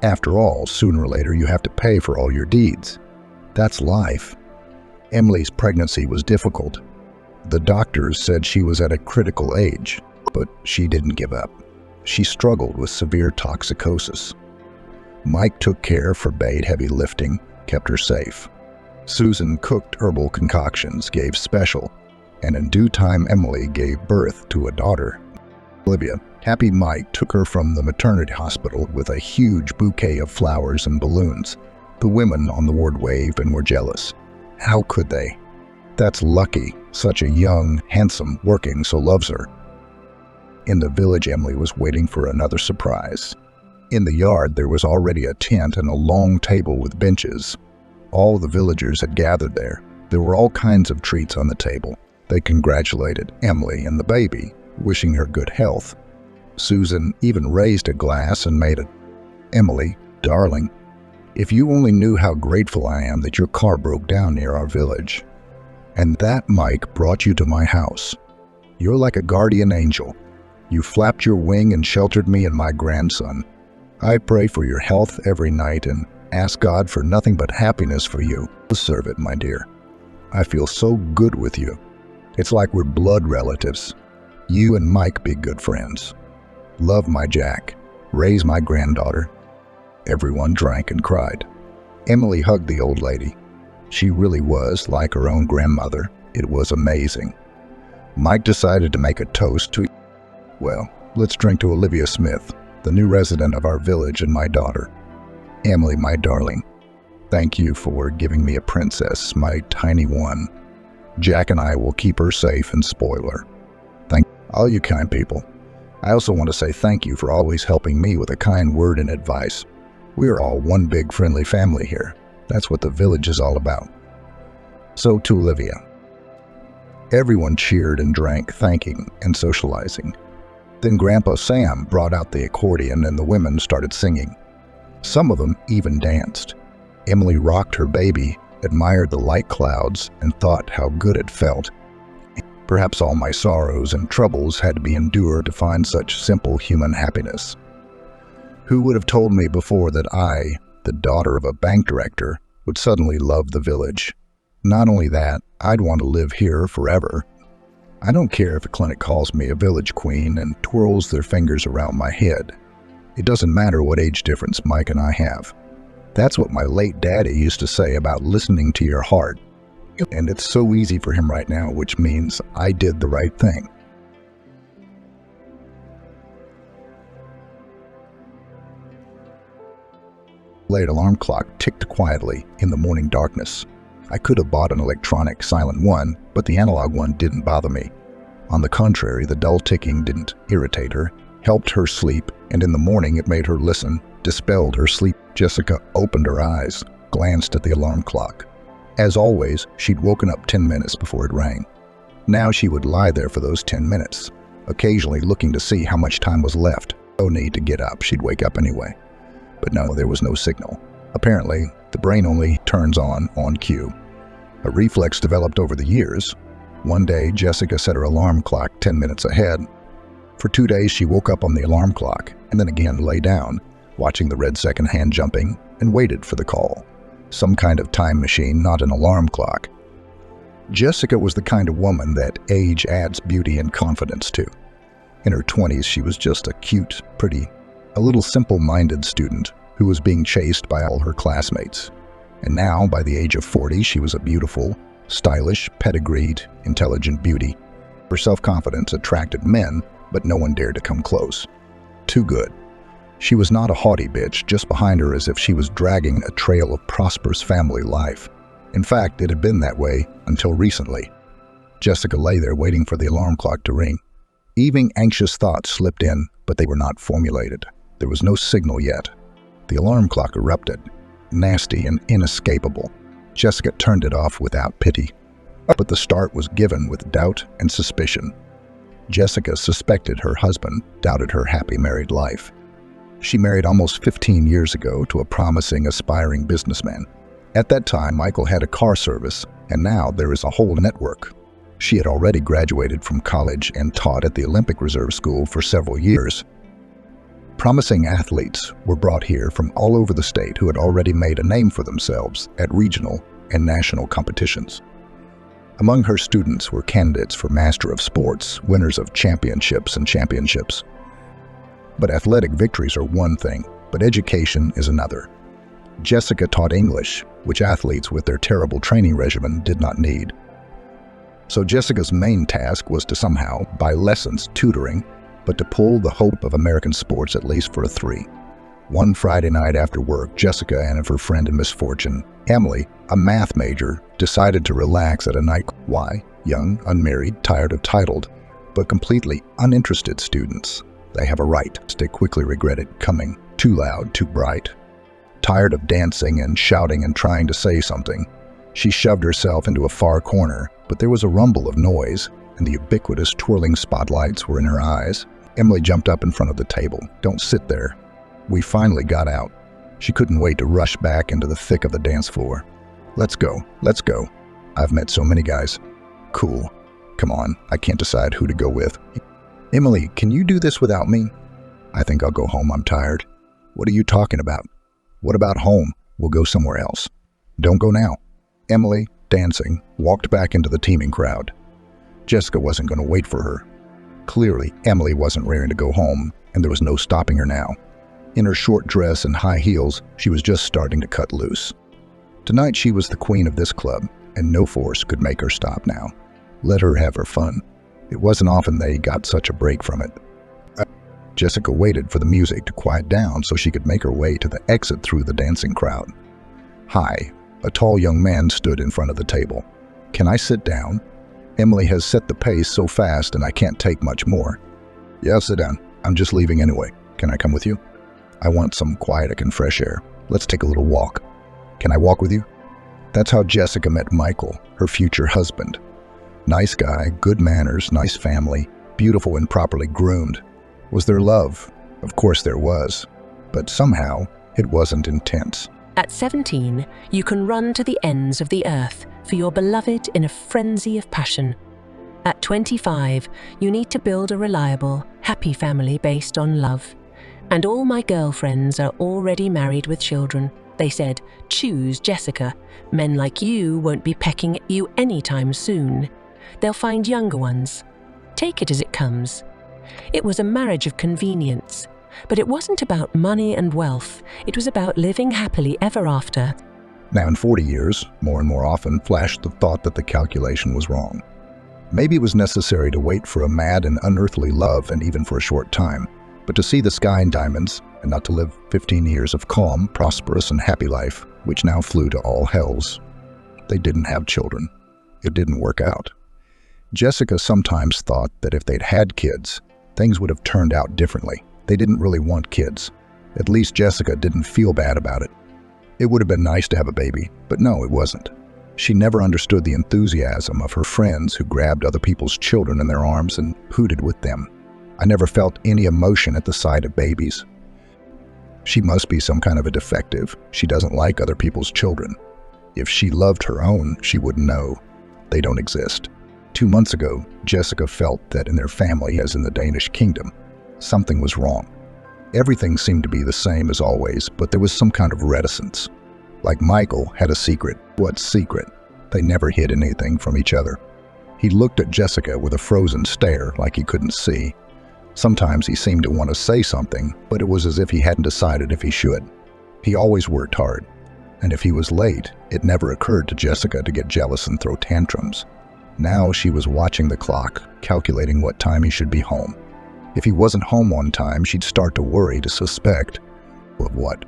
After all, sooner or later you have to pay for all your deeds. That's life. Emily's pregnancy was difficult. The doctors said she was at a critical age, but she didn't give up. She struggled with severe toxicosis. Mike took care, forbade heavy lifting, kept her safe. Susan cooked herbal concoctions, gave special, and in due time Emily gave birth to a daughter. Olivia, happy Mike took her from the maternity hospital with a huge bouquet of flowers and balloons. The women on the ward waved and were jealous. How could they? That's lucky, such a young, handsome, working, so loves her. In the village, Emily was waiting for another surprise. In the yard, there was already a tent and a long table with benches. All the villagers had gathered there. There were all kinds of treats on the table. They congratulated Emily and the baby, wishing her good health. Susan even raised a glass and made it. Emily, darling, if you only knew how grateful I am that your car broke down near our village, and that Mike brought you to my house. You're like a guardian angel. You flapped your wing and sheltered me and my grandson. I pray for your health every night and ask God for nothing but happiness for you. Deserve it, my dear. I feel so good with you. It's like we're blood relatives. You and Mike be good friends. Love my Jack. Raise my granddaughter. Everyone drank and cried. Emily hugged the old lady. She really was like her own grandmother. It was amazing. Mike decided to make a toast to, well, let's drink to Olivia Smith, the new resident of our village and my daughter. Emily, my darling, thank you for giving me a princess, my tiny one. Jack and I will keep her safe and spoil her. Thank all you kind people. I also want to say thank you for always helping me with a kind word and advice. We are all one big friendly family here. That's what the village is all about. So to Olivia. Everyone cheered and drank, thanking and socializing. Then Grandpa Sam brought out the accordion and the women started singing. Some of them even danced. Emily rocked her baby, admired the light clouds, and thought how good it felt. Perhaps all my sorrows and troubles had to be endured to find such simple human happiness. Who would have told me before that I, the daughter of a bank director, would suddenly love the village? Not only that, I'd want to live here forever. I don't care if a clinic calls me a village queen and twirls their fingers around my head. It doesn't matter what age difference Mike and I have. That's what my late daddy used to say about listening to your heart. And it's so easy for him right now, which means I did the right thing. Late alarm clock ticked quietly in the morning darkness. I could have bought an electronic silent one, but the analog one didn't bother me. On the contrary, the dull ticking didn't irritate her, helped her sleep, and in the morning it made her listen, dispelled her sleep. Jessica opened her eyes, glanced at the alarm clock. As always, she'd woken up 10 minutes before it rang. Now she would lie there for those 10 minutes, occasionally looking to see how much time was left. No need to get up, she'd wake up anyway. But no, there was no signal. Apparently, the brain only turns on cue. A reflex developed over the years. One day, Jessica set her alarm clock 10 minutes ahead. For 2 days, she woke up on the alarm clock and then again lay down, watching the red second hand jumping, and waited for the call. Some kind of time machine, not an alarm clock. Jessica was the kind of woman that age adds beauty and confidence to. In her 20s, she was just a cute, pretty, a little simple-minded student who was being chased by all her classmates. And now, by the age of 40, she was a beautiful, stylish, pedigreed, intelligent beauty. Her self-confidence attracted men, but no one dared to come close. Too good. She was not a haughty bitch, just behind her as if she was dragging a trail of prosperous family life. In fact, it had been that way until recently. Jessica lay there waiting for the alarm clock to ring. Even anxious thoughts slipped in, but they were not formulated. There was no signal yet. The alarm clock erupted, nasty and inescapable. Jessica turned it off without pity. But the start was given with doubt and suspicion. Jessica suspected her husband, doubted her happy married life. She married almost 15 years ago to a promising, aspiring businessman. At that time, Michael had a car service, and now there is a whole network. She had already graduated from college and taught at the Olympic Reserve School for several years. Promising athletes were brought here from all over the state who had already made a name for themselves at regional and national competitions. Among her students were candidates for Master of Sports, winners of championships. But athletic victories are one thing, but education is another. Jessica taught English, which athletes with their terrible training regimen did not need. So Jessica's main task was to somehow buy lessons, tutoring, but to pull the hope of American sports at least for a 3. One Friday night after work, Jessica and her friend in misfortune, Emily, a math major, decided to relax at a night. Why? Young, unmarried, tired of titled, but completely uninterested students. They have a right. They quickly regretted coming. Too loud, too bright. Tired of dancing and shouting and trying to say something, she shoved herself into a far corner, but there was a rumble of noise, and the ubiquitous twirling spotlights were in her eyes. Emily jumped up in front of the table. Don't sit there. We finally got out. She couldn't wait to rush back into the thick of the dance floor. Let's go. I've met so many guys. Cool. Come on, I can't decide who to go with. Emily, can you do this without me? I think I'll go home, I'm tired. What are you talking about? What about home? We'll go somewhere else. Don't go now. Emily, dancing, walked back into the teeming crowd. Jessica wasn't going to wait for her. Clearly, Emily wasn't raring to go home, and there was no stopping her now. In her short dress and high heels, she was just starting to cut loose. Tonight she was the queen of this club, and no force could make her stop now. Let her have her fun. It wasn't often they got such a break from it. Jessica waited for the music to quiet down so she could make her way to the exit through the dancing crowd. Hi, a tall young man stood in front of the table. Can I sit down? Emily has set the pace so fast and I can't take much more. Yeah, sit down. I'm just leaving anyway. Can I come with you? I want some quiet and fresh air. Let's take a little walk. Can I walk with you? That's how Jessica met Michael, her future husband. Nice guy, good manners, nice family, beautiful and properly groomed. Was there love? Of course there was. But somehow, it wasn't intense. At 17, you can run to the ends of the earth for your beloved in a frenzy of passion. At 25, you need to build a reliable, happy family based on love. And all my girlfriends are already married with children. They said, choose Jessica. Men like you won't be pecking at you anytime soon. They'll find younger ones. Take it as it comes. It was a marriage of convenience. But it wasn't about money and wealth. It was about living happily ever after. Now in 40 years, more and more often flashed the thought that the calculation was wrong. Maybe it was necessary to wait for a mad and unearthly love, and even for a short time, but to see the sky in diamonds and not to live 15 years of calm, prosperous, and happy life, which now flew to all hells. They didn't have children. It didn't work out. Jessica sometimes thought that if they'd had kids, things would have turned out differently. They didn't really want kids. At least Jessica didn't feel bad about it. It would have been nice to have a baby, but no, it wasn't. She never understood the enthusiasm of her friends who grabbed other people's children in their arms and hooted with them. I never felt any emotion at the sight of babies. She must be some kind of a defective. She doesn't like other people's children. If she loved her own, she would know. They don't exist. 2 months ago, Jessica felt that in their family, as in the Danish kingdom, something was wrong. Everything seemed to be the same as always, but there was some kind of reticence. Like Michael had a secret. What secret? They never hid anything from each other. He looked at Jessica with a frozen stare, like he couldn't see. Sometimes he seemed to want to say something, but it was as if he hadn't decided if he should. He always worked hard, and if he was late, it never occurred to Jessica to get jealous and throw tantrums. Now she was watching the clock, calculating what time he should be home. If he wasn't home on time, she'd start to worry, to suspect. Of what?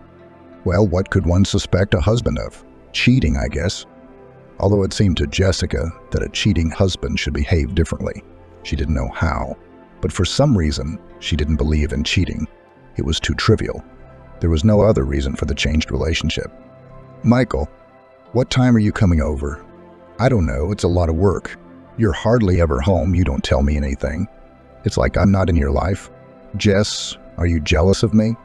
Well, what could one suspect a husband of? Cheating, I guess. Although it seemed to Jessica that a cheating husband should behave differently. She didn't know how, but for some reason, she didn't believe in cheating. It was too trivial. There was no other reason for the changed relationship. Michael, what time are you coming over? I don't know, it's a lot of work. You're hardly ever home, you don't tell me anything. It's like I'm not in your life. Jess, are you jealous of me?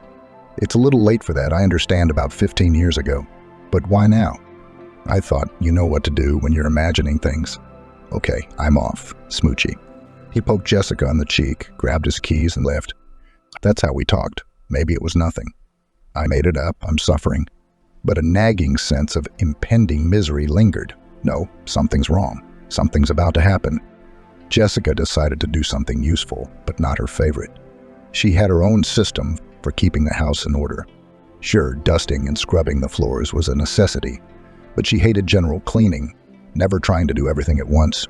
It's a little late for that, I understand, about 15 years ago. But why now? I thought you know what to do when you're imagining things. Okay, I'm off. Smoochy. He poked Jessica on the cheek, grabbed his keys, and left. That's how we talked. Maybe it was nothing. I made it up, I'm suffering. But a nagging sense of impending misery lingered. No, something's wrong. Something's about to happen. Jessica decided to do something useful, but not her favorite. She had her own system for keeping the house in order. Sure, dusting and scrubbing the floors was a necessity, but she hated general cleaning, never trying to do everything at once.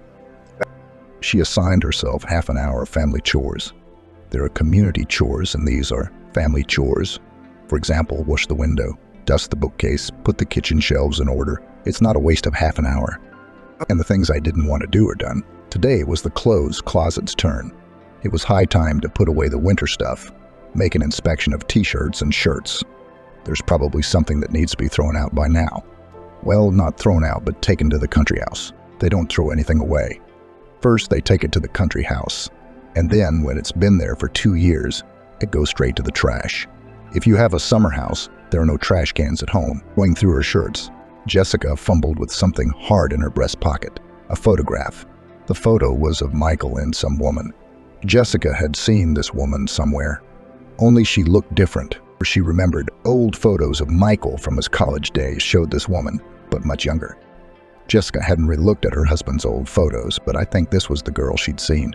She assigned herself half an hour of family chores. There are community chores, and these are family chores. For example, wash the window, dust the bookcase, put the kitchen shelves in order. It's not a waste of half an hour. And the things I didn't want to do are done. Today it was the clothes closet's turn. It was high time to put away the winter stuff, make an inspection of t-shirts and shirts. There's probably something that needs to be thrown out by now. Well, not thrown out, but taken to the country house. They don't throw anything away. First, they take it to the country house, and then, when it's been there for 2 years, it goes straight to the trash. If you have a summer house, there are no trash cans at home. Going through her shirts, Jessica fumbled with something hard in her breast pocket, a photograph. The photo was of Michael and some woman. Jessica had seen this woman somewhere, only she looked different. She remembered old photos of Michael from his college days showed this woman, but much younger. Jessica hadn't really looked at her husband's old photos, but I think this was the girl she'd seen.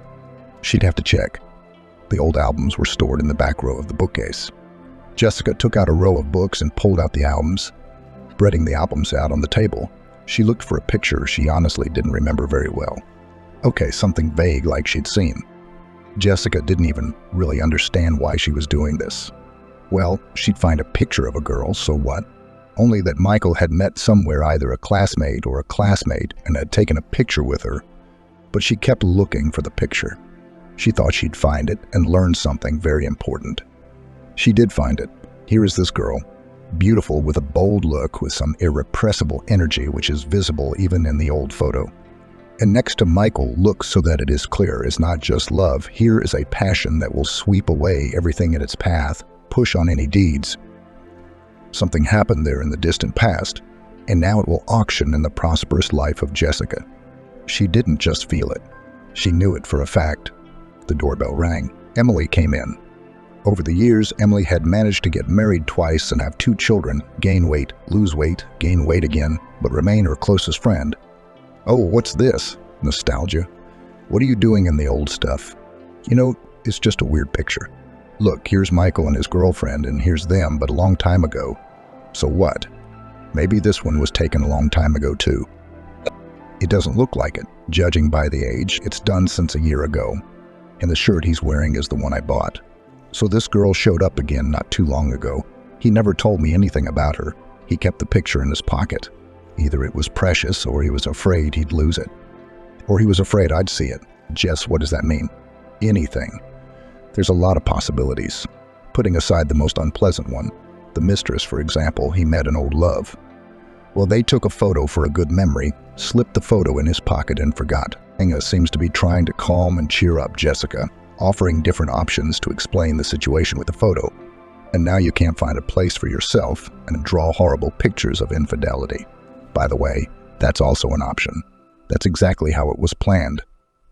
She'd have to check. The old albums were stored in the back row of the bookcase. Jessica took out a row of books and pulled out the albums. Spreading the albums out on the table, she looked for a picture she honestly didn't remember very well. Okay, something vague like she'd seen. Jessica didn't even really understand why she was doing this. Well, she'd find a picture of a girl, so what? Only that Michael had met somewhere either a classmate or a classmate and had taken a picture with her. But she kept looking for the picture. She thought she'd find it and learn something very important. She did find it. Here is this girl. beautiful with a bold look with some irrepressible energy which is visible even in the old photo. And next to Michael, look so that it is clear, is not just love. Here is a passion that will sweep away everything in its path, push on any deeds. Something happened there in the distant past, and now it will auction in the prosperous life of Jessica. She didn't just feel it. She knew it for a fact. The doorbell rang. Emily came in. Over the years, Emily had managed to get married twice and have 2 children, gain weight, lose weight, gain weight again, but remain her closest friend. Oh, what's this? Nostalgia. What are you doing in the old stuff? You know, it's just a weird picture. Look, here's Michael and his girlfriend, and here's them, but a long time ago. So what? Maybe this one was taken a long time ago too. It doesn't look like it, judging by the age. It's done since a year ago. And the shirt he's wearing is the one I bought. So this girl showed up again not too long ago. He never told me anything about her. He kept the picture in his pocket. Either it was precious or he was afraid he'd lose it. Or he was afraid I'd see it. Jess, what does that mean? Anything. There's a lot of possibilities. Putting aside the most unpleasant one, the mistress, for example, he met an old love. Well, they took a photo for a good memory, slipped the photo in his pocket and forgot. Inga seems to be trying to calm and cheer up Jessica, offering different options to explain the situation with the photo. And now you can't find a place for yourself and draw horrible pictures of infidelity. By the way, that's also an option. That's exactly how it was planned.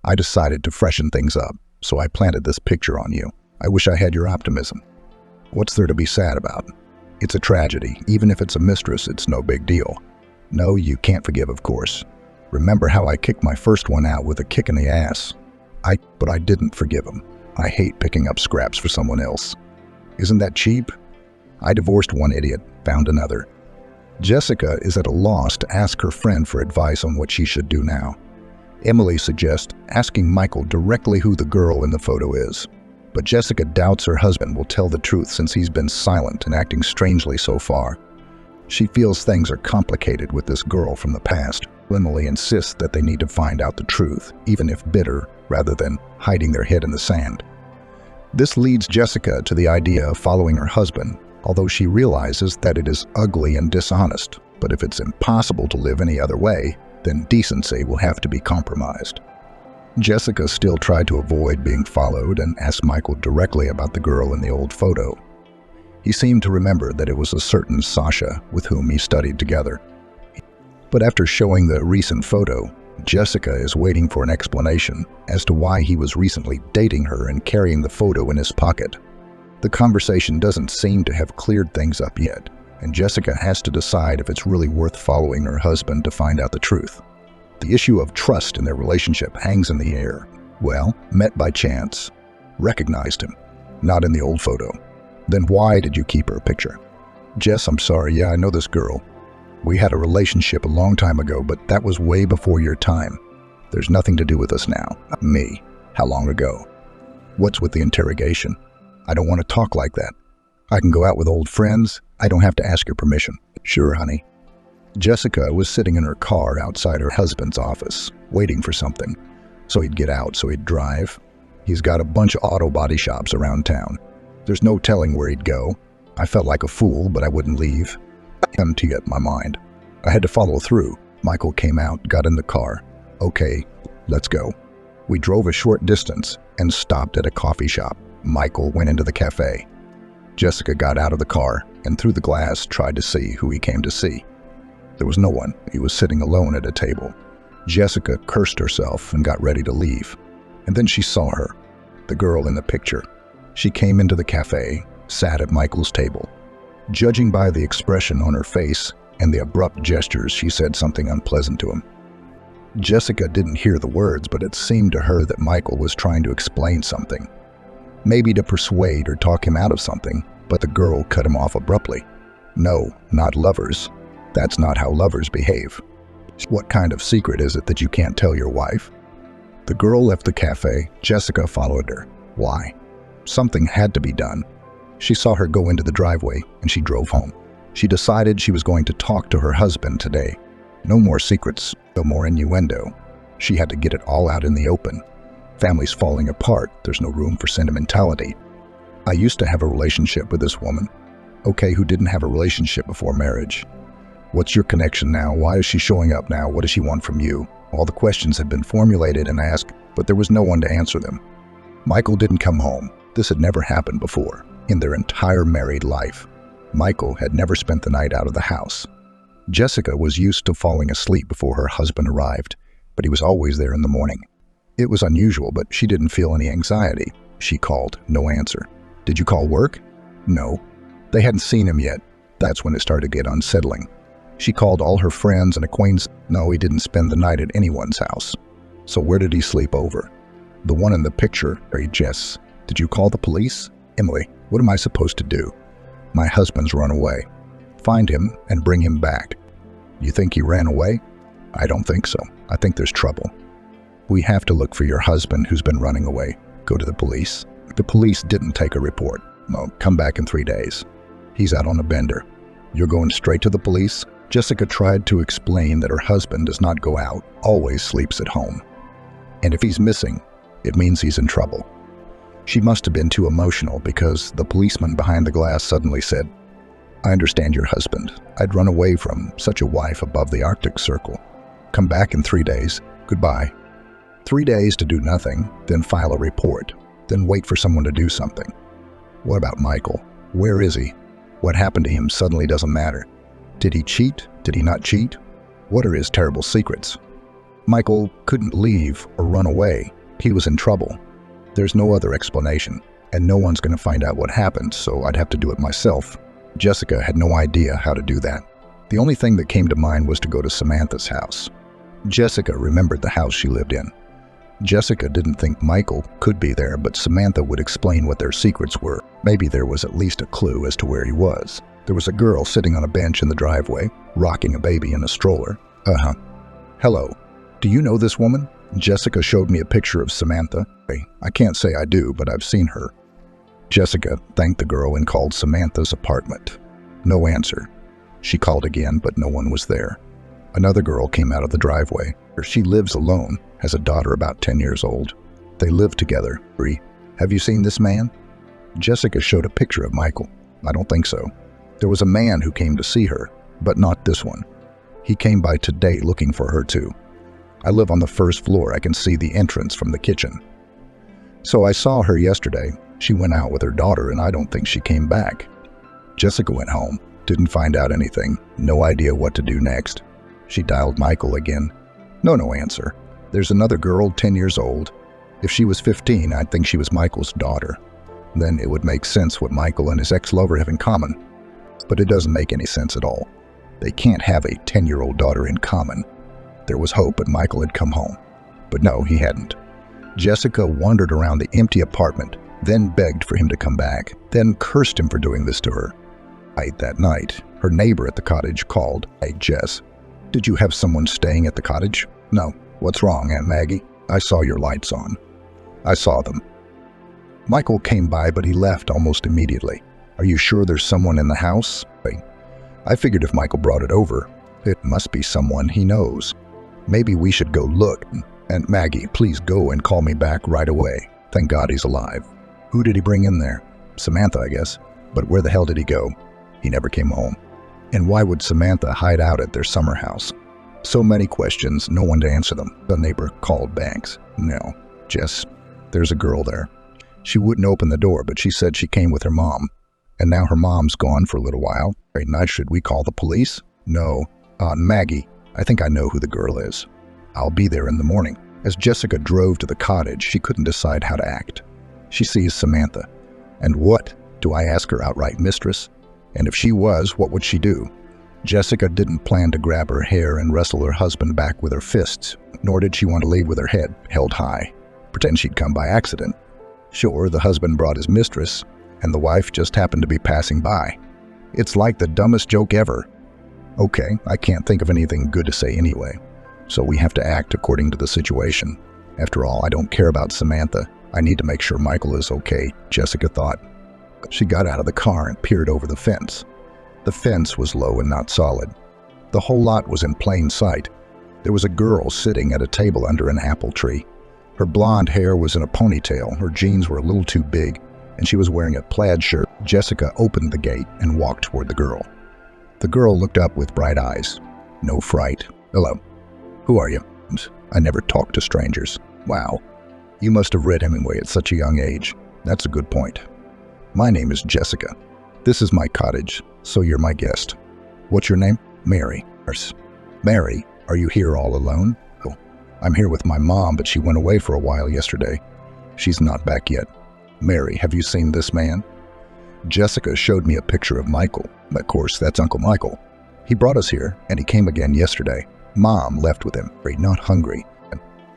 I decided to freshen things up, so I planted this picture on you. I wish I had your optimism. What's there to be sad about? It's a tragedy. Even if it's a mistress, it's no big deal. No, you can't forgive, of course. Remember how I kicked my first one out with a kick in the ass? But I didn't forgive him. I hate picking up scraps for someone else. Isn't that cheap? I divorced one idiot, found another. Jessica is at a loss to ask her friend for advice on what she should do now. Emily suggests asking Michael directly who the girl in the photo is. But Jessica doubts her husband will tell the truth since he's been silent and acting strangely so far. She feels things are complicated with this girl from the past. Emily insists that they need to find out the truth, even if bitter, rather than hiding their head in the sand. This leads Jessica to the idea of following her husband, although she realizes that it is ugly and dishonest. But if it's impossible to live any other way, then decency will have to be compromised. Jessica still tried to avoid being followed and asked Michael directly about the girl in the old photo. He seemed to remember that it was a certain Sasha with whom he studied together. But after showing the recent photo, Jessica is waiting for an explanation as to why he was recently dating her and carrying the photo in his pocket. The conversation doesn't seem to have cleared things up yet, and Jessica has to decide if it's really worth following her husband to find out the truth. The issue of trust in their relationship hangs in the air. Well, met by chance. Recognized him. Not in the old photo. Then why did you keep her picture? Jess, I'm sorry, yeah, I know this girl. We had a relationship a long time ago, but that was way before your time. There's nothing to do with us now. Not me. How long ago? What's with the interrogation? I don't want to talk like that. I can go out with old friends. I don't have to ask your permission. Sure, honey. Jessica was sitting in her car outside her husband's office, waiting for something. So he'd get out, so he'd drive. He's got a bunch of auto body shops around town. There's no telling where he'd go. I felt like a fool, but I wouldn't leave. Empty at my mind. I had to follow through. Michael came out, got in the car. Okay, let's go. We drove a short distance and stopped at a coffee shop. Michael went into the cafe. Jessica got out of the car and through the glass tried to see who he came to see. There was no one. He was sitting alone at a table. Jessica cursed herself and got ready to leave. And then she saw her, the girl in the picture. She came into the cafe, sat at Michael's table. Judging by the expression on her face and the abrupt gestures, she said something unpleasant to him. Jessica didn't hear the words, but it seemed to her that Michael was trying to explain something. Maybe to persuade or talk him out of something, but the girl cut him off abruptly. No, not lovers. That's not how lovers behave. What kind of secret is it that you can't tell your wife? The girl left the cafe. Jessica followed her. Why? Something had to be done. She saw her go into the driveway and she drove home. She decided she was going to talk to her husband today. No more secrets, no more innuendo. She had to get it all out in the open. Family's falling apart. There's no room for sentimentality. I used to have a relationship with this woman. Okay, who didn't have a relationship before marriage? What's your connection now? Why is she showing up now? What does she want from you? All the questions had been formulated and asked, but there was no one to answer them. Michael didn't come home. This had never happened before in their entire married life. Michael had never spent the night out of the house. Jessica was used to falling asleep before her husband arrived, but he was always there in the morning. It was unusual, but she didn't feel any anxiety. She called, no answer. Did you call work? No. They hadn't seen him yet. That's when it started to get unsettling. She called all her friends and acquaintances. No, he didn't spend the night at anyone's house. So where did he sleep over? The one in the picture, Jess. Did you call the police? Emily, what am I supposed to do? My husband's run away. Find him and bring him back. You think he ran away? I don't think so. I think there's trouble. We have to look for your husband who's been running away. Go to the police. The police didn't take a report. Well, come back in 3 days. He's out on a bender. You're going straight to the police? Jessica tried to explain that her husband does not go out, always sleeps at home. And if he's missing, it means he's in trouble. She must have been too emotional because the policeman behind the glass suddenly said, I understand your husband. I'd run away from such a wife above the Arctic Circle. Come back in 3 days. Goodbye. 3 days to do nothing, then file a report, then wait for someone to do something. What about Michael? Where is he? What happened to him suddenly doesn't matter. Did he cheat? Did he not cheat? What are his terrible secrets? Michael couldn't leave or run away. He was in trouble. There's no other explanation, and no one's going to find out what happened, so I'd have to do it myself. Jessica had no idea how to do that. The only thing that came to mind was to go to Samantha's house. Jessica remembered the house she lived in. Jessica didn't think Michael could be there, but Samantha would explain what their secrets were. Maybe there was at least a clue as to where he was. There was a girl sitting on a bench in the driveway, rocking a baby in a stroller. Hello. Do you know this woman? Jessica showed me a picture of Samantha. I can't say I do, but I've seen her. Jessica thanked the girl and called Samantha's apartment. No answer. She called again, but no one was there. Another girl came out of the driveway. She lives alone, has a daughter about 10 years old. They live together. Have you seen this man? Jessica showed a picture of Michael. I don't think so. There was a man who came to see her, but not this one. He came by today looking for her too. I live on the first floor. I can see the entrance from the kitchen. So I saw her yesterday. She went out with her daughter and I don't think she came back. Jessica went home, didn't find out anything, no idea what to do next. She dialed Michael again. No answer. There's another girl, 10 years old. If she was 15, I'd think she was Michael's daughter. Then it would make sense what Michael and his ex-lover have in common. But it doesn't make any sense at all. They can't have a 10-year-old daughter in common. There was hope that Michael had come home. But no, he hadn't. Jessica wandered around the empty apartment, then begged for him to come back, then cursed him for doing this to her. That night, her neighbor at the cottage called. Hey, Jess, did you have someone staying at the cottage? No. What's wrong, Aunt Maggie? I saw your lights on. I saw them. Michael came by, but he left almost immediately. Are you sure there's someone in the house? I figured if Michael brought it over, it must be someone he knows. Maybe we should go look. Aunt Maggie, please go and call me back right away. Thank God he's alive. Who did he bring in there? Samantha, I guess. But where the hell did he go? He never came home. And why would Samantha hide out at their summer house? So many questions, no one to answer them. The neighbor called Banks. No, Jess, there's a girl there. She wouldn't open the door, but she said she came with her mom. And now her mom's gone for a little while. Now, should we call the police? No. Maggie, I think I know who the girl is. I'll be there in the morning. As Jessica drove to the cottage, she couldn't decide how to act. She sees Samantha. And what? Do I ask her outright mistress? And if she was, what would she do? Jessica didn't plan to grab her hair and wrestle her husband back with her fists, nor did she want to leave with her head held high, pretend she'd come by accident. Sure, the husband brought his mistress, and the wife just happened to be passing by. It's like the dumbest joke ever. Okay, I can't think of anything good to say anyway, so we have to act according to the situation. After all, I don't care about Samantha. I need to make sure Michael is okay, Jessica thought. She got out of the car and peered over the fence. The fence was low and not solid. The whole lot was in plain sight. There was a girl sitting at a table under an apple tree. Her blonde hair was in a ponytail, her jeans were a little too big, and she was wearing a plaid shirt. Jessica opened the gate and walked toward the girl. The girl looked up with bright eyes. No fright. Hello. Who are you? I never talk to strangers. Wow. You must have read Hemingway at such a young age. That's a good point. My name is Jessica. This is my cottage, so you're my guest. What's your name? Mary. Mary, are you here all alone? Oh, I'm here with my mom, but she went away for a while yesterday. She's not back yet. Mary, have you seen this man? Jessica showed me a picture of Michael. Of course, that's Uncle Michael. He brought us here, and he came again yesterday. Mom left with him, not hungry.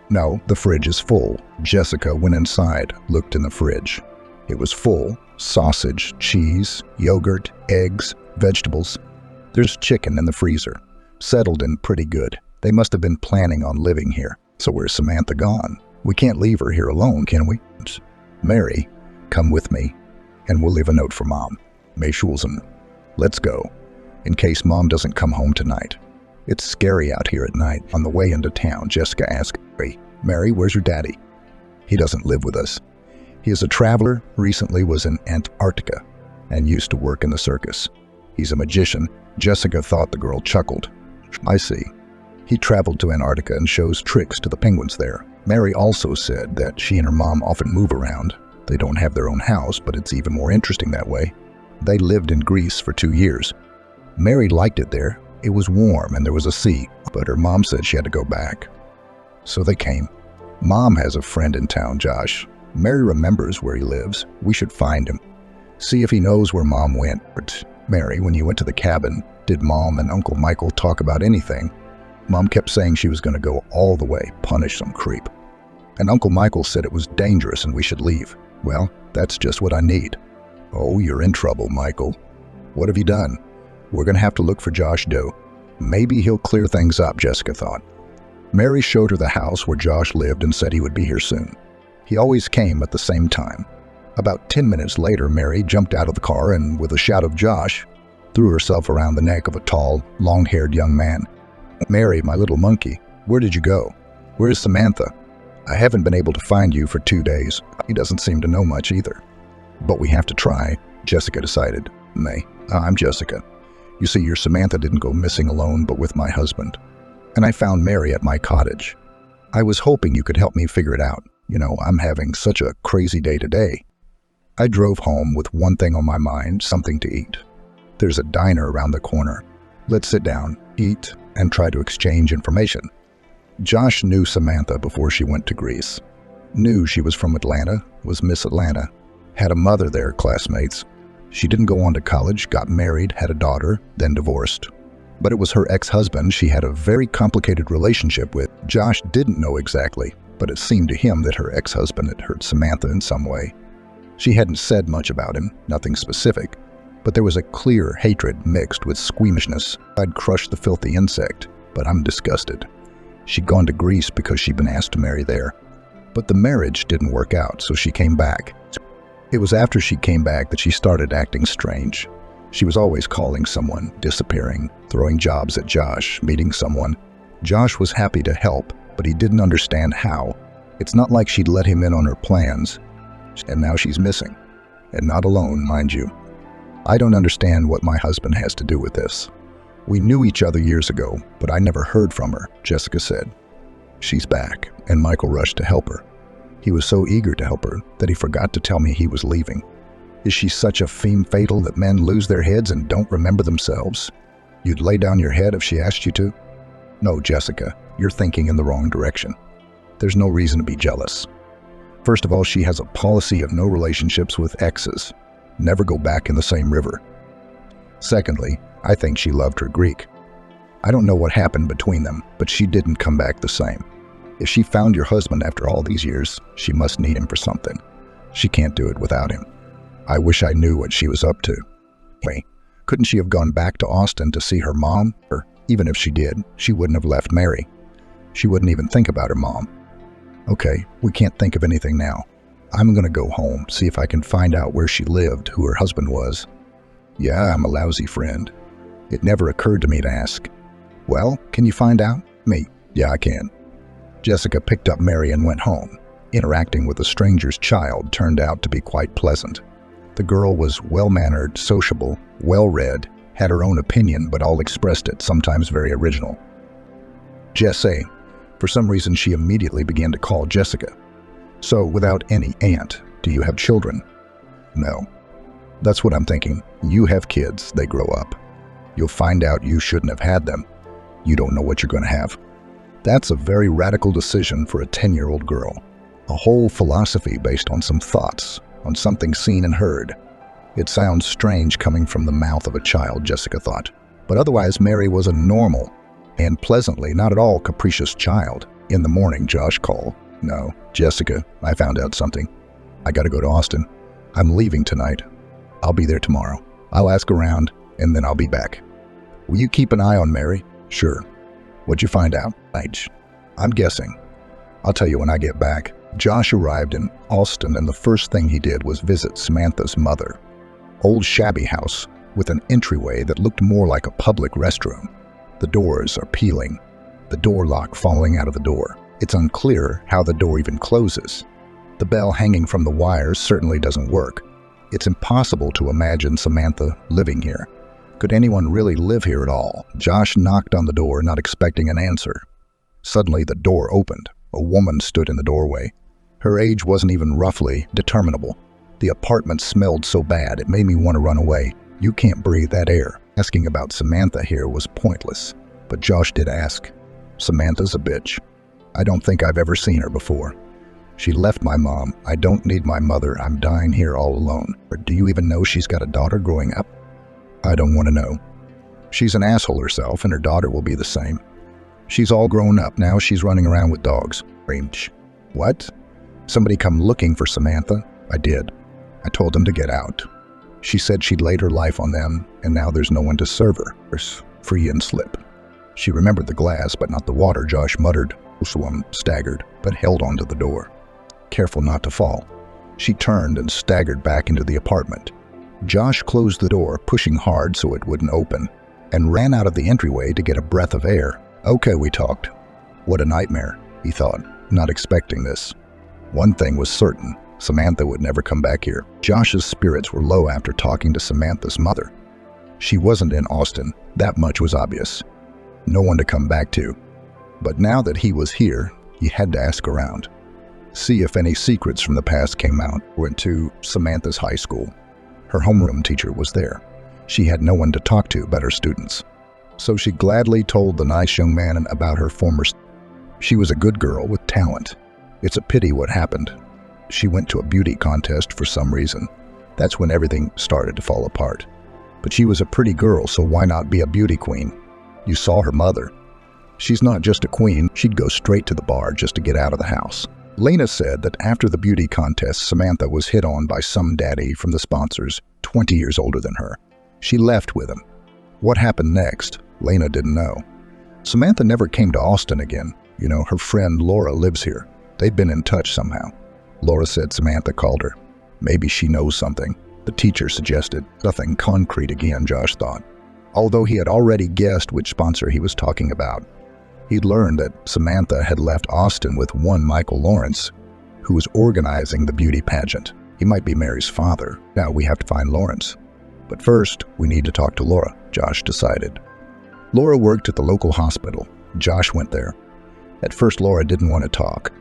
No, the fridge is full. Jessica went inside, looked in the fridge. It was full. Sausage, cheese, yogurt, eggs, vegetables. There's chicken in the freezer. Settled in pretty good. They must have been planning on living here. So where's Samantha gone? We can't leave her here alone, can we? Mary, come with me, and we'll leave a note for Mom. May Schulzen. Let's go, in case Mom doesn't come home tonight. It's scary out here at night. On the way into town, Jessica asked Mary, where's your daddy? He doesn't live with us. He is a traveler, recently was in Antarctica, and used to work in the circus. He's a magician. Jessica thought the girl chuckled. I see. He traveled to Antarctica and shows tricks to the penguins there. Mary also said that she and her mom often move around. They don't have their own house, but it's even more interesting that way. They lived in Greece for 2 years. Mary liked it there. It was warm and there was a sea, but her mom said she had to go back. So they came. Mom has a friend in town, Josh. Mary remembers where he lives. We should find him. See if he knows where Mom went. But Mary, when you went to the cabin, did Mom and Uncle Michael talk about anything? Mom kept saying she was going to go all the way, punish some creep. And Uncle Michael said it was dangerous and we should leave. Well, that's just what I need. Oh, you're in trouble, Michael. What have you done? We're going to have to look for Josh Doe. Maybe he'll clear things up, Jessica thought. Mary showed her the house where Josh lived and said he would be here soon. He always came at the same time. About 10 minutes later, Mary jumped out of the car and, with a shout of Josh, threw herself around the neck of a tall, long-haired young man. Mary, my little monkey, where did you go? Where's Samantha? I haven't been able to find you for 2 days. He doesn't seem to know much either. But we have to try, Jessica decided. I'm Jessica. You see, your Samantha didn't go missing alone, but with my husband. And I found Mary at my cottage. I was hoping you could help me figure it out. You know, I'm having such a crazy day today. I drove home with one thing on my mind, something to eat. There's a diner around the corner. Let's sit down, eat, and try to exchange information. Josh knew Samantha before she went to Greece. Knew she was from Atlanta, was Miss Atlanta. Had a mother there, classmates. She didn't go on to college, got married, had a daughter, then divorced. But it was her ex-husband she had a very complicated relationship with. Josh didn't know exactly, but it seemed to him that her ex-husband had hurt Samantha in some way. She hadn't said much about him, nothing specific, but there was a clear hatred mixed with squeamishness. I'd crushed the filthy insect, but I'm disgusted. She'd gone to Greece because she'd been asked to marry there. But the marriage didn't work out, so she came back. It was after she came back that she started acting strange. She was always calling someone, disappearing, throwing jobs at Josh, meeting someone. Josh was happy to help, but he didn't understand how. It's not like she'd let him in on her plans. And now she's missing. And not alone, mind you. I don't understand what my husband has to do with this. We knew each other years ago, but I never heard from her, Jessica said. She's back, and Michael rushed to help her. He was so eager to help her that he forgot to tell me he was leaving. Is she such a femme fatale that men lose their heads and don't remember themselves? You'd lay down your head if she asked you to? No, Jessica, you're thinking in the wrong direction. There's no reason to be jealous. First of all, she has a policy of no relationships with exes. Never go back in the same river. Secondly, I think she loved her Greek. I don't know what happened between them, but she didn't come back the same. If she found your husband after all these years, she must need him for something. She can't do it without him. I wish I knew what she was up to. Wait, couldn't she have gone back to Austin to see her mom? Or even if she did, she wouldn't have left Mary. She wouldn't even think about her mom. Okay, we can't think of anything now. I'm gonna go home, see if I can find out where she lived, who her husband was. Yeah, I'm a lousy friend. It never occurred to me to ask. Well, can you find out? Me. Yeah, I can. Jessica picked up Mary and went home. Interacting with a stranger's child turned out to be quite pleasant. The girl was well-mannered, sociable, well-read, had her own opinion, but all expressed it, sometimes very original. Jessie. For some reason, she immediately began to call Jessica. So, without any aunt, do you have children? No. That's what I'm thinking. You have kids, they grow up. You'll find out you shouldn't have had them. You don't know what you're going to have. That's a very radical decision for a 10-year-old girl. A whole philosophy based on some thoughts, on something seen and heard. It sounds strange coming from the mouth of a child, Jessica thought. But otherwise, Mary was a normal and pleasantly not at all capricious child. In the morning, Josh called. No, Jessica, I found out something. I gotta go to Austin. I'm leaving tonight. I'll be there tomorrow. I'll ask around, and then I'll be back. Will you keep an eye on Mary? Sure. What'd you find out? I'm guessing. I'll tell you when I get back. Josh arrived in Austin, and the first thing he did was visit Samantha's mother. Old shabby house with an entryway that looked more like a public restroom. The doors are peeling, the door lock falling out of the door. It's unclear how the door even closes. The bell hanging from the wires certainly doesn't work. It's impossible to imagine Samantha living here. Could anyone really live here at all? Josh knocked on the door, not expecting an answer. Suddenly, the door opened. A woman stood in the doorway. Her age wasn't even roughly determinable. The apartment smelled so bad it made me want to run away. You can't breathe that air. Asking about Samantha here was pointless. But Josh did ask. Samantha's a bitch. I don't think I've ever seen her before. She left my mom. I don't need my mother. I'm dying here all alone. Or do you even know she's got a daughter growing up? I don't want to know. She's an asshole herself, and her daughter will be the same. She's all grown up now. She's running around with dogs. What? Somebody come looking for Samantha? I did. I told them to get out. She said she'd laid her life on them, and now there's no one to serve her. Free and slip. She remembered the glass, but not the water, Josh muttered. Swum staggered, but held onto the door. Careful not to fall. She turned and staggered back into the apartment. Josh closed the door, pushing hard so it wouldn't open, and ran out of the entryway to get a breath of air. Okay, we talked. What a nightmare, he thought, not expecting this. One thing was certain. Samantha would never come back here. Josh's spirits were low after talking to Samantha's mother. She wasn't in Austin. That much was obvious. No one to come back to. But now that he was here, he had to ask around. See if any secrets from the past came out. Went to Samantha's high school. Her homeroom teacher was there. She had no one to talk to but her students. So she gladly told the nice young man about her former. She was a good girl with talent. It's a pity what happened. She went to a beauty contest for some reason. That's when everything started to fall apart. But she was a pretty girl, so why not be a beauty queen? You saw her mother. She's not just a queen, she'd go straight to the bar just to get out of the house. Lena said that after the beauty contest, Samantha was hit on by some daddy from the sponsors, 20 years older than her. She left with him. What happened next? Lena didn't know. Samantha never came to Austin again. You know, her friend Laura lives here. They'd been in touch somehow. Laura said Samantha called her. Maybe she knows something. The teacher suggested. Nothing concrete again, Josh thought. Although he had already guessed which sponsor he was talking about. He'd learned that Samantha had left Austin with one Michael Lawrence, who was organizing the beauty pageant. He might be Mary's father. Now we have to find Lawrence. But first, we need to talk to Laura, Josh decided. Laura worked at the local hospital. Josh went there. At first, Laura didn't want to talk.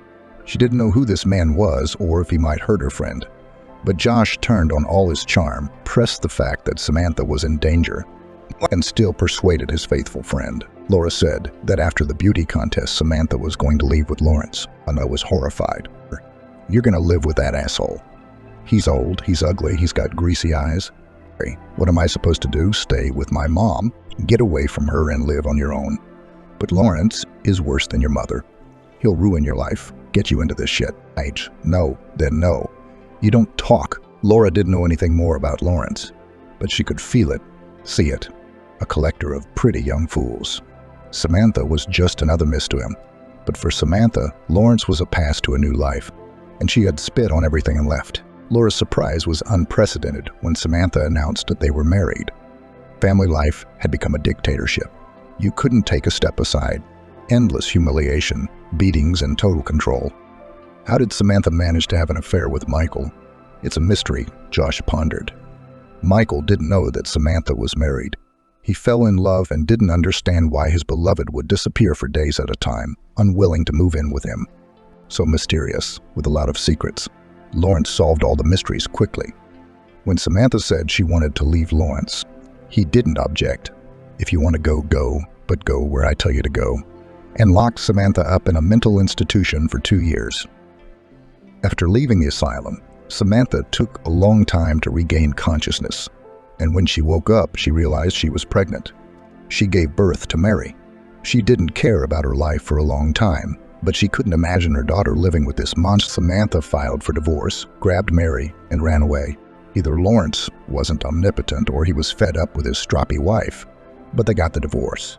She didn't know who this man was or if he might hurt her friend. But Josh turned on all his charm, pressed the fact that Samantha was in danger, and still persuaded his faithful friend. Laura said that after the beauty contest, Samantha was going to leave with Lawrence, and I was horrified. You're going to live with that asshole. He's old, he's ugly, he's got greasy eyes. What am I supposed to do? Stay with my mom? Get away from her and live on your own. But Lawrence is worse than your mother. He'll ruin your life, get you into this shit. No, then no. You don't talk. Laura didn't know anything more about Lawrence, but she could feel it, see it. A collector of pretty young fools. Samantha was just another miss to him. But for Samantha, Lawrence was a pass to a new life, and she had spit on everything and left. Laura's surprise was unprecedented when Samantha announced that they were married. Family life had become a dictatorship. You couldn't take a step aside. Endless humiliation, beatings, and total control. How did Samantha manage to have an affair with Michael? It's a mystery, Josh pondered. Michael didn't know that Samantha was married. He fell in love and didn't understand why his beloved would disappear for days at a time, unwilling to move in with him. So mysterious, with a lot of secrets. Lawrence solved all the mysteries quickly. When Samantha said she wanted to leave Lawrence, he didn't object. If you want to go, go, but go where I tell you to go. And locked Samantha up in a mental institution for 2 years. After leaving the asylum, Samantha took a long time to regain consciousness, and when she woke up, she realized she was pregnant. She gave birth to Mary. She didn't care about her life for a long time, but she couldn't imagine her daughter living with this monster. Samantha filed for divorce, grabbed Mary, and ran away. Either Lawrence wasn't omnipotent or he was fed up with his stroppy wife, but they got the divorce.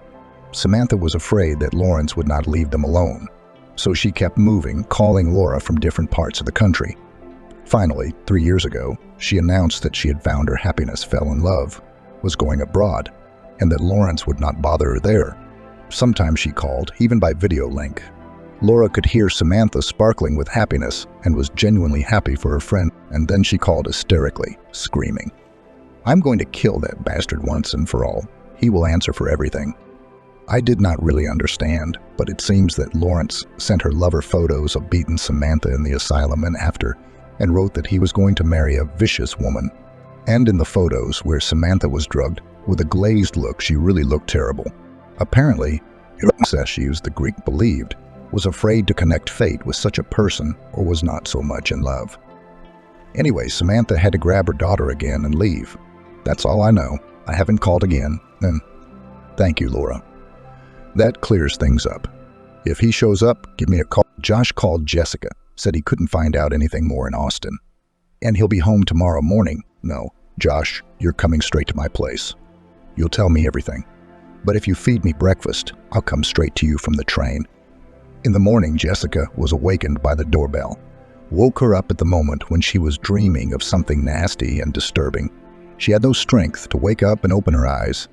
Samantha was afraid that Lawrence would not leave them alone, so she kept moving, calling Laura from different parts of the country. Finally, 3 years ago, she announced that she had found her happiness, fell in love, was going abroad, and that Lawrence would not bother her there. Sometimes she called, even by video link. Laura could hear Samantha sparkling with happiness and was genuinely happy for her friend, and then she called hysterically, screaming, "I'm going to kill that bastard once and for all. He will answer for everything." I did not really understand, but it seems that Lawrence sent her lover photos of beaten Samantha in the asylum and wrote that he was going to marry a vicious woman. And in the photos where Samantha was drugged, with a glazed look, she really looked terrible. Apparently, Heracles, the Greek believed, was afraid to connect fate with such a person or was not so much in love. Anyway, Samantha had to grab her daughter again and leave. That's all I know. I haven't called again, and thank you, Laura. That clears things up. If he shows up, give me a call. Josh called Jessica, said he couldn't find out anything more in Austin. And he'll be home tomorrow morning. No, Josh, you're coming straight to my place. You'll tell me everything. But if you feed me breakfast, I'll come straight to you from the train. In the morning, Jessica was awakened by the doorbell. Woke her up at the moment when she was dreaming of something nasty and disturbing. She had no strength to wake up and open her eyes.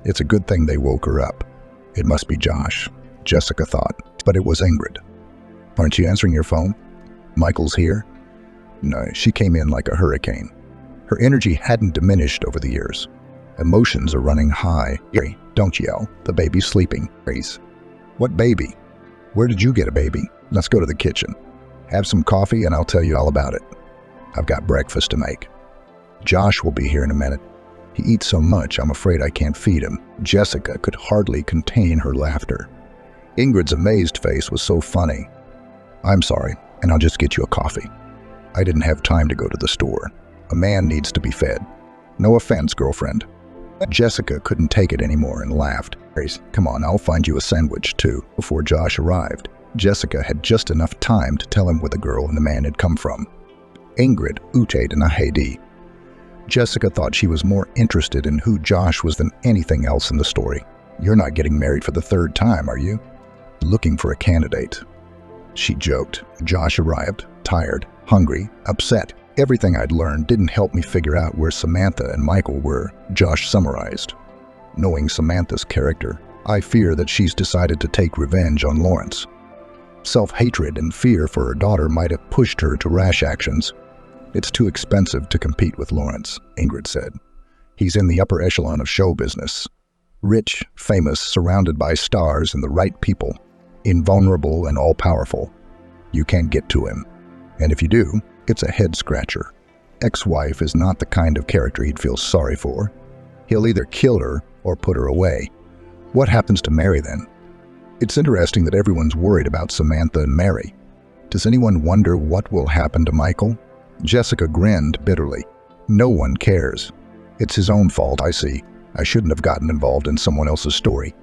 It's a good thing they woke her up. It must be Josh, Jessica thought, but it was Ingrid. Aren't you answering your phone? Michael's here? No, she came in like a hurricane. Her energy hadn't diminished over the years. Emotions are running high. Gary, don't yell. The baby's sleeping. Grace. What baby? Where did you get a baby? Let's go to the kitchen. Have some coffee and I'll tell you all about it. I've got breakfast to make. Josh will be here in a minute. He eats so much, I'm afraid I can't feed him. Jessica could hardly contain her laughter. Ingrid's amazed face was so funny. I'm sorry, and I'll just get you a coffee. I didn't have time to go to the store. A man needs to be fed. No offense, girlfriend. Jessica couldn't take it anymore and laughed. Come on, I'll find you a sandwich, too. Before Josh arrived, Jessica had just enough time to tell him where the girl and the man had come from. Ingrid Ute and Heidi. Jessica thought she was more interested in who Josh was than anything else in the story. You're not getting married for the third time, are you? Looking for a candidate. She joked. Josh arrived, tired, hungry, upset. Everything I'd learned didn't help me figure out where Samantha and Michael were, Josh summarized. Knowing Samantha's character, I fear that she's decided to take revenge on Lawrence. Self-hatred and fear for her daughter might have pushed her to rash actions. It's too expensive to compete with Lawrence, Ingrid said. He's in the upper echelon of show business. Rich, famous, surrounded by stars and the right people. Invulnerable and all-powerful. You can't get to him. And if you do, it's a head-scratcher. Ex-wife is not the kind of character he'd feel sorry for. He'll either kill her or put her away. What happens to Mary then? It's interesting that everyone's worried about Samantha and Mary. Does anyone wonder what will happen to Michael? Jessica grinned bitterly. No one cares. It's his own fault, I see. I shouldn't have gotten involved in someone else's story.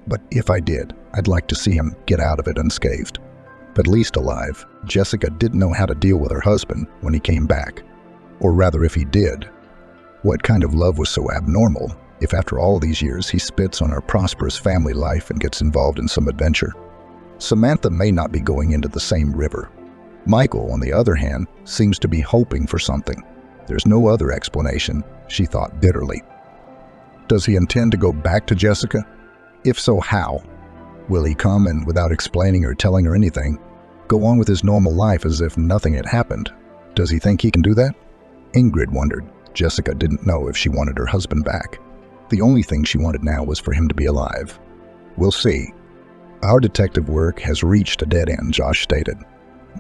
But if I did, I'd like to see him get out of it unscathed. At least alive. Jessica didn't know how to deal with her husband when he came back. Or rather, if he did. What kind of love was so abnormal if after all these years he spits on our prosperous family life and gets involved in some adventure? Samantha may not be going into the same river. Michael, on the other hand, seems to be hoping for something. There's no other explanation, she thought bitterly. Does he intend to go back to Jessica? If so, how? Will he come and, without explaining or telling her anything, go on with his normal life as if nothing had happened? Does he think he can do that? Ingrid wondered. Jessica didn't know if she wanted her husband back. The only thing she wanted now was for him to be alive. We'll see. Our detective work has reached a dead end, Josh stated.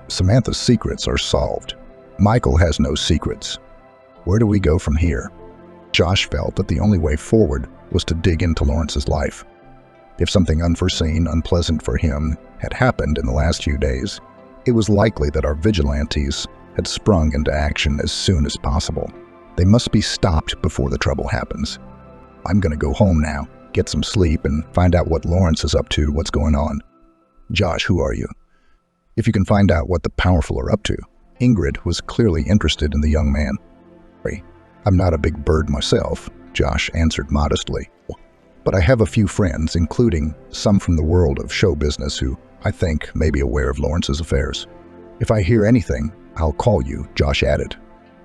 Samantha's secrets are solved. Michael has no secrets. Where do we go from here? Josh felt that the only way forward was to dig into Lawrence's life. If something unforeseen, unpleasant for him had happened in the last few days, it was likely that our vigilantes had sprung into action as soon as possible. They must be stopped before the trouble happens. I'm going to go home now, get some sleep, and find out what Lawrence is up to, what's going on. Josh, who are you? If you can find out what the powerful are up to. Ingrid was clearly interested in the young man. I'm not a big bird myself, Josh answered modestly. But I have a few friends, including some from the world of show business who I think may be aware of Lawrence's affairs. If I hear anything, I'll call you, Josh added.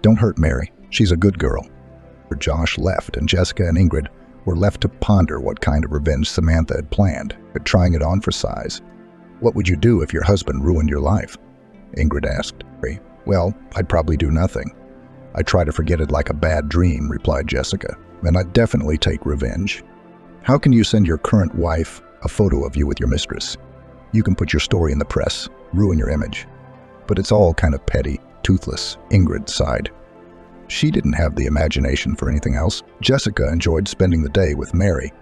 Don't hurt Mary. She's a good girl. Josh left, and Jessica and Ingrid were left to ponder what kind of revenge Samantha had planned, but trying it on for size. What would you do if your husband ruined your life? Ingrid asked. Well, I'd probably do nothing. I'd try to forget it like a bad dream, replied Jessica, and I'd definitely take revenge. How can you send your current wife a photo of you with your mistress? You can put your story in the press, ruin your image. But it's all kind of petty, toothless, Ingrid sighed. She didn't have the imagination for anything else. Jessica enjoyed spending the day with Mary.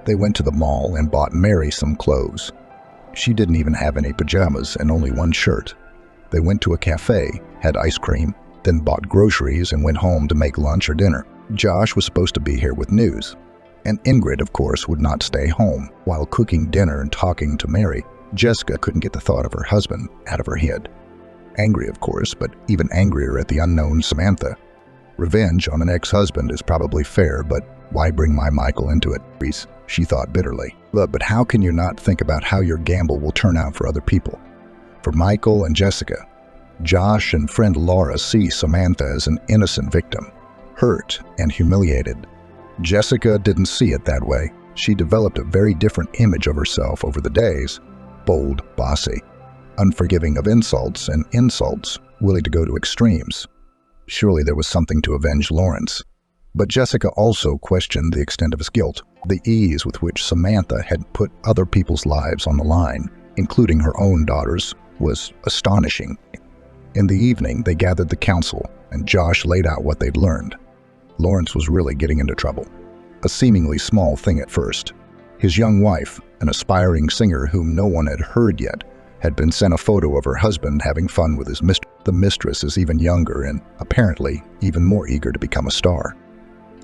They went to the mall and bought Mary some clothes. She didn't even have any pajamas and only one shirt. They went to a cafe, had ice cream, then bought groceries and went home to make lunch or dinner. Josh was supposed to be here with news. And Ingrid, of course, would not stay home. While cooking dinner and talking to Mary, Jessica couldn't get the thought of her husband out of her head. Angry, of course, but even angrier at the unknown Samantha. Revenge on an ex-husband is probably fair, but why bring my Michael into it? She thought bitterly. But how can you not think about how your gamble will turn out for other people? For Michael and Jessica, Josh and friend Laura see Samantha as an innocent victim, hurt and humiliated. Jessica didn't see it that way. She developed a very different image of herself over the days. Bold, bossy, unforgiving of insults and insults, willing to go to extremes. Surely there was something to avenge Lawrence. But Jessica also questioned the extent of his guilt. The ease with which Samantha had put other people's lives on the line, including her own daughter's, was astonishing. In the evening, they gathered the council, and Josh laid out what they'd learned. Lawrence was really getting into trouble. A seemingly small thing at first. His young wife, an aspiring singer whom no one had heard yet, had been sent a photo of her husband having fun with his mistress. The mistress is even younger and, apparently, even more eager to become a star.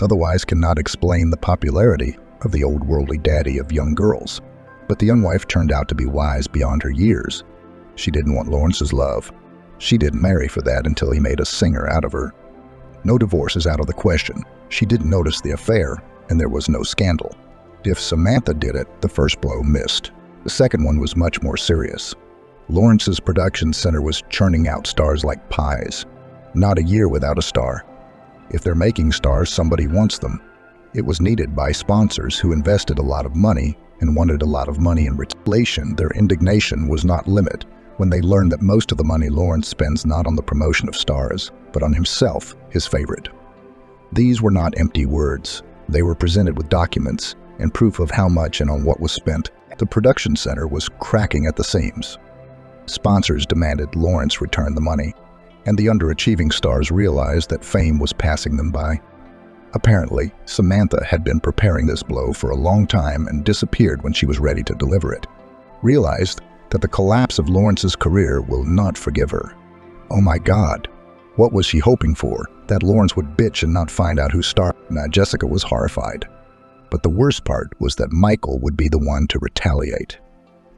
Otherwise cannot explain the popularity of the old worldly daddy of young girls. But the young wife turned out to be wise beyond her years. She didn't want Lawrence's love. She didn't marry for that until he made a singer out of her. No divorce is out of the question. She didn't notice the affair, and there was no scandal. If Samantha did it, the first blow missed. The second one was much more serious. Lawrence's production center was churning out stars like pies. Not a year without a star. If they're making stars, somebody wants them. It was needed by sponsors who invested a lot of money and wanted a lot of money in return. Their indignation was not limited when they learned that most of the money Lawrence spends not on the promotion of stars, but on himself, his favorite. These were not empty words. They were presented with documents and proof of how much and on what was spent. The production center was cracking at the seams. Sponsors demanded Lawrence return the money, and the underachieving stars realized that fame was passing them by. Apparently, Samantha had been preparing this blow for a long time and disappeared when she was ready to deliver it. Realized that the collapse of Lawrence's career will not forgive her. Oh my God, what was she hoping for? That Lawrence would bitch and not find out who started? Now Jessica was horrified. But the worst part was that Michael would be the one to retaliate.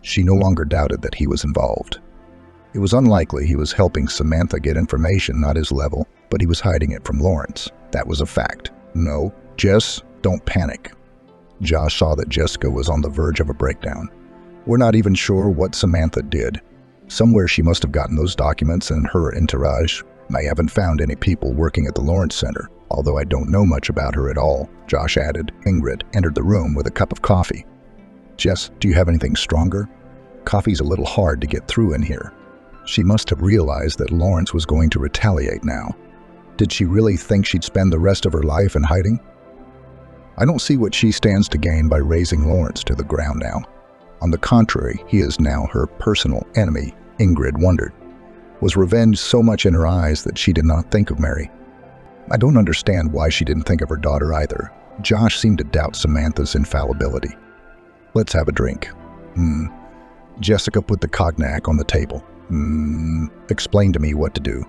She no longer doubted that he was involved. It was unlikely he was helping Samantha get information not his level, but he was hiding it from Lawrence. That was a fact. No, Jess, don't panic. Josh saw that Jessica was on the verge of a breakdown. We're not even sure what Samantha did. Somewhere she must have gotten those documents, and her entourage. I haven't found any people working at the Lawrence Center, although I don't know much about her at all, Josh added. Ingrid entered the room with a cup of coffee. Jess, do you have anything stronger? Coffee's a little hard to get through in here. She must have realized that Lawrence was going to retaliate now. Did she really think she'd spend the rest of her life in hiding? I don't see what she stands to gain by raising Lawrence to the ground now. On the contrary, he is now her personal enemy, Ingrid wondered. Was revenge so much in her eyes that she did not think of Mary? I don't understand why she didn't think of her daughter either. Josh seemed to doubt Samantha's infallibility. Let's have a drink. Jessica put the cognac on the table. Explain to me what to do.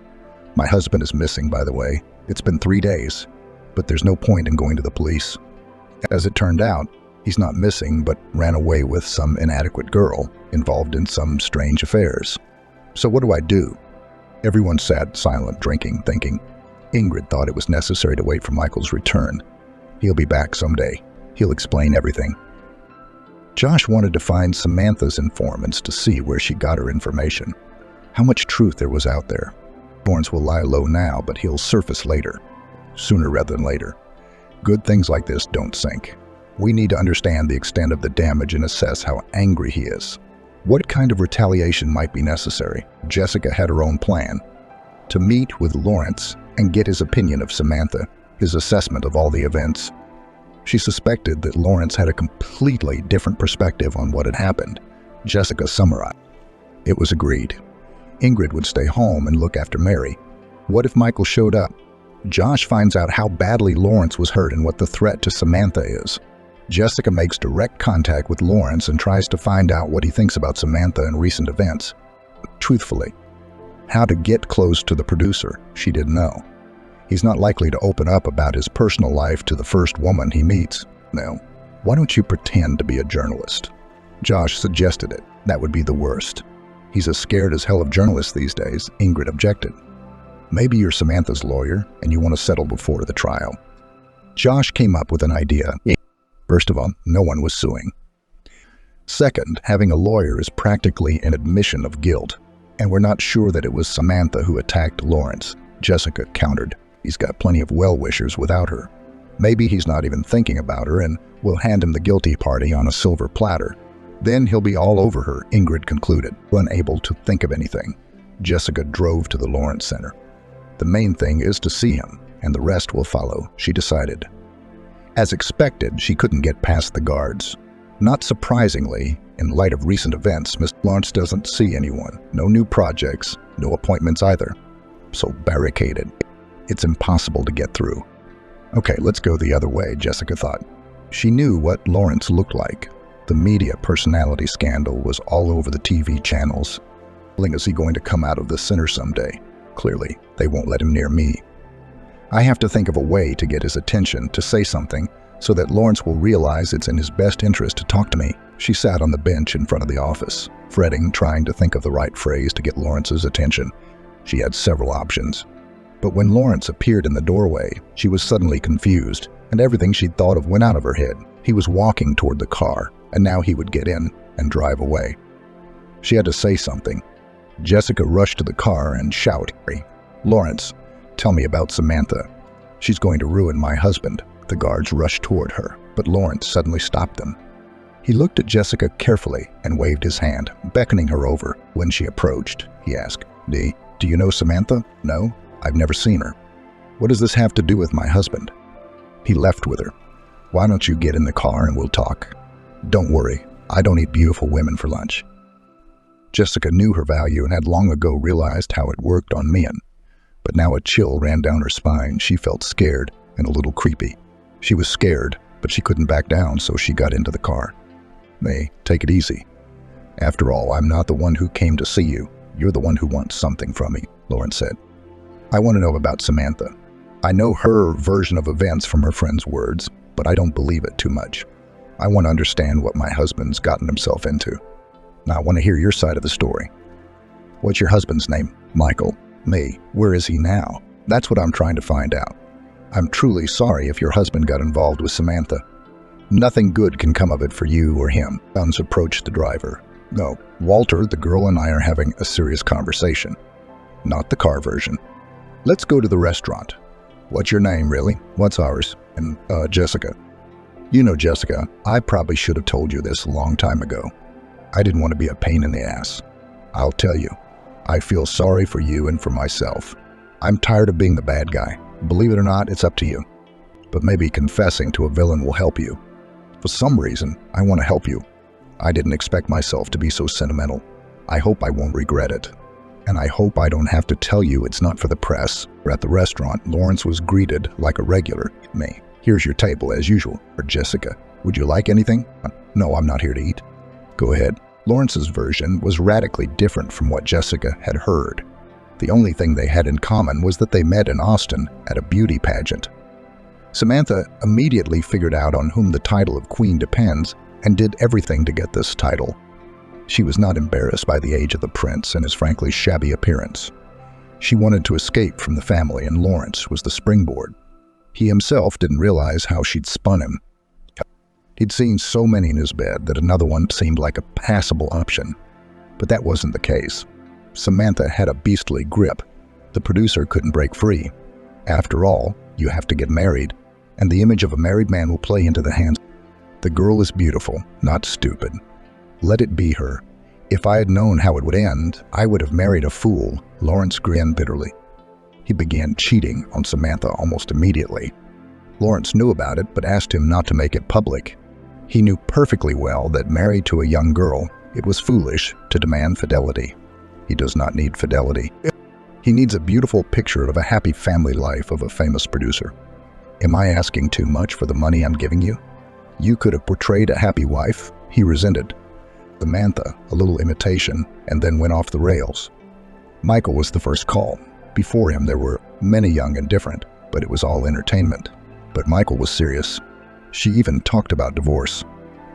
My husband is missing, by the way. It's been 3 days, but there's no point in going to the police. As it turned out, he's not missing, but ran away with some inadequate girl involved in some strange affairs. So what do I do? Everyone sat silent, drinking, thinking. Ingrid thought it was necessary to wait for Michael's return. He'll be back someday. He'll explain everything. Josh wanted to find Samantha's informants to see where she got her information. How much truth there was out there. Lawrence will lie low now, but he'll surface later. Sooner rather than later. Good things like this don't sink. We need to understand the extent of the damage and assess how angry he is. What kind of retaliation might be necessary? Jessica had her own plan. To meet with Lawrence and get his opinion of Samantha, his assessment of all the events. She suspected that Lawrence had a completely different perspective on what had happened. Jessica summarized. It was agreed. Ingrid would stay home and look after Mary. What if Michael showed up? Josh finds out how badly Lawrence was hurt and what the threat to Samantha is. Jessica makes direct contact with Lawrence and tries to find out what he thinks about Samantha and recent events. Truthfully, how to get close to the producer, she didn't know. He's not likely to open up about his personal life to the first woman he meets. No. Why don't you pretend to be a journalist? Josh suggested it. That would be the worst. He's as scared as hell of journalists these days, Ingrid objected. Maybe you're Samantha's lawyer and you want to settle before the trial. Josh came up with an idea. First of all, no one was suing. Second, having a lawyer is practically an admission of guilt, and we're not sure that it was Samantha who attacked Lawrence. Jessica countered. He's got plenty of well-wishers without her. Maybe he's not even thinking about her and we'll hand him the guilty party on a silver platter. Then he'll be all over her, Ingrid concluded, unable to think of anything. Jessica drove to the Lawrence Center. The main thing is to see him, and the rest will follow, she decided. As expected, she couldn't get past the guards. Not surprisingly, in light of recent events, Miss Lawrence doesn't see anyone. No new projects, no appointments either. So barricaded. It's impossible to get through. Okay, let's go the other way, Jessica thought. She knew what Lawrence looked like. The media personality scandal was all over the TV channels. Is he going to come out of the center someday? Clearly, they won't let him near me. I have to think of a way to get his attention, to say something, so that Lawrence will realize it's in his best interest to talk to me. She sat on the bench in front of the office, fretting, trying to think of the right phrase to get Lawrence's attention. She had several options. But when Lawrence appeared in the doorway, she was suddenly confused, and everything she'd thought of went out of her head. He was walking toward the car, and now he would get in and drive away. She had to say something. Jessica rushed to the car and shouted, "Lawrence, tell me about Samantha. She's going to ruin my husband." The guards rushed toward her, but Lawrence suddenly stopped them. He looked at Jessica carefully and waved his hand, beckoning her over. When she approached, he asked, Do you know Samantha? No, I've never seen her. What does this have to do with my husband? He left with her. Why don't you get in the car and we'll talk? Don't worry, I don't eat beautiful women for lunch. Jessica knew her value and had long ago realized how it worked on men. But now a chill ran down her spine. She felt scared and a little creepy. She was scared, but she couldn't back down, so she got into the car. Take it easy. After all, I'm not the one who came to see you. You're the one who wants something from me, Lawrence said. I want to know about Samantha. I know her version of events from her friend's words, but I don't believe it too much. I want to understand what my husband's gotten himself into. Now, I want to hear your side of the story. What's your husband's name? Michael. Me. Where is he now? That's what I'm trying to find out. I'm truly sorry if your husband got involved with Samantha. Nothing good can come of it for you or him. Guns approached the driver. No, Walter, the girl and I are having a serious conversation. Not the car version. Let's go to the restaurant. What's your name, really? What's ours? And, Jessica. You know, Jessica, I probably should have told you this a long time ago. I didn't want to be a pain in the ass. I'll tell you. I feel sorry for you and for myself. I'm tired of being the bad guy. Believe it or not, it's up to you. But maybe confessing to a villain will help you. For some reason, I want to help you. I didn't expect myself to be so sentimental. I hope I won't regret it. And I hope I don't have to tell you it's not for the press. At the restaurant, Lawrence was greeted like a regular. Me. Here's your table as usual. Or Jessica. Would you like anything? No, I'm not here to eat. Go ahead. Lawrence's version was radically different from what Jessica had heard. The only thing they had in common was that they met in Austin at a beauty pageant. Samantha immediately figured out on whom the title of queen depends and did everything to get this title. She was not embarrassed by the age of the prince and his frankly shabby appearance. She wanted to escape from the family, and Lawrence was the springboard. He himself didn't realize how she'd spun him. He'd seen so many in his bed that another one seemed like a passable option. But that wasn't the case. Samantha had a beastly grip. The producer couldn't break free. After all, you have to get married, and the image of a married man will play into the hands. The girl is beautiful, not stupid. Let it be her. If I had known how it would end, I would have married a fool. Lawrence grinned bitterly. He began cheating on Samantha almost immediately. Lawrence knew about it, but asked him not to make it public. He knew perfectly well that married to a young girl, it was foolish to demand fidelity. He does not need fidelity. He needs a beautiful picture of a happy family life of a famous producer. Am I asking too much for the money I'm giving you? You could have portrayed a happy wife. He resented. Samantha, a little imitation, and then went off the rails. Michael was the first call. Before him there were many young and different, but it was all entertainment. But Michael was serious. She even talked about divorce.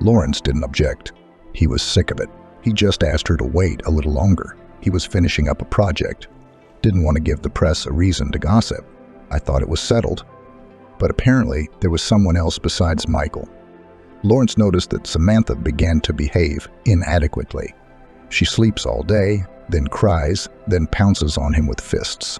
Lawrence didn't object. He was sick of it. He just asked her to wait a little longer. He was finishing up a project. Didn't want to give the press a reason to gossip. I thought it was settled. But apparently there was someone else besides Michael. Lawrence noticed that Samantha began to behave inadequately. She sleeps all day, then cries, then pounces on him with fists.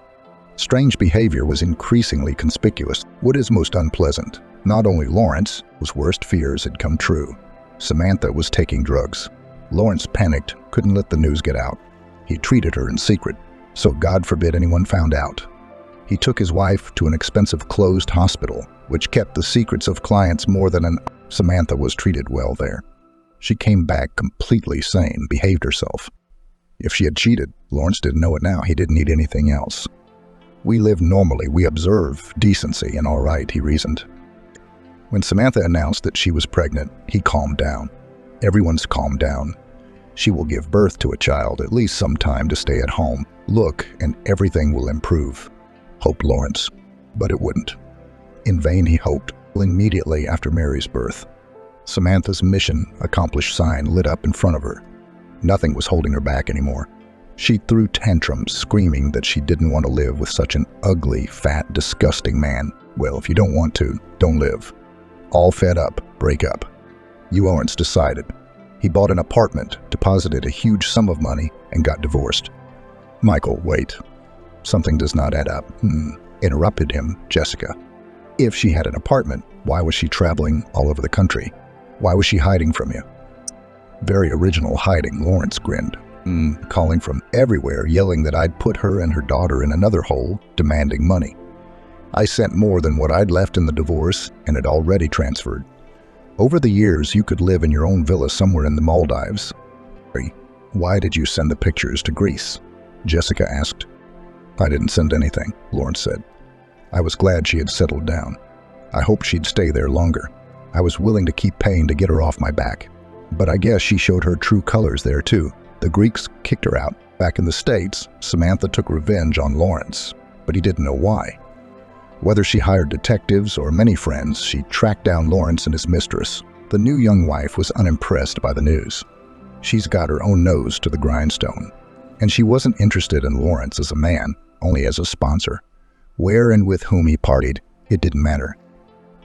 Strange behavior was increasingly conspicuous. What is most unpleasant? Not only Lawrence, whose worst fears had come true. Samantha was taking drugs. Lawrence panicked, couldn't let the news get out. He treated her in secret, so God forbid anyone found out. He took his wife to an expensive closed hospital, which kept the secrets of clients more than an... Samantha was treated well there. She came back completely sane, behaved herself. If she had cheated, Lawrence didn't know it now. He didn't need anything else. We live normally. We observe decency and all right, he reasoned. When Samantha announced that she was pregnant, he calmed down. Everyone's calmed down. She will give birth to a child, at least some time to stay at home. Look, and everything will improve, hoped Lawrence. But it wouldn't. In vain he hoped. Immediately after Mary's birth, Samantha's mission accomplished sign lit up in front of her. Nothing was holding her back anymore. She threw tantrums, screaming that she didn't want to live with such an ugly, fat, disgusting man. Well, if you don't want to, don't live. All fed up, break up. Lawrence decided. He bought an apartment, deposited a huge sum of money, and got divorced. Michael, wait. Something does not add up. Interrupted him, Jessica. If she had an apartment, why was she traveling all over the country? Why was she hiding from you? Very original hiding, Lawrence grinned. Calling from everywhere, yelling that I'd put her and her daughter in another hole, demanding money. I sent more than what I'd left in the divorce and had already transferred. Over the years, you could live in your own villa somewhere in the Maldives. Why did you send the pictures to Greece? Jessica asked. I didn't send anything, Lawrence said. I was glad she had settled down. I hoped she'd stay there longer. I was willing to keep paying to get her off my back. But I guess she showed her true colors there too. The Greeks kicked her out. Back in the States, Samantha took revenge on Lawrence, but he didn't know why. Whether she hired detectives or many friends, she tracked down Lawrence and his mistress. The new young wife was unimpressed by the news. She's got her own nose to the grindstone. And she wasn't interested in Lawrence as a man, only as a sponsor. Where and with whom he partied, it didn't matter.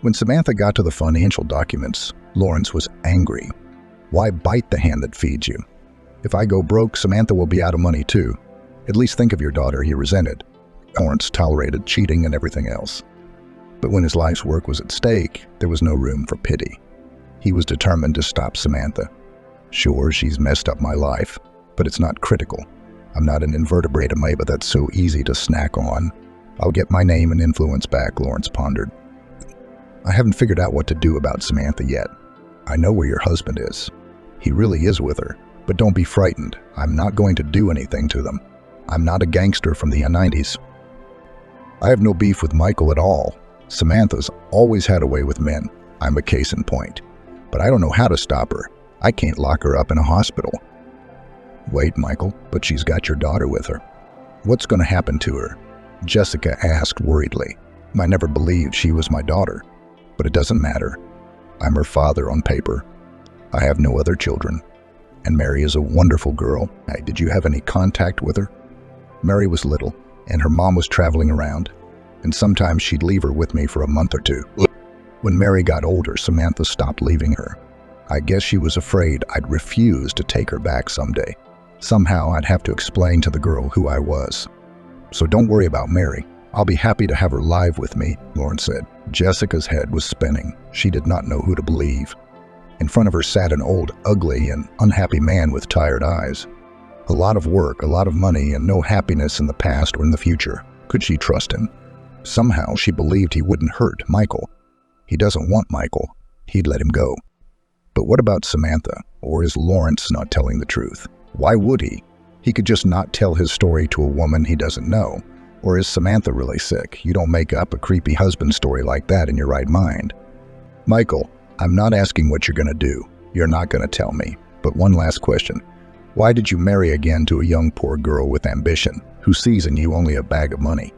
When Samantha got to the financial documents, Lawrence was angry. Why bite the hand that feeds you? If I go broke, Samantha will be out of money too. At least think of your daughter, he resented. Lawrence tolerated cheating and everything else. But when his life's work was at stake, there was no room for pity. He was determined to stop Samantha. Sure, she's messed up my life, but it's not critical. I'm not an invertebrate amoeba that's so easy to snack on. I'll get my name and influence back, Lawrence pondered. I haven't figured out what to do about Samantha yet. I know where your husband is. He really is with her. But don't be frightened. I'm not going to do anything to them. I'm not a gangster from the 90s. I have no beef with Michael at all. Samantha's always had a way with men. I'm a case in point. But I don't know how to stop her. I can't lock her up in a hospital. Wait, Michael, but she's got your daughter with her. What's going to happen to her? Jessica asked worriedly. I never believed she was my daughter. But it doesn't matter. I'm her father on paper. I have no other children. And Mary is a wonderful girl. Hey, did you have any contact with her? Mary was little, and her mom was traveling around, and sometimes she'd leave her with me for a month or two. When Mary got older, Samantha stopped leaving her. I guess she was afraid I'd refuse to take her back someday. Somehow I'd have to explain to the girl who I was. So don't worry about Mary. I'll be happy to have her live with me, Lawrence said. Jessica's head was spinning. She did not know who to believe. In front of her sat an old, ugly, and unhappy man with tired eyes. A lot of work, a lot of money, and no happiness in the past or in the future. Could she trust him? Somehow she believed he wouldn't hurt Michael. He doesn't want Michael. He'd let him go. But what about Samantha? Or is Lawrence not telling the truth? Why would he? He could just not tell his story to a woman he doesn't know. Or is Samantha really sick? You don't make up a creepy husband story like that in your right mind. Michael, I'm not asking what you're going to do. You're not going to tell me. But one last question. Why did you marry again to a young poor girl with ambition, who sees in you only a bag of money?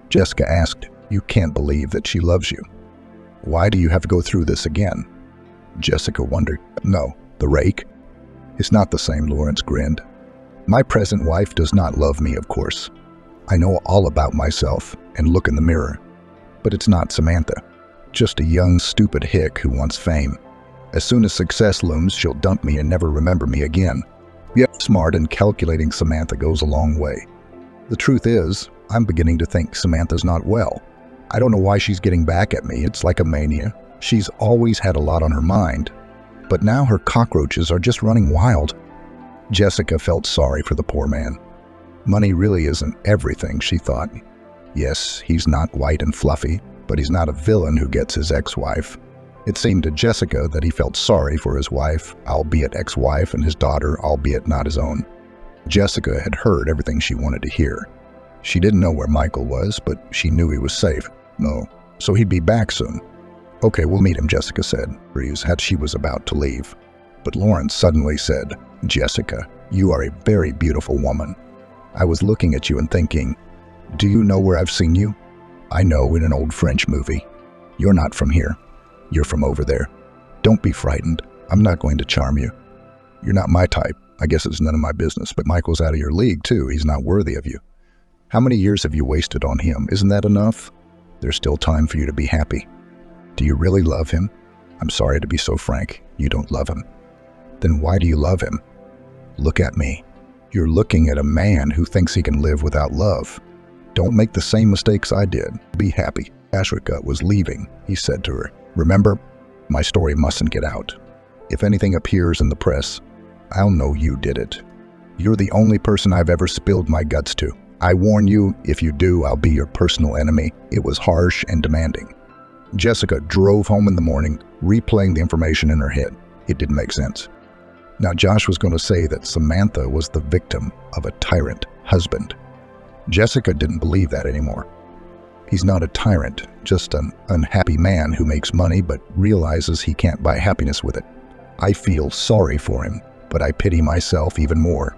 Jessica asked. You can't believe that she loves you. Why do you have to go through this again? Jessica wondered. No, the rake. It's not the same, Lawrence grinned. My present wife does not love me, of course. I know all about myself and look in the mirror. But it's not Samantha. Just a young, stupid hick who wants fame. As soon as success looms, she'll dump me and never remember me again. Yet smart and calculating Samantha goes a long way. The truth is, I'm beginning to think Samantha's not well. I don't know why she's getting back at me. It's like a mania. She's always had a lot on her mind. But now her cockroaches are just running wild. Jessica felt sorry for the poor man. Money really isn't everything, she thought. Yes, he's not white and fluffy, but he's not a villain who gets his ex-wife. It seemed to Jessica that he felt sorry for his wife, albeit ex-wife, and his daughter, albeit not his own. Jessica had heard everything she wanted to hear. She didn't know where Michael was, but she knew he was safe. No, so he'd be back soon. Okay, we'll meet him, Jessica said, as she was about to leave. But Lawrence suddenly said, Jessica, you are a very beautiful woman. I was looking at you and thinking, do you know where I've seen you? I know, in an old French movie. You're not from here. You're from over there. Don't be frightened. I'm not going to charm you. You're not my type. I guess it's none of my business, but Michael's out of your league, too. He's not worthy of you. How many years have you wasted on him? Isn't that enough? There's still time for you to be happy. Do you really love him? I'm sorry to be so frank. You don't love him. Then why do you love him? Look at me. You're looking at a man who thinks he can live without love. Don't make the same mistakes I did. Be happy. Ashrika was leaving, he said to her. Remember, my story mustn't get out. If anything appears in the press, I'll know you did it. You're the only person I've ever spilled my guts to. I warn you, if you do, I'll be your personal enemy. It was harsh and demanding. Jessica drove home in the morning, replaying the information in her head. It didn't make sense. Now Josh was going to say that Samantha was the victim of a tyrant husband. Jessica didn't believe that anymore. He's not a tyrant, just an unhappy man who makes money but realizes he can't buy happiness with it. I feel sorry for him, but I pity myself even more.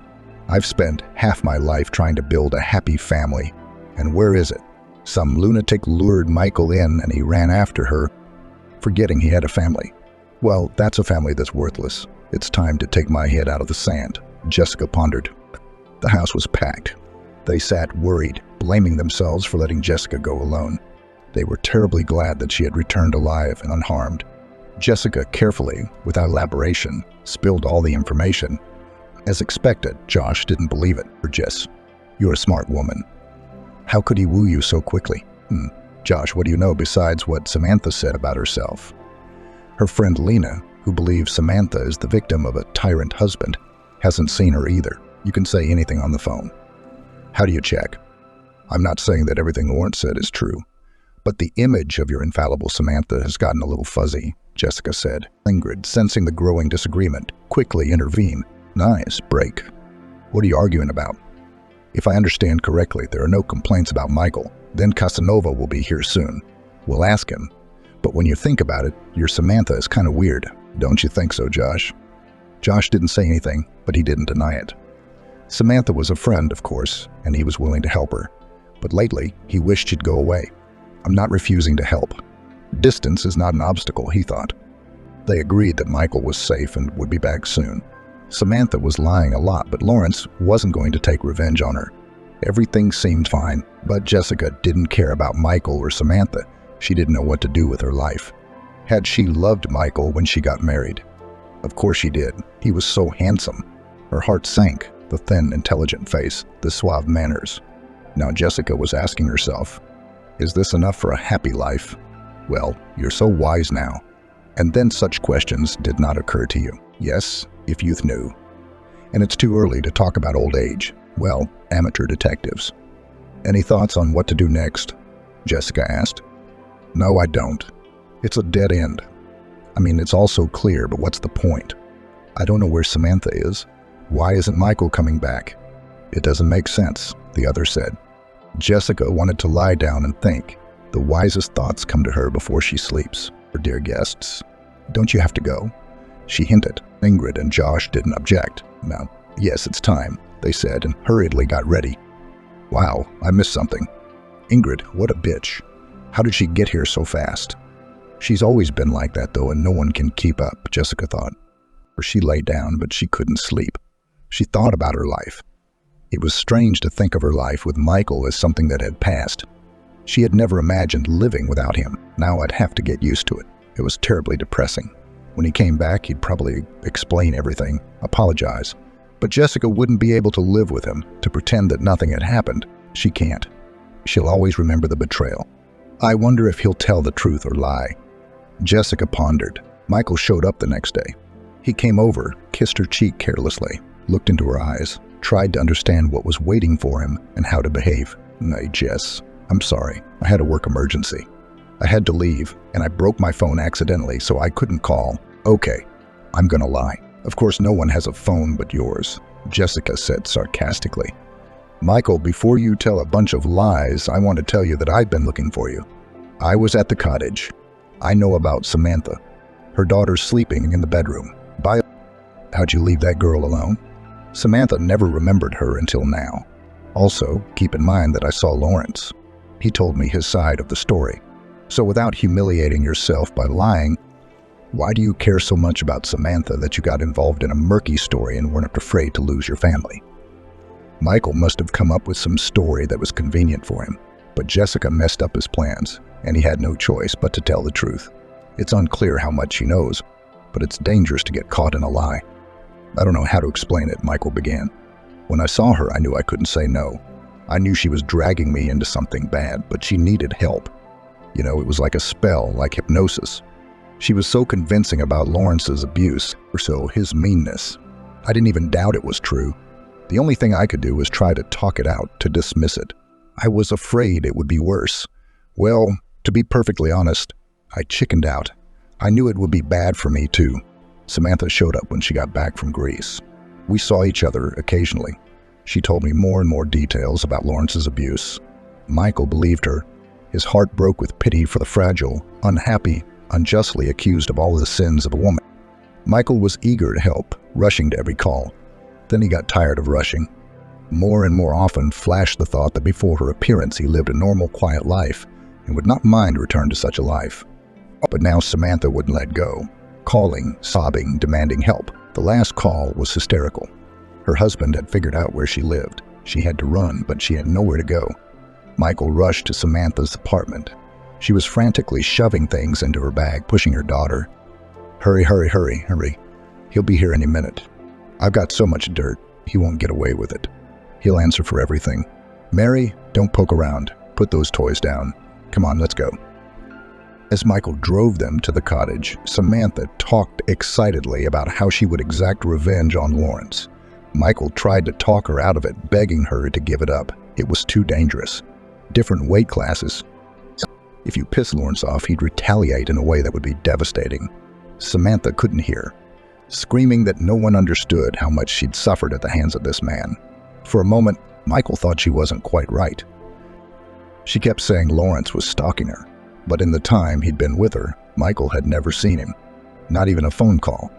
I've spent half my life trying to build a happy family, and where is it? Some lunatic lured Michael in and he ran after her, forgetting he had a family. Well, that's a family that's worthless. It's time to take my head out of the sand, Jessica pondered. The house was packed. They sat worried, blaming themselves for letting Jessica go alone. They were terribly glad that she had returned alive and unharmed. Jessica carefully, without elaboration, spilled all the information. As expected, Josh didn't believe it. Jess, you're a smart woman. How could he woo you so quickly? Josh, what do you know besides what Samantha said about herself? Her friend Lena, who believes Samantha is the victim of a tyrant husband, hasn't seen her either. You can say anything on the phone. How do you check? I'm not saying that everything Lawrence said is true, but the image of your infallible Samantha has gotten a little fuzzy, Jessica said. Ingrid, sensing the growing disagreement, quickly intervened. Nice break. What are you arguing about? If I understand correctly, there are no complaints about Michael. Then Casanova will be here soon. We'll ask him. But when you think about it, your Samantha is kind of weird. Don't you think so, Josh? Josh didn't say anything, but he didn't deny it. Samantha was a friend, of course, and he was willing to help her. But lately, he wished she'd go away. I'm not refusing to help. Distance is not an obstacle, he thought. They agreed that Michael was safe and would be back soon. Samantha was lying a lot, but Lawrence wasn't going to take revenge on her. Everything seemed fine, but Jessica didn't care about Michael or Samantha. She didn't know what to do with her life. Had she loved Michael when she got married? Of course she did. He was so handsome. Her heart sank, the thin, intelligent face, the suave manners. Now Jessica was asking herself, is this enough for a happy life? Well, you're so wise now. And then such questions did not occur to you. Yes, if youth knew. And it's too early to talk about old age. Well, amateur detectives. Any thoughts on what to do next? Jessica asked. No, I don't. It's a dead end. I mean, it's all so clear, but what's the point? I don't know where Samantha is. Why isn't Michael coming back? It doesn't make sense, the other said. Jessica wanted to lie down and think. The wisest thoughts come to her before she sleeps. Her dear guests, don't you have to go? She hinted. Ingrid and Josh didn't object. No, yes, it's time, they said, and hurriedly got ready. Wow, I missed something. Ingrid, what a bitch. How did she get here so fast? She's always been like that, though, and no one can keep up, Jessica thought. She lay down, but she couldn't sleep. She thought about her life. It was strange to think of her life with Michael as something that had passed. She had never imagined living without him. Now I'd have to get used to it. It was terribly depressing. When he came back, he'd probably explain everything, apologize. But Jessica wouldn't be able to live with him, to pretend that nothing had happened. She can't. She'll always remember the betrayal. I wonder if he'll tell the truth or lie. Jessica pondered. Michael showed up the next day. He came over, kissed her cheek carelessly, looked into her eyes, tried to understand what was waiting for him and how to behave. Nay, Jess, I'm sorry. I had a work emergency. I had to leave, and I broke my phone accidentally, so I couldn't call. Okay, I'm gonna lie. Of course, no one has a phone but yours, Jessica said sarcastically. Michael, before you tell a bunch of lies, I want to tell you that I've been looking for you. I was at the cottage. I know about Samantha. Her daughter's sleeping in the bedroom. How'd you leave that girl alone? Samantha never remembered her until now. Also, keep in mind that I saw Lawrence. He told me his side of the story. So without humiliating yourself by lying, why do you care so much about Samantha that you got involved in a murky story and weren't afraid to lose your family? Michael must have come up with some story that was convenient for him, but Jessica messed up his plans, and he had no choice but to tell the truth. It's unclear how much he knows, but it's dangerous to get caught in a lie. I don't know how to explain it, Michael began. When I saw her, I knew I couldn't say no. I knew she was dragging me into something bad, but she needed help. You know, it was like a spell, like hypnosis. She was so convincing about Lawrence's abuse, or so his meanness. I didn't even doubt it was true. The only thing I could do was try to talk it out, to dismiss it. I was afraid it would be worse. Well, to be perfectly honest, I chickened out. I knew it would be bad for me, too. Samantha showed up when she got back from Greece. We saw each other occasionally. She told me more and more details about Lawrence's abuse. Michael believed her. His heart broke with pity for the fragile, unhappy, unjustly accused of all the sins of a woman. Michael was eager to help, rushing to every call. Then he got tired of rushing. More and more often flashed the thought that before her appearance he lived a normal, quiet life and would not mind return to such a life. But now Samantha wouldn't let go, calling, sobbing, demanding help. The last call was hysterical. Her husband had figured out where she lived. She had to run, but she had nowhere to go. Michael rushed to Samantha's apartment. She was frantically shoving things into her bag, pushing her daughter. Hurry, hurry, hurry, hurry. He'll be here any minute. I've got so much dirt, he won't get away with it. He'll answer for everything. Mary, don't poke around. Put those toys down. Come on, let's go. As Michael drove them to the cottage, Samantha talked excitedly about how she would exact revenge on Lawrence. Michael tried to talk her out of it, begging her to give it up. It was too dangerous. Different weight classes. If you pissed Lawrence off, he'd retaliate in a way that would be devastating. Samantha couldn't hear, screaming that no one understood how much she'd suffered at the hands of this man. For a moment, Michael thought she wasn't quite right. She kept saying Lawrence was stalking her, but in the time he'd been with her, Michael had never seen him, not even a phone call.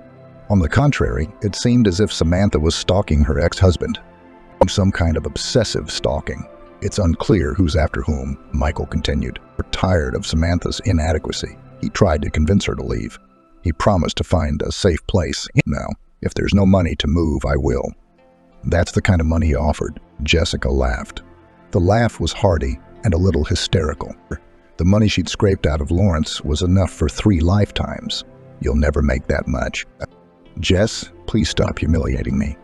On the contrary, it seemed as if Samantha was stalking her ex-husband. Some kind of obsessive stalking. It's unclear who's after whom, Michael continued. Tired of Samantha's inadequacy, he tried to convince her to leave. He promised to find a safe place. Now, if there's no money to move, I will. That's the kind of money he offered. Jessica laughed. The laugh was hearty and a little hysterical. The money she'd scraped out of Lawrence was enough for 3 lifetimes. You'll never make that much. Jess, please stop humiliating me.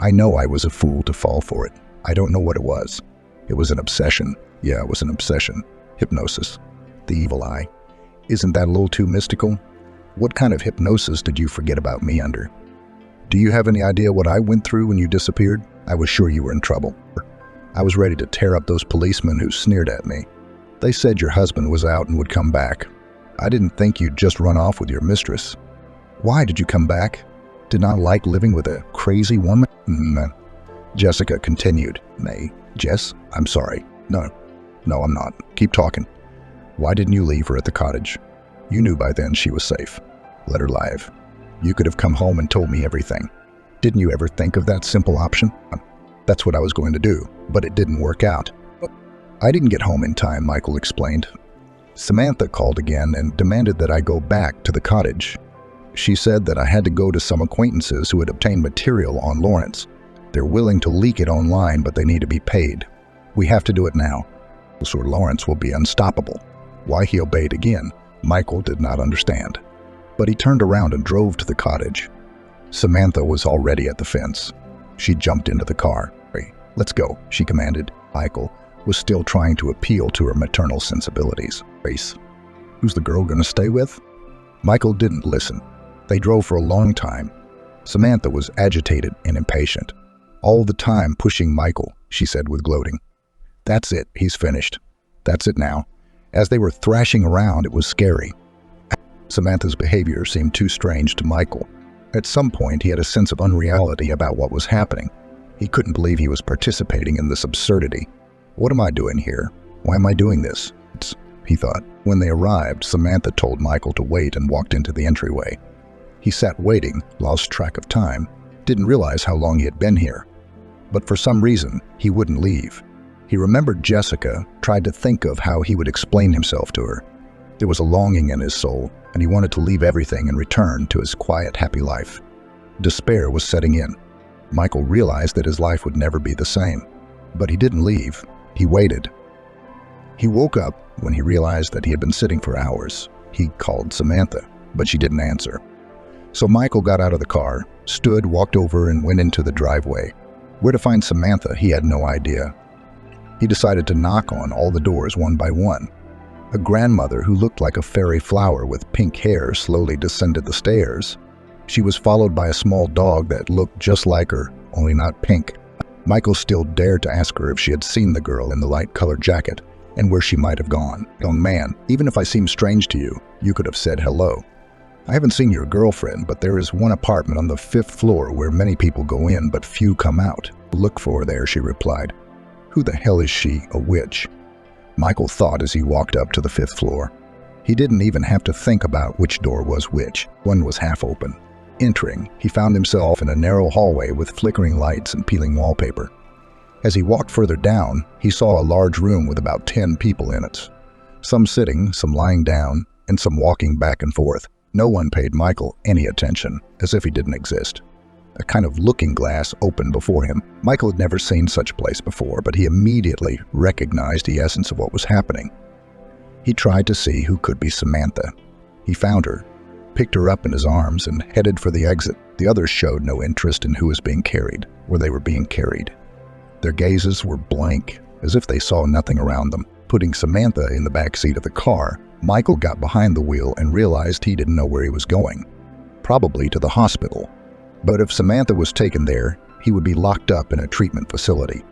I know I was a fool to fall for it. I don't know what it was. It was an obsession. Yeah, it was an obsession. Hypnosis. The evil eye. Isn't that a little too mystical? What kind of hypnosis did you forget about me under? Do you have any idea what I went through when you disappeared? I was sure you were in trouble. I was ready to tear up those policemen who sneered at me. They said your husband was out and would come back. I didn't think you'd just run off with your mistress. Why did you come back? Did not like living with a crazy woman? Jessica continued. Nay, Jess, I'm sorry. No, I'm not. Keep talking. Why didn't you leave her at the cottage? You knew by then she was safe. Let her live. You could have come home and told me everything. Didn't you ever think of that simple option? That's what I was going to do, but it didn't work out. I didn't get home in time, Michael explained. Samantha called again and demanded that I go back to the cottage. She said that I had to go to some acquaintances who had obtained material on Lawrence. They're willing to leak it online, but they need to be paid. We have to do it now. So Lawrence will be unstoppable. Why he obeyed again, Michael did not understand. But he turned around and drove to the cottage. Samantha was already at the fence. She jumped into the car. Let's go, she commanded. Michael was still trying to appeal to her maternal sensibilities. Race. Who's the girl gonna stay with? Michael didn't listen. They drove for a long time. Samantha was agitated and impatient. All the time pushing Michael, she said with gloating. That's it, he's finished. That's it now. As they were thrashing around, it was scary. Samantha's behavior seemed too strange to Michael. At some point, he had a sense of unreality about what was happening. He couldn't believe he was participating in this absurdity. What am I doing here? Why am I doing this? He thought. When they arrived, Samantha told Michael to wait and walked into the entryway. He sat waiting, lost track of time, didn't realize how long he had been here. But for some reason, he wouldn't leave. He remembered Jessica, tried to think of how he would explain himself to her. There was a longing in his soul, and he wanted to leave everything and return to his quiet, happy life. Despair was setting in. Michael realized that his life would never be the same. But he didn't leave. He waited. He woke up when he realized that he had been sitting for hours. He called Samantha, but she didn't answer. So Michael got out of the car, stood, walked over, and went into the driveway. Where to find Samantha, he had no idea. He decided to knock on all the doors one by one. A grandmother who looked like a fairy flower with pink hair slowly descended the stairs. She was followed by a small dog that looked just like her, only not pink. Michael still dared to ask her if she had seen the girl in the light-colored jacket and where she might have gone. Young man, even if I seem strange to you, you could have said hello. I haven't seen your girlfriend, but there is one apartment on the 5th floor where many people go in but few come out. Look for her there, she replied. Who the hell is she, a witch? Michael thought as he walked up to the 5th floor. He didn't even have to think about which door was which. One was half open. Entering, he found himself in a narrow hallway with flickering lights and peeling wallpaper. As he walked further down, he saw a large room with about 10 people in it. Some sitting, some lying down, and some walking back and forth. No one paid Michael any attention, as if he didn't exist. A kind of looking glass opened before him. Michael had never seen such a place before, but he immediately recognized the essence of what was happening. He tried to see who could be Samantha. He found her, picked her up in his arms, and headed for the exit. The others showed no interest in who was being carried, or they were being carried. Their gazes were blank, as if they saw nothing around them. Putting Samantha in the back seat of the car, Michael got behind the wheel and realized he didn't know where he was going. Probably to the hospital. But if Samantha was taken there, he would be locked up in a treatment facility.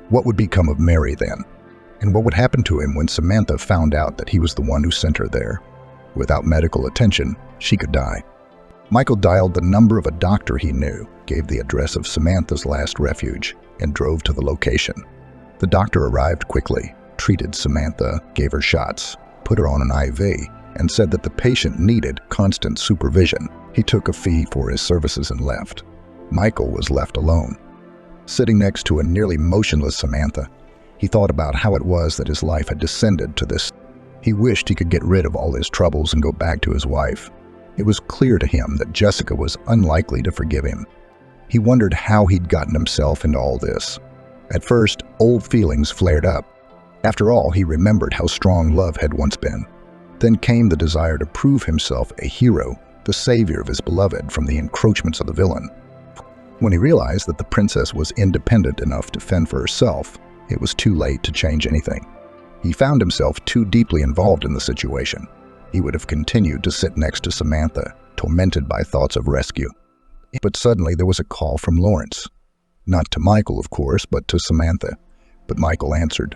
What would become of Mary then? And what would happen to him when Samantha found out that he was the one who sent her there? Without medical attention, she could die. Michael dialed the number of a doctor he knew, gave the address of Samantha's last refuge, and drove to the location. The doctor arrived quickly, treated Samantha, gave her shots, put her on an IV, and said that the patient needed constant supervision. He took a fee for his services and left. Michael was left alone. Sitting next to a nearly motionless Samantha, he thought about how it was that his life had descended to this. He wished he could get rid of all his troubles and go back to his wife. It was clear to him that Jessica was unlikely to forgive him. He wondered how he'd gotten himself into all this. At first, old feelings flared up. After all, he remembered how strong love had once been. Then came the desire to prove himself a hero, the savior of his beloved from the encroachments of the villain. When he realized that the princess was independent enough to fend for herself, it was too late to change anything. He found himself too deeply involved in the situation. He would have continued to sit next to Samantha, tormented by thoughts of rescue. But suddenly there was a call from Lawrence. Not to Michael, of course, but to Samantha. But Michael answered.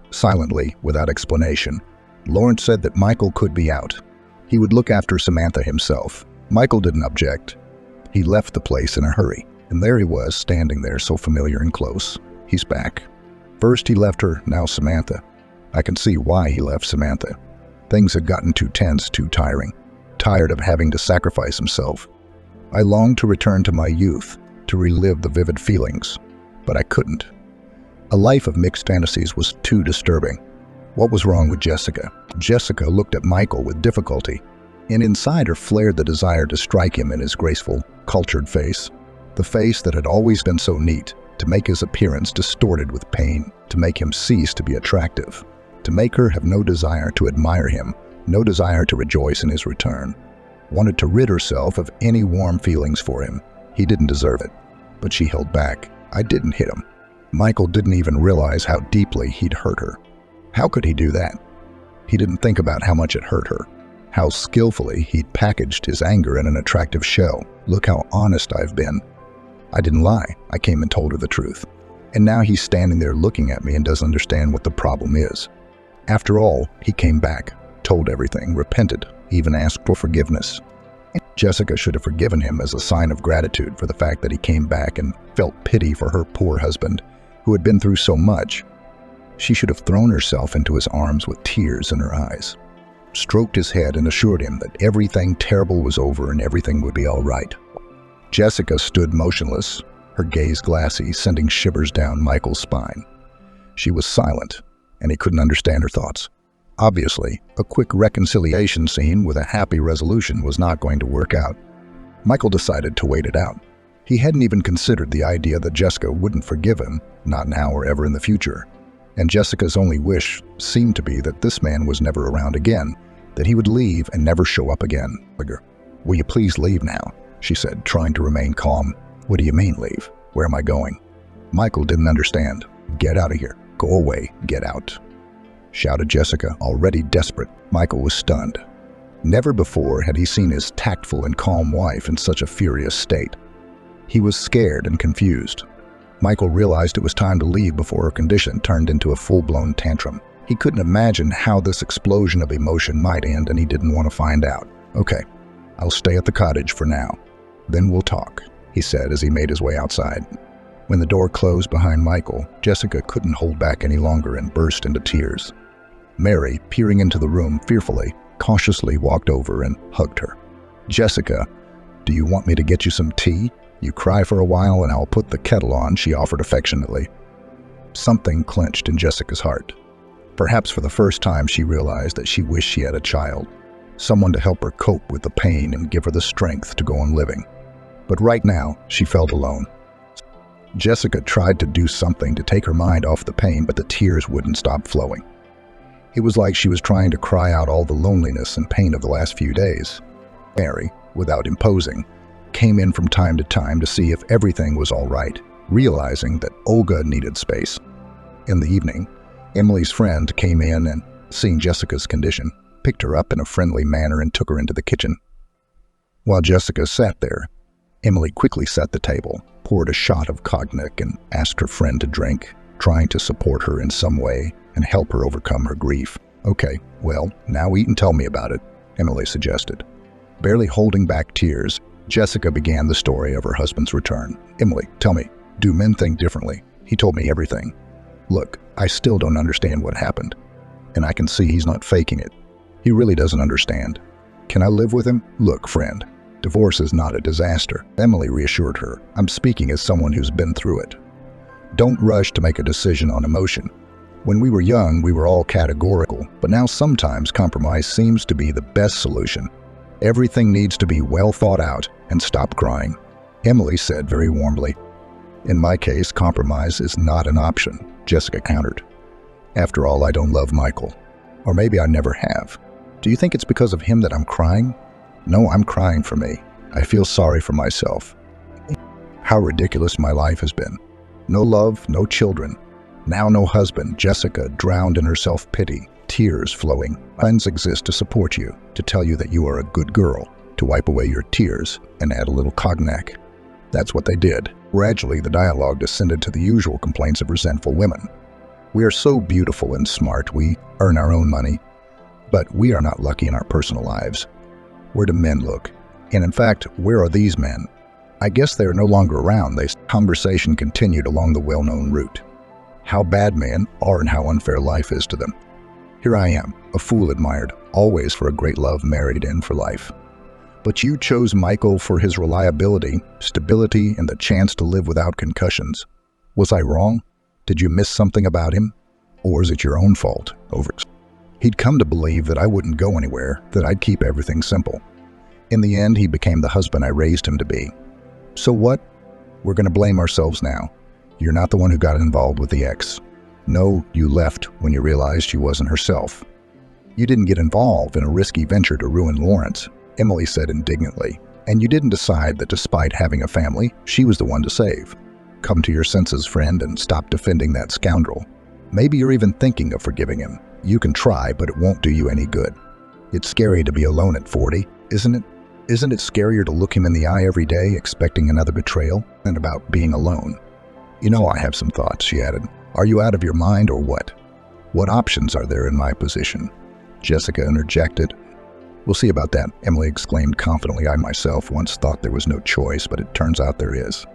Silently, without explanation, Lawrence said that Michael could be out. He would look after Samantha himself. Michael didn't object. He left the place in a hurry, and there he was, standing there so familiar and close. He's back. First he left her, now Samantha. I can see why he left Samantha. Things had gotten too tense, too tiring. Tired of having to sacrifice himself. I longed to return to my youth, to relive the vivid feelings, but I couldn't. A life of mixed fantasies was too disturbing. What was wrong with Jessica? Jessica looked at Michael with difficulty, and inside her flared the desire to strike him in his graceful, cultured face. The face that had always been so neat, to make his appearance distorted with pain, to make him cease to be attractive, to make her have no desire to admire him, no desire to rejoice in his return. Wanted to rid herself of any warm feelings for him. He didn't deserve it, but she held back. I didn't hit him. Michael didn't even realize how deeply he'd hurt her. How could he do that? He didn't think about how much it hurt her, how skillfully he'd packaged his anger in an attractive show. Look how honest I've been. I didn't lie. I came and told her the truth. And now he's standing there looking at me and doesn't understand what the problem is. After all, he came back, told everything, repented, even asked for forgiveness. Jessica should have forgiven him as a sign of gratitude for the fact that he came back and felt pity for her poor husband, who had been through so much. She should have thrown herself into his arms with tears in her eyes, stroked his head and assured him that everything terrible was over and everything would be all right. Jessica stood motionless, her gaze glassy, sending shivers down Michael's spine. She was silent, and he couldn't understand her thoughts. Obviously, a quick reconciliation scene with a happy resolution was not going to work out. Michael decided to wait it out. He hadn't even considered the idea that Jessica wouldn't forgive him, not now or ever in the future. And Jessica's only wish seemed to be that this man was never around again, that he would leave and never show up again. "Will you please leave now?" she said, trying to remain calm. "What do you mean, leave? Where am I going?" Michael didn't understand. "Get out of here. Go away. Get out," shouted Jessica, already desperate. Michael was stunned. Never before had he seen his tactful and calm wife in such a furious state. He was scared and confused. Michael realized it was time to leave before her condition turned into a full-blown tantrum. He couldn't imagine how this explosion of emotion might end, and he didn't want to find out. "Okay, I'll stay at the cottage for now. Then we'll talk," he said as he made his way outside. When the door closed behind Michael, Jessica couldn't hold back any longer and burst into tears. Mary, peering into the room fearfully, cautiously walked over and hugged her. "Jessica, do you want me to get you some tea? You cry for a while and I'll put the kettle on," she offered affectionately. Something clenched in Jessica's heart. Perhaps for the first time she realized that she wished she had a child, someone to help her cope with the pain and give her the strength to go on living. But right now, she felt alone. Jessica tried to do something to take her mind off the pain, but the tears wouldn't stop flowing. It was like she was trying to cry out all the loneliness and pain of the last few days. Mary, without imposing, came in from time to see if everything was all right, realizing that Olga needed space. In the evening, Emily's friend came in and, seeing Jessica's condition, picked her up in a friendly manner and took her into the kitchen. While Jessica sat there, Emily quickly set the table, poured a shot of cognac, and asked her friend to drink. trying to support her in some way and help her overcome her grief. Okay, well, now eat and tell me about it, Emily suggested. Barely holding back tears, Jessica began the story of her husband's return. Emily, tell me, do men think differently? He told me everything. Look, I still don't understand what happened, and I can see he's not faking it. He really doesn't understand. Can I live with him? Look, friend, divorce is not a disaster. Emily reassured her. I'm speaking as someone who's been through it. Don't rush to make a decision on emotion. When we were young, we were all categorical, but now sometimes compromise seems to be the best solution. Everything needs to be well thought out, and stop crying, Emily said very warmly. In my case, compromise is not an option, Jessica countered. After all, I don't love Michael. Or maybe I never have. Do you think it's because of him that I'm crying? No, I'm crying for me. I feel sorry for myself. How ridiculous my life has been. No love, no children. Now no husband. Jessica drowned in her self-pity, tears flowing. Friends exist to support you, to tell you that you are a good girl, to wipe away your tears and add a little cognac. That's what they did. Gradually, the dialogue descended to the usual complaints of resentful women. We are so beautiful and smart, we earn our own money, but we are not lucky in our personal lives. Where do men look? And in fact, where are these men? I guess they are no longer around. The conversation continued along the well-known route. How bad men are and how unfair life is to them. Here I am, a fool admired, always for a great love, married in for life. But you chose Michael for his reliability, stability, and the chance to live without concussions. Was I wrong? Did you miss something about him? Or is it your own fault? He'd come to believe that I wouldn't go anywhere, that I'd keep everything simple. In the end, he became the husband I raised him to be. So what? We're going to blame ourselves now. You're not the one who got involved with the ex. No, you left when you realized she wasn't herself. You didn't get involved in a risky venture to ruin Lawrence, Emily said indignantly. And you didn't decide that despite having a family, she was the one to save. Come to your senses, friend, and stop defending that scoundrel. Maybe you're even thinking of forgiving him. You can try, but it won't do you any good. It's scary to be alone at 40, isn't it? Isn't it scarier to look him in the eye every day, expecting another betrayal, than about being alone? You know, I have some thoughts, she added. Are you out of your mind or what? What options are there in my position? Jessica interjected. We'll see about that, Emily exclaimed confidently. I myself once thought there was no choice, but it turns out there is.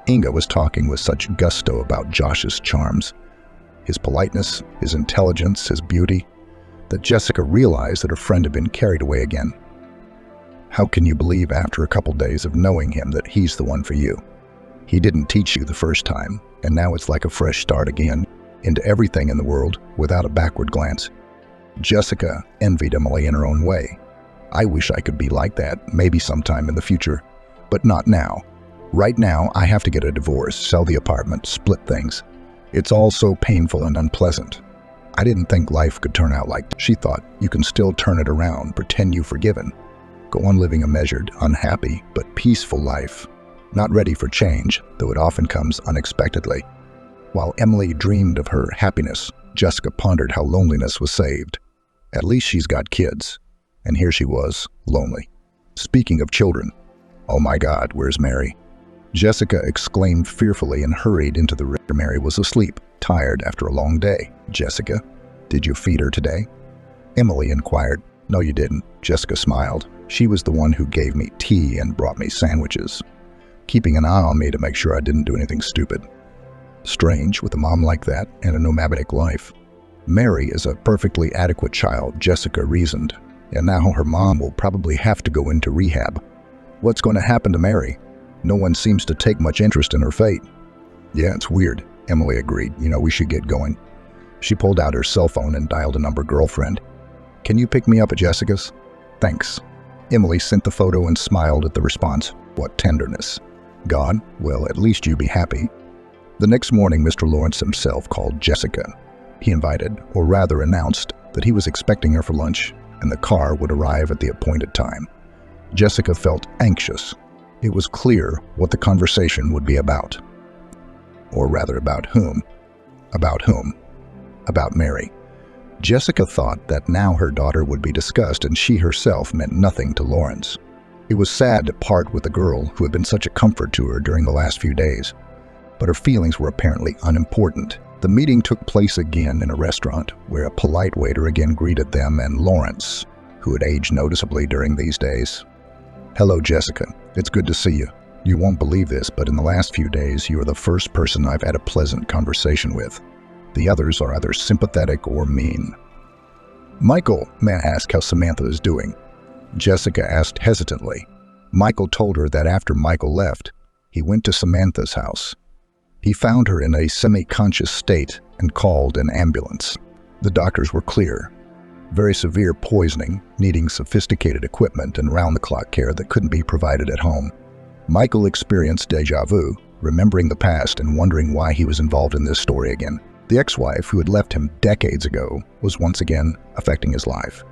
Inga was talking with such gusto about Josh's charms, his politeness, his intelligence, his beauty, that Jessica realized that her friend had been carried away again. How can you believe after a couple days of knowing him that he's the one for you? He didn't teach you the first time, and now it's like a fresh start again, into everything in the world without a backward glance. Jessica envied Emily in her own way. I wish I could be like that, maybe sometime in the future, but not now. Right now, I have to get a divorce, sell the apartment, split things. It's all so painful and unpleasant. I didn't think life could turn out like that. She thought, you can still turn it around, pretend you've forgiven. Go on living a measured, unhappy, but peaceful life. Not ready for change, though it often comes unexpectedly. While Emily dreamed of her happiness, Jessica pondered how loneliness was saved. At least she's got kids. And here she was, lonely. Speaking of children, oh my God, where's Mary? Jessica exclaimed fearfully and hurried into the room. Mary was asleep, tired after a long day. Jessica, did you feed her today? Emily inquired. No, you didn't. Jessica smiled. She was the one who gave me tea and brought me sandwiches, keeping an eye on me to make sure I didn't do anything stupid. Strange, with a mom like that and a nomadic life. Mary is a perfectly adequate child, Jessica reasoned, and now her mom will probably have to go into rehab. What's going to happen to Mary? No one seems to take much interest in her fate. Yeah, it's weird, Emily agreed. You know, we should get going. She pulled out her cell phone and dialed a number. Girlfriend, can you pick me up at Jessica's? Thanks. Emily sent the photo and smiled at the response. What tenderness. God, well, at least you be happy. The next morning, Mr. Lawrence himself called Jessica. He invited, or rather announced, that he was expecting her for lunch, and the car would arrive at the appointed time. Jessica felt anxious. It was clear what the conversation would be about. Or rather, about whom? About whom? About Mary. Jessica thought that now her daughter would be discussed, and she herself meant nothing to Lawrence. It was sad to part with the girl who had been such a comfort to her during the last few days, but her feelings were apparently unimportant. The meeting took place again in a restaurant where a polite waiter again greeted them and Lawrence, who had aged noticeably during these days. "Hello, Jessica. It's good to see you. You won't believe this, but in the last few days, you are the first person I've had a pleasant conversation with. The others are either sympathetic or mean." "Michael, may I ask how Samantha is doing?" Jessica asked hesitantly. Michael told her that after Michael left, he went to Samantha's house. He found her in a semi-conscious state and called an ambulance. The doctors were clear. Very severe poisoning, needing sophisticated equipment and round-the-clock care that couldn't be provided at home. Michael experienced déjà vu, remembering the past and wondering why he was involved in this story again. The ex-wife, who had left him decades ago, was once again affecting his life.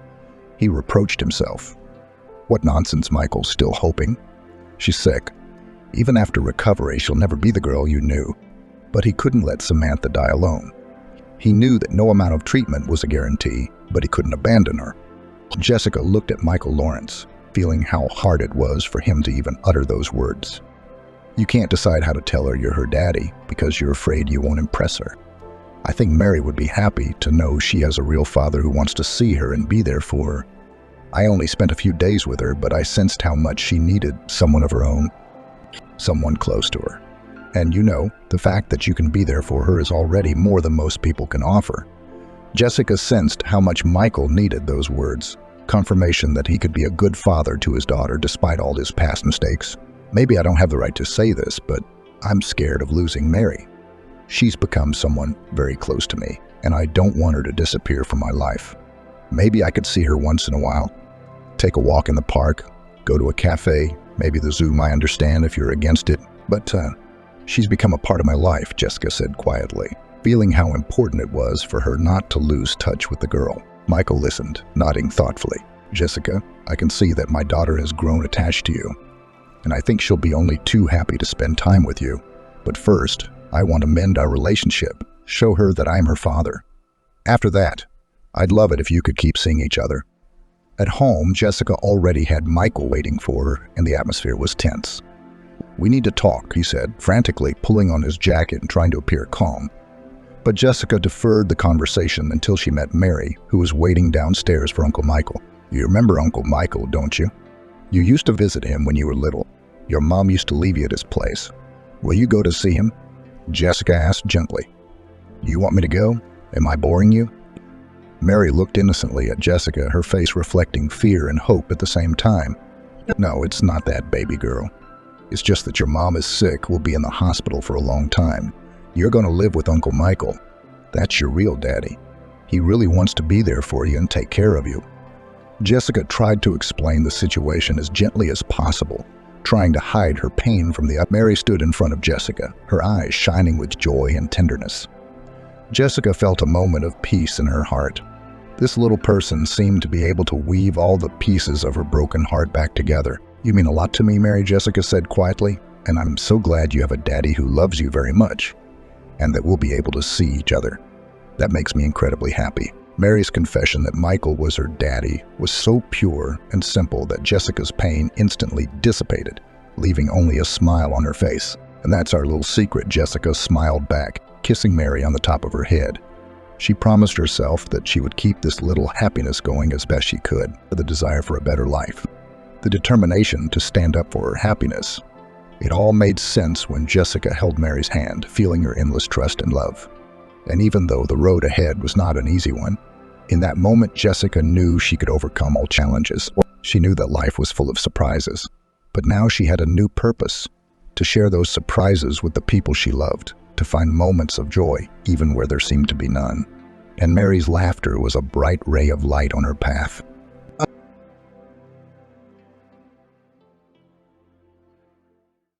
He reproached himself. What nonsense, Michael, still hoping? She's sick. Even after recovery, she'll never be the girl you knew. But he couldn't let Samantha die alone. He knew that no amount of treatment was a guarantee, but he couldn't abandon her. Jessica looked at Michael Lawrence, feeling how hard it was for him to even utter those words. You can't decide how to tell her you're her daddy because you're afraid you won't impress her. I think Mary would be happy to know she has a real father who wants to see her and be there for her. I only spent a few days with her, but I sensed how much she needed someone of her own, someone close to her. And you know, the fact that you can be there for her is already more than most people can offer. Jessica sensed how much Michael needed those words, confirmation that he could be a good father to his daughter despite all his past mistakes. Maybe I don't have the right to say this, but I'm scared of losing Mary. She's become someone very close to me, and I don't want her to disappear from my life. Maybe I could see her once in a while, take a walk in the park, go to a cafe, maybe the zoo. I understand if you're against it, but she's become a part of my life, Jessica said quietly, feeling how important it was for her not to lose touch with the girl. Michael listened, nodding thoughtfully. "Jessica, I can see that my daughter has grown attached to you, and I think she'll be only too happy to spend time with you. But first, I want to mend our relationship, show her that I'm her father. After that, I'd love it if you could keep seeing each other." At home, Jessica already had Michael waiting for her, and the atmosphere was tense. "We need to talk," he said, frantically pulling on his jacket and trying to appear calm. But Jessica deferred the conversation until she met Mary, who was waiting downstairs for Uncle Michael. "You remember Uncle Michael, don't you? You used to visit him when you were little. Your mom used to leave you at his place. Will you go to see him?" Jessica asked gently. "You want me to go? Am I boring you?" Mary looked innocently at Jessica, her face reflecting fear and hope at the same time. "No, it's not that, baby girl. It's just that your mom is sick, will be in the hospital for a long time. You're going to live with Uncle Michael. That's your real daddy. He really wants to be there for you and take care of you." Jessica tried to explain the situation as gently as possible, trying to hide her pain from the other. Mary stood in front of Jessica, her eyes shining with joy and tenderness. Jessica felt a moment of peace in her heart. This little person seemed to be able to weave all the pieces of her broken heart back together. "You mean a lot to me, Mary," Jessica said quietly, "and I'm so glad you have a daddy who loves you very much, and that we'll be able to see each other. That makes me incredibly happy." Mary's confession that Michael was her daddy was so pure and simple that Jessica's pain instantly dissipated, leaving only a smile on her face. "And that's our little secret," Jessica smiled back, kissing Mary on the top of her head. She promised herself that she would keep this little happiness going as best she could, for the desire for a better life, the determination to stand up for her happiness. It all made sense when Jessica held Mary's hand, feeling her endless trust and love. And even though the road ahead was not an easy one, in that moment Jessica knew she could overcome all challenges. She knew that life was full of surprises, but now she had a new purpose, to share those surprises with the people she loved, to find moments of joy even where there seemed to be none. And Mary's laughter was a bright ray of light on her path.